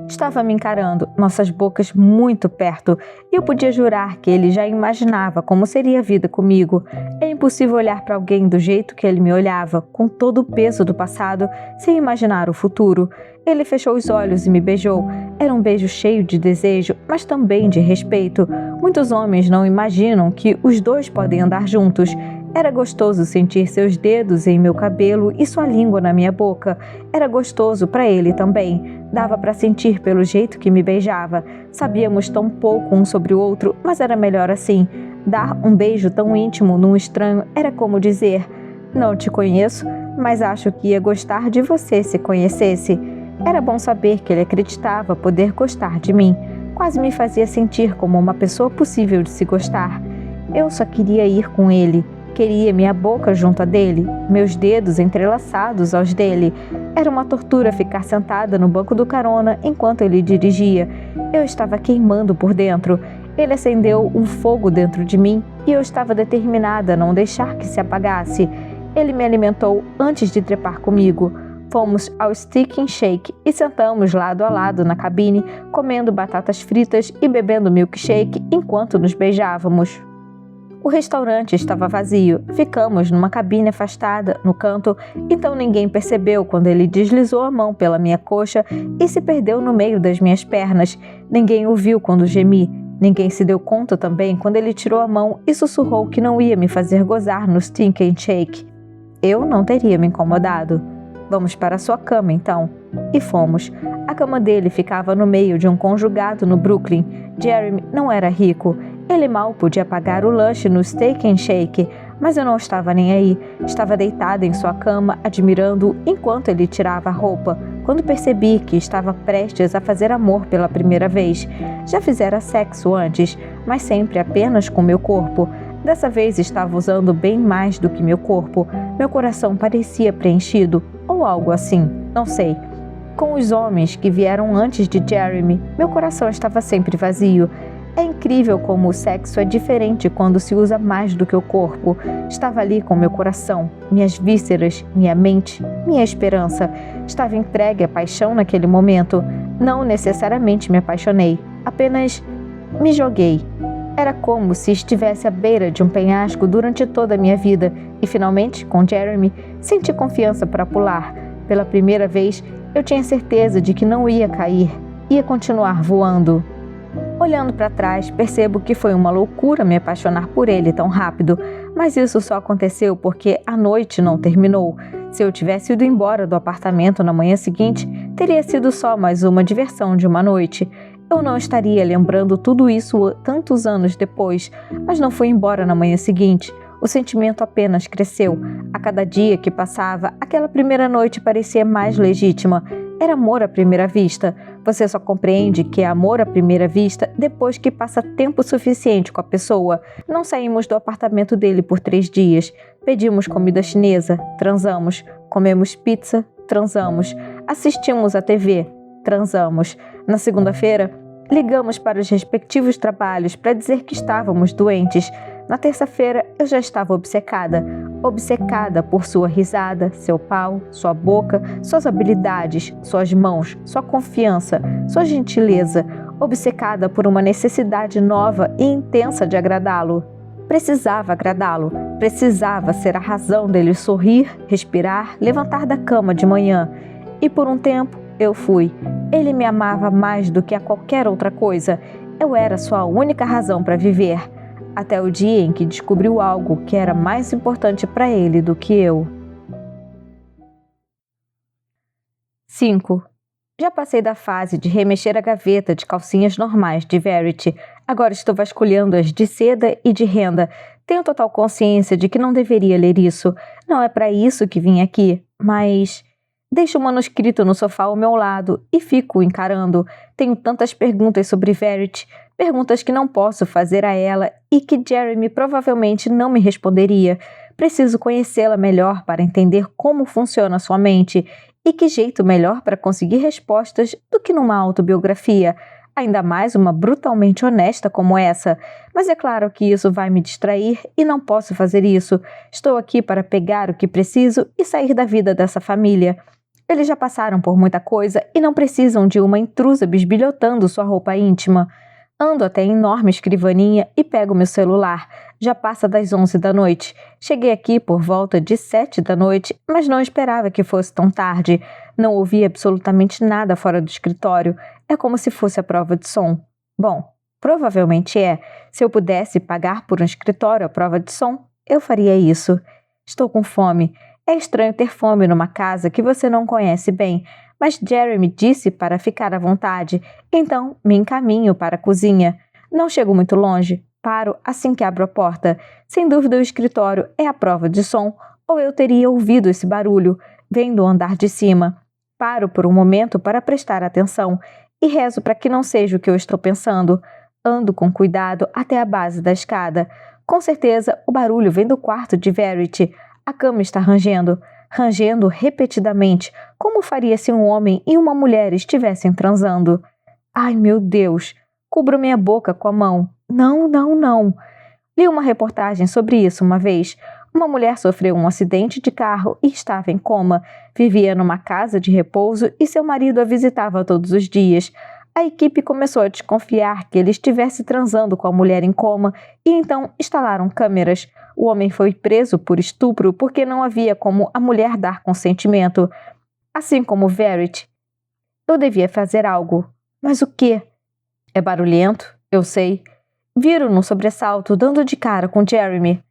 Estava me encarando, nossas bocas muito perto, e eu podia jurar que ele já imaginava como seria a vida comigo. É impossível olhar para alguém do jeito que ele me olhava, com todo o peso do passado, sem imaginar o futuro. Ele fechou os olhos e me beijou. Era um beijo cheio de desejo, mas também de respeito. Muitos homens não imaginam que os dois podem andar juntos. Era gostoso sentir seus dedos em meu cabelo e sua língua na minha boca. Era gostoso para ele também. Dava para sentir pelo jeito que me beijava. Sabíamos tão pouco um sobre o outro, mas era melhor assim. Dar um beijo tão íntimo num estranho era como dizer: não te conheço, mas acho que ia gostar de você se conhecesse. Era bom saber que ele acreditava poder gostar de mim. Quase me fazia sentir como uma pessoa possível de se gostar. Eu só queria ir com ele. Queria minha boca junto a dele, meus dedos entrelaçados aos dele. Era uma tortura ficar sentada no banco do carona enquanto ele dirigia. Eu estava queimando por dentro. Ele acendeu um fogo dentro de mim e eu estava determinada a não deixar que se apagasse. Ele me alimentou antes de trepar comigo. Fomos ao Steak and Shake e sentamos lado a lado na cabine, comendo batatas fritas e bebendo milkshake enquanto nos beijávamos. O restaurante estava vazio. Ficamos numa cabine afastada, no canto, então ninguém percebeu quando ele deslizou a mão pela minha coxa e se perdeu no meio das minhas pernas. Ninguém ouviu quando gemi. Ninguém se deu conta também quando ele tirou a mão e sussurrou que não ia me fazer gozar no Steak and Shake. Eu não teria me incomodado. Vamos para a sua cama, então. E fomos. A cama dele ficava no meio de um conjugado no Brooklyn. Jeremy não era rico. Ele mal podia pagar o lanche no Steak and Shake, mas eu não estava nem aí. Estava deitada em sua cama, admirando-o enquanto ele tirava a roupa, quando percebi que estava prestes a fazer amor pela primeira vez. Já fizera sexo antes, mas sempre apenas com meu corpo. Dessa vez estava usando bem mais do que meu corpo. Meu coração parecia preenchido, ou algo assim, não sei. Com os homens que vieram antes de Jeremy, meu coração estava sempre vazio. É incrível como o sexo é diferente quando se usa mais do que o corpo. Estava ali com meu coração, minhas vísceras, minha mente, minha esperança. Estava entregue à paixão naquele momento. Não necessariamente me apaixonei, apenas me joguei. Era como se estivesse à beira de um penhasco durante toda a minha vida e finalmente, com Jeremy, senti confiança para pular. Pela primeira vez, eu tinha certeza de que não ia cair, ia continuar voando. Olhando para trás, percebo que foi uma loucura me apaixonar por ele tão rápido, mas isso só aconteceu porque a noite não terminou. Se eu tivesse ido embora do apartamento na manhã seguinte, teria sido só mais uma diversão de uma noite. Eu não estaria lembrando tudo isso tantos anos depois, mas não fui embora na manhã seguinte. O sentimento apenas cresceu. A cada dia que passava, aquela primeira noite parecia mais legítima. Era amor à primeira vista. Você só compreende que é amor à primeira vista depois que passa tempo suficiente com a pessoa. Não saímos do apartamento dele por 3 dias. Pedimos comida chinesa, transamos. Comemos pizza, transamos. Assistimos à TV, transamos. Na segunda-feira, ligamos para os respectivos trabalhos para dizer que estávamos doentes. Na terça-feira, eu já estava obcecada por sua risada, seu pau, sua boca, suas habilidades, suas mãos, sua confiança, sua gentileza, obcecada por uma necessidade nova e intensa de agradá-lo. Precisava agradá-lo, precisava ser a razão dele sorrir, respirar, levantar da cama de manhã. E por um tempo, eu fui. Ele me amava mais do que a qualquer outra coisa. Eu era sua única razão para viver. Até o dia em que descobriu algo que era mais importante para ele do que eu. 5. Já passei da fase de remexer a gaveta de calcinhas normais de Verity. Agora estou vasculhando as de seda e de renda. Tenho total consciência de que não deveria ler isso. Não é para isso que vim aqui, mas... Deixo o manuscrito no sofá ao meu lado e fico encarando. Tenho tantas perguntas sobre Verity, perguntas que não posso fazer a ela e que Jeremy provavelmente não me responderia. Preciso conhecê-la melhor para entender como funciona sua mente e que jeito melhor para conseguir respostas do que numa autobiografia, ainda mais uma brutalmente honesta como essa. Mas é claro que isso vai me distrair e não posso fazer isso. Estou aqui para pegar o que preciso e sair da vida dessa família. Eles já passaram por muita coisa e não precisam de uma intrusa bisbilhotando sua roupa íntima. Ando até a enorme escrivaninha e pego meu celular. Já passa das 11 da noite. Cheguei aqui por volta de 7 da noite, mas não esperava que fosse tão tarde. Não ouvi absolutamente nada fora do escritório. É como se fosse a prova de som. Bom, provavelmente é. Se eu pudesse pagar por um escritório à prova de som, eu faria isso. Estou com fome. É estranho ter fome numa casa que você não conhece bem, mas Jeremy disse para ficar à vontade, então me encaminho para a cozinha. Não chego muito longe, paro assim que abro a porta. Sem dúvida o escritório é a prova de som, ou eu teria ouvido esse barulho, vendo o andar de cima. Paro por um momento para prestar atenção e rezo para que não seja o que eu estou pensando. Ando com cuidado até a base da escada. Com certeza o barulho vem do quarto de Verity. A cama está rangendo repetidamente, como faria se um homem e uma mulher estivessem transando. Ai, meu Deus! Cubro minha boca com a mão. Não, não, não. Li uma reportagem sobre isso uma vez. Uma mulher sofreu um acidente de carro e estava em coma. Vivia numa casa de repouso e seu marido a visitava todos os dias. A equipe começou a desconfiar que ele estivesse transando com a mulher em coma e então instalaram câmeras. O homem foi preso por estupro porque não havia como a mulher dar consentimento. Assim como Verity. Eu devia fazer algo. Mas o quê? É barulhento, eu sei. Viro num sobressalto, dando de cara com Jeremy.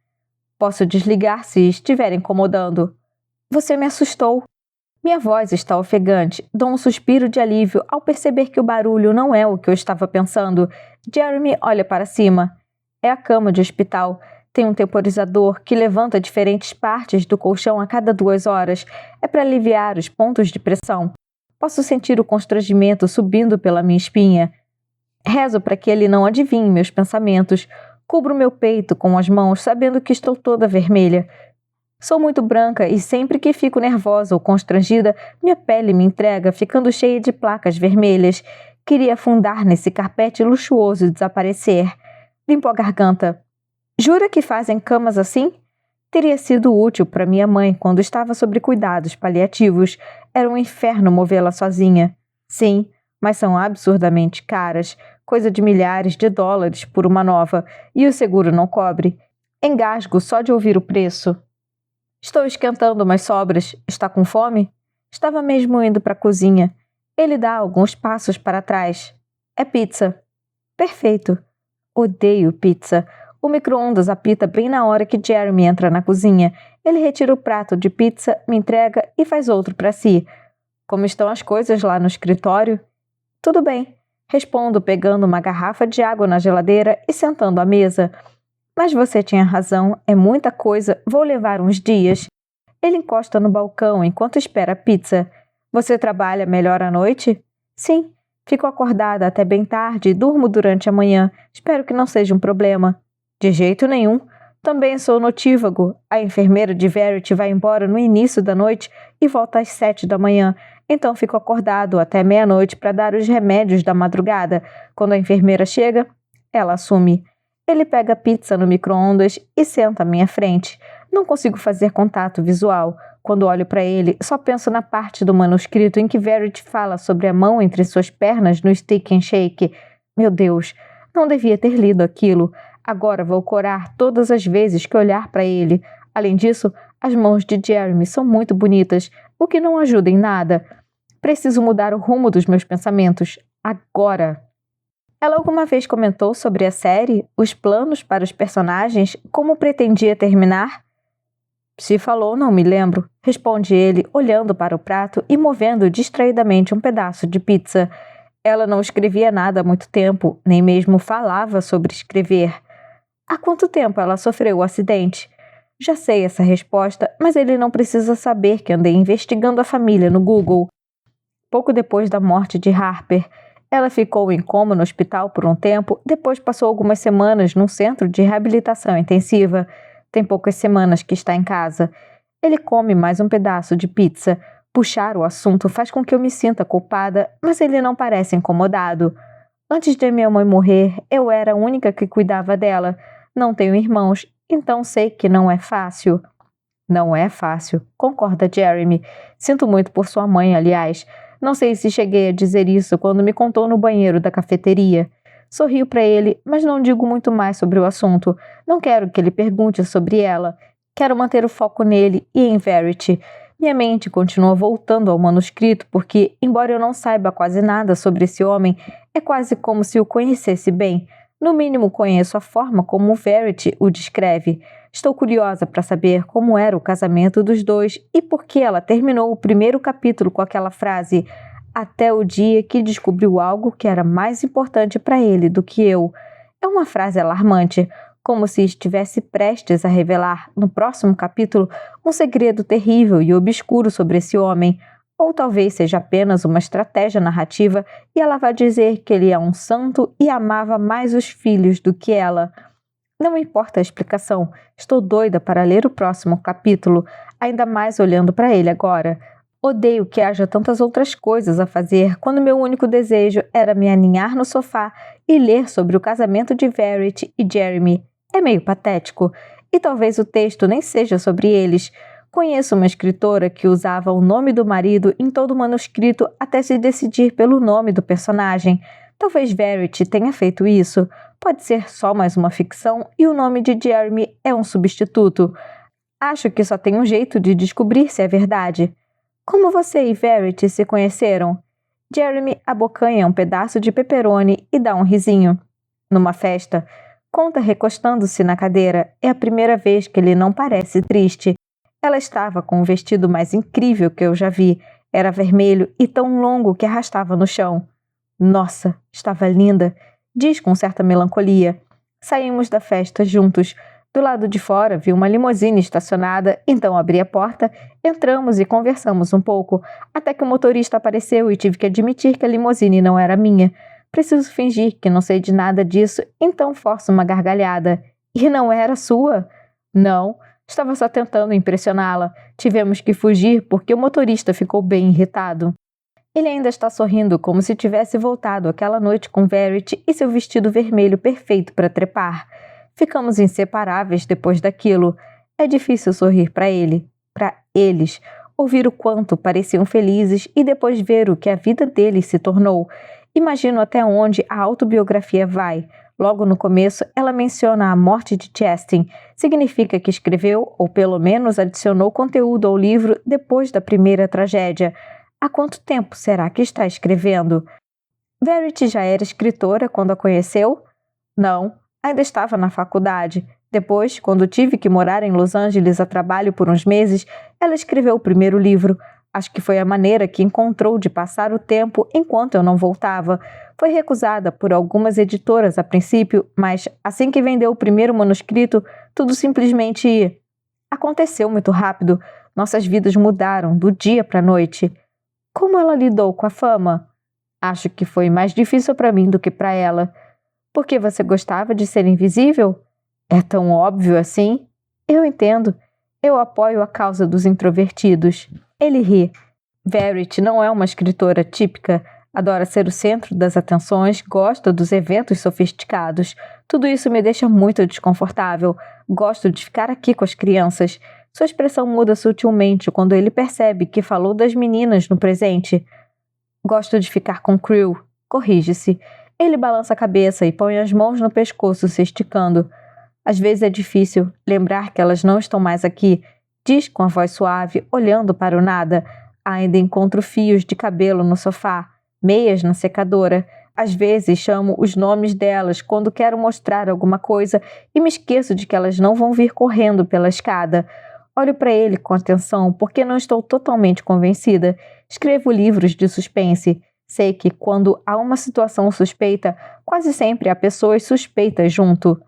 Posso desligar se estiver incomodando. Você me assustou. Minha voz está ofegante. Dou um suspiro de alívio ao perceber que o barulho não é o que eu estava pensando. Jeremy olha para cima. É a cama de hospital. Tem um temporizador que levanta diferentes partes do colchão a cada 2 horas. É para aliviar os pontos de pressão. Posso sentir o constrangimento subindo pela minha espinha. Rezo para que ele não adivinhe meus pensamentos. Cubro meu peito com as mãos, sabendo que estou toda vermelha. Sou muito branca e sempre que fico nervosa ou constrangida, minha pele me entrega, ficando cheia de placas vermelhas. Queria afundar nesse carpete luxuoso e desaparecer. Limpou a garganta. Jura que fazem camas assim? Teria sido útil para minha mãe quando estava sob cuidados paliativos. Era um inferno movê-la sozinha. Sim, mas são absurdamente caras. Coisa de milhares de dólares por uma nova. E o seguro não cobre. Engasgo só de ouvir o preço. Estou esquentando umas sobras. Está com fome? Estava mesmo indo para a cozinha. Ele dá alguns passos para trás. É pizza. Perfeito. Odeio pizza. O micro-ondas apita bem na hora que Jeremy entra na cozinha. Ele retira o prato de pizza, me entrega e faz outro para si. Como estão as coisas lá no escritório? Tudo bem. Respondo pegando uma garrafa de água na geladeira e sentando à mesa. Mas você tinha razão, é muita coisa, vou levar uns dias. Ele encosta no balcão enquanto espera a pizza. Você trabalha melhor à noite? Sim. Fico acordada até bem tarde e durmo durante a manhã. Espero que não seja um problema. De jeito nenhum. Também sou notívago. A enfermeira de Verity vai embora no início da noite e volta às 7 da manhã. Então fico acordado até meia-noite para dar os remédios da madrugada. Quando a enfermeira chega, ela assume. Ele pega a pizza no micro-ondas e senta à minha frente. Não consigo fazer contato visual. Quando olho para ele, só penso na parte do manuscrito em que Verity fala sobre a mão entre suas pernas no stick and shake. Meu Deus, não devia ter lido aquilo. Agora vou corar todas as vezes que olhar para ele. Além disso, as mãos de Jeremy são muito bonitas, o que não ajuda em nada. Preciso mudar o rumo dos meus pensamentos. Agora! Ela alguma vez comentou sobre a série, os planos para os personagens, como pretendia terminar? Se falou, não me lembro, responde ele, olhando para o prato e movendo distraidamente um pedaço de pizza. Ela não escrevia nada há muito tempo, nem mesmo falava sobre escrever. Há quanto tempo ela sofreu o acidente? Já sei essa resposta, mas ele não precisa saber que andei investigando a família no Google. Pouco depois da morte de Harper, ela ficou em coma no hospital por um tempo, depois passou algumas semanas num centro de reabilitação intensiva. Tem poucas semanas que está em casa. Ele come mais um pedaço de pizza. Puxar o assunto faz com que eu me sinta culpada, mas ele não parece incomodado. Antes de minha mãe morrer, eu era a única que cuidava dela. Não tenho irmãos, então sei que não é fácil. Não é fácil, concorda Jeremy. Sinto muito por sua mãe, aliás. Não sei se cheguei a dizer isso quando me contou no banheiro da cafeteria. Sorrio para ele, mas não digo muito mais sobre o assunto. Não quero que ele pergunte sobre ela. Quero manter o foco nele e em Verity. Minha mente continua voltando ao manuscrito porque, embora eu não saiba quase nada sobre esse homem, é quase como se o conhecesse bem. No mínimo conheço a forma como Verity o descreve. Estou curiosa para saber como era o casamento dos dois e por que ela terminou o primeiro capítulo com aquela frase até o dia que descobriu algo que era mais importante para ele do que eu. É uma frase alarmante, como se estivesse prestes a revelar, no próximo capítulo, um segredo terrível e obscuro sobre esse homem. Ou talvez seja apenas uma estratégia narrativa e ela vai dizer que ele é um santo e amava mais os filhos do que ela. Não importa a explicação, estou doida para ler o próximo capítulo, ainda mais olhando para ele agora. Odeio que haja tantas outras coisas a fazer quando meu único desejo era me aninhar no sofá e ler sobre o casamento de Verity e Jeremy. É meio patético. E talvez o texto nem seja sobre eles. Conheço uma escritora que usava o nome do marido em todo o manuscrito até se decidir pelo nome do personagem. Talvez Verity tenha feito isso. Pode ser só mais uma ficção e o nome de Jeremy é um substituto. Acho que só tem um jeito de descobrir se é verdade. Como você e Verity se conheceram? Jeremy abocanha um pedaço de pepperoni e dá um risinho. Numa festa, conta recostando-se na cadeira. É a primeira vez que ele não parece triste. Ela estava com o vestido mais incrível que eu já vi. Era vermelho e tão longo que arrastava no chão. Nossa, estava linda, diz com certa melancolia. Saímos da festa juntos. Do lado de fora vi uma limusine estacionada, então abri a porta, entramos e conversamos um pouco, até que o motorista apareceu e tive que admitir que a limusine não era minha. Preciso fingir que não sei de nada disso, então forço uma gargalhada. E não era sua? Não, estava só tentando impressioná-la. Tivemos que fugir porque o motorista ficou bem irritado. Ele ainda está sorrindo como se tivesse voltado aquela noite com Verity e seu vestido vermelho perfeito para trepar. Ficamos inseparáveis depois daquilo. É difícil sorrir para ele, para eles, ouvir o quanto pareciam felizes e depois ver o que a vida deles se tornou. Imagino até onde a autobiografia vai. Logo no começo, ela menciona a morte de Chastain. Significa que escreveu, ou pelo menos adicionou conteúdo ao livro depois da primeira tragédia. Há quanto tempo será que está escrevendo? Verity já era escritora quando a conheceu? Não, ainda estava na faculdade. Depois, quando tive que morar em Los Angeles a trabalho por uns meses, ela escreveu o primeiro livro. Acho que foi a maneira que encontrou de passar o tempo enquanto eu não voltava. Foi recusada por algumas editoras a princípio, mas assim que vendeu o primeiro manuscrito, tudo simplesmente aconteceu muito rápido. Nossas vidas mudaram do dia para a noite. Como ela lidou com a fama? Acho que foi mais difícil para mim do que para ela. Por que você gostava de ser invisível? É tão óbvio assim? Eu entendo. Eu apoio a causa dos introvertidos. Ele ri. Verity não é uma escritora típica. Adora ser o centro das atenções, gosta dos eventos sofisticados. Tudo isso me deixa muito desconfortável. Gosto de ficar aqui com as crianças. Sua expressão muda sutilmente quando ele percebe que falou das meninas no presente. Gosto de ficar com Crew. Corrige-se. Ele balança a cabeça e põe as mãos no pescoço, se esticando. Às vezes é difícil lembrar que elas não estão mais aqui, diz com a voz suave, olhando para o nada. Ainda encontro fios de cabelo no sofá, meias na secadora. Às vezes chamo os nomes delas quando quero mostrar alguma coisa e me esqueço de que elas não vão vir correndo pela escada. Olho para ele com atenção porque não estou totalmente convencida. Escrevo livros de suspense. Sei que quando há uma situação suspeita, quase sempre há pessoas suspeitas junto.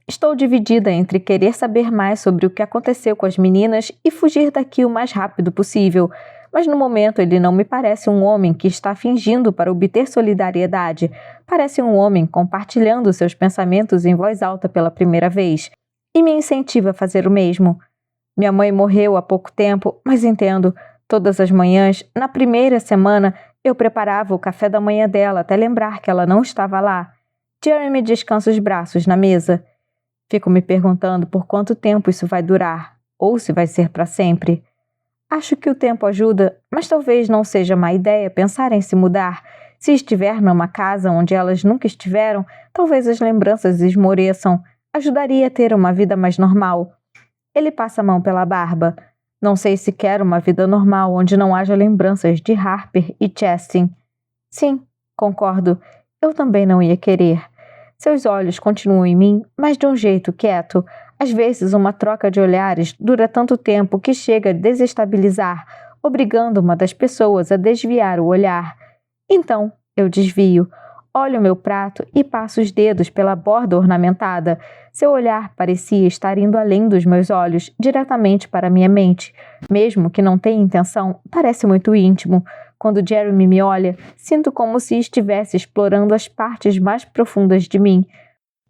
Estou dividida entre querer saber mais sobre o que aconteceu com as meninas e fugir daqui o mais rápido possível, mas no momento ele não me parece um homem que está fingindo para obter solidariedade. Parece um homem compartilhando seus pensamentos em voz alta pela primeira vez, e me incentiva a fazer o mesmo. Minha mãe morreu há pouco tempo, mas entendo. Todas as manhãs, na primeira semana, eu preparava o café da manhã dela até lembrar que ela não estava lá. Jeremy descansa os braços na mesa. Fico me perguntando por quanto tempo isso vai durar, ou se vai ser para sempre. Acho que o tempo ajuda, mas talvez não seja má ideia pensar em se mudar. Se estiver numa casa onde elas nunca estiveram, talvez as lembranças esmoreçam. Ajudaria a ter uma vida mais normal. Ele passa a mão pela barba. Não sei se quero uma vida normal onde não haja lembranças de Harper e Chastain. Sim, concordo. Eu também não ia querer. Seus olhos continuam em mim, mas de um jeito quieto. Às vezes uma troca de olhares dura tanto tempo que chega a desestabilizar, obrigando uma das pessoas a desviar o olhar. Então, eu desvio. Olho meu prato e passo os dedos pela borda ornamentada. Seu olhar parecia estar indo além dos meus olhos, diretamente para minha mente. Mesmo que não tenha intenção, parece muito íntimo. Quando Jeremy me olha, sinto como se estivesse explorando as partes mais profundas de mim.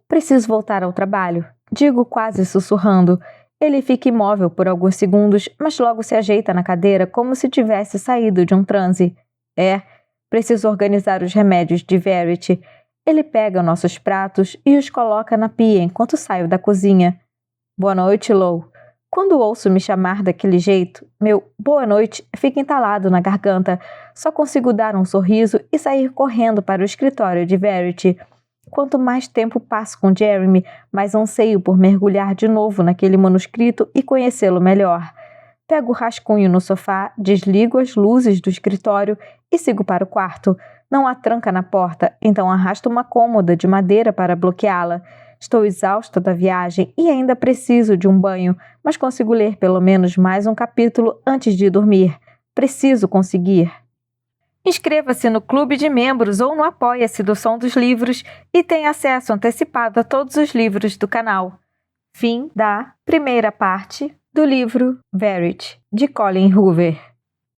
Preciso voltar ao trabalho, digo quase sussurrando. Ele fica imóvel por alguns segundos, mas logo se ajeita na cadeira como se tivesse saído de um transe. Preciso organizar os remédios de Verity. Ele pega nossos pratos e os coloca na pia enquanto saio da cozinha. Boa noite, Lou. Quando ouço me chamar daquele jeito, meu boa noite fica entalado na garganta. Só consigo dar um sorriso e sair correndo para o escritório de Verity. Quanto mais tempo passo com Jeremy, mais anseio por mergulhar de novo naquele manuscrito e conhecê-lo melhor. Pego o rascunho no sofá, desligo as luzes do escritório e sigo para o quarto. Não há tranca na porta, então arrasto uma cômoda de madeira para bloqueá-la. Estou exausta da viagem e ainda preciso de um banho, mas consigo ler pelo menos mais um capítulo antes de dormir. Preciso conseguir. Inscreva-se no Clube de Membros ou no Apoia-se do Som dos Livros e tenha acesso antecipado a todos os livros do canal. Fim da primeira parte do livro Verity, de Colleen Hoover.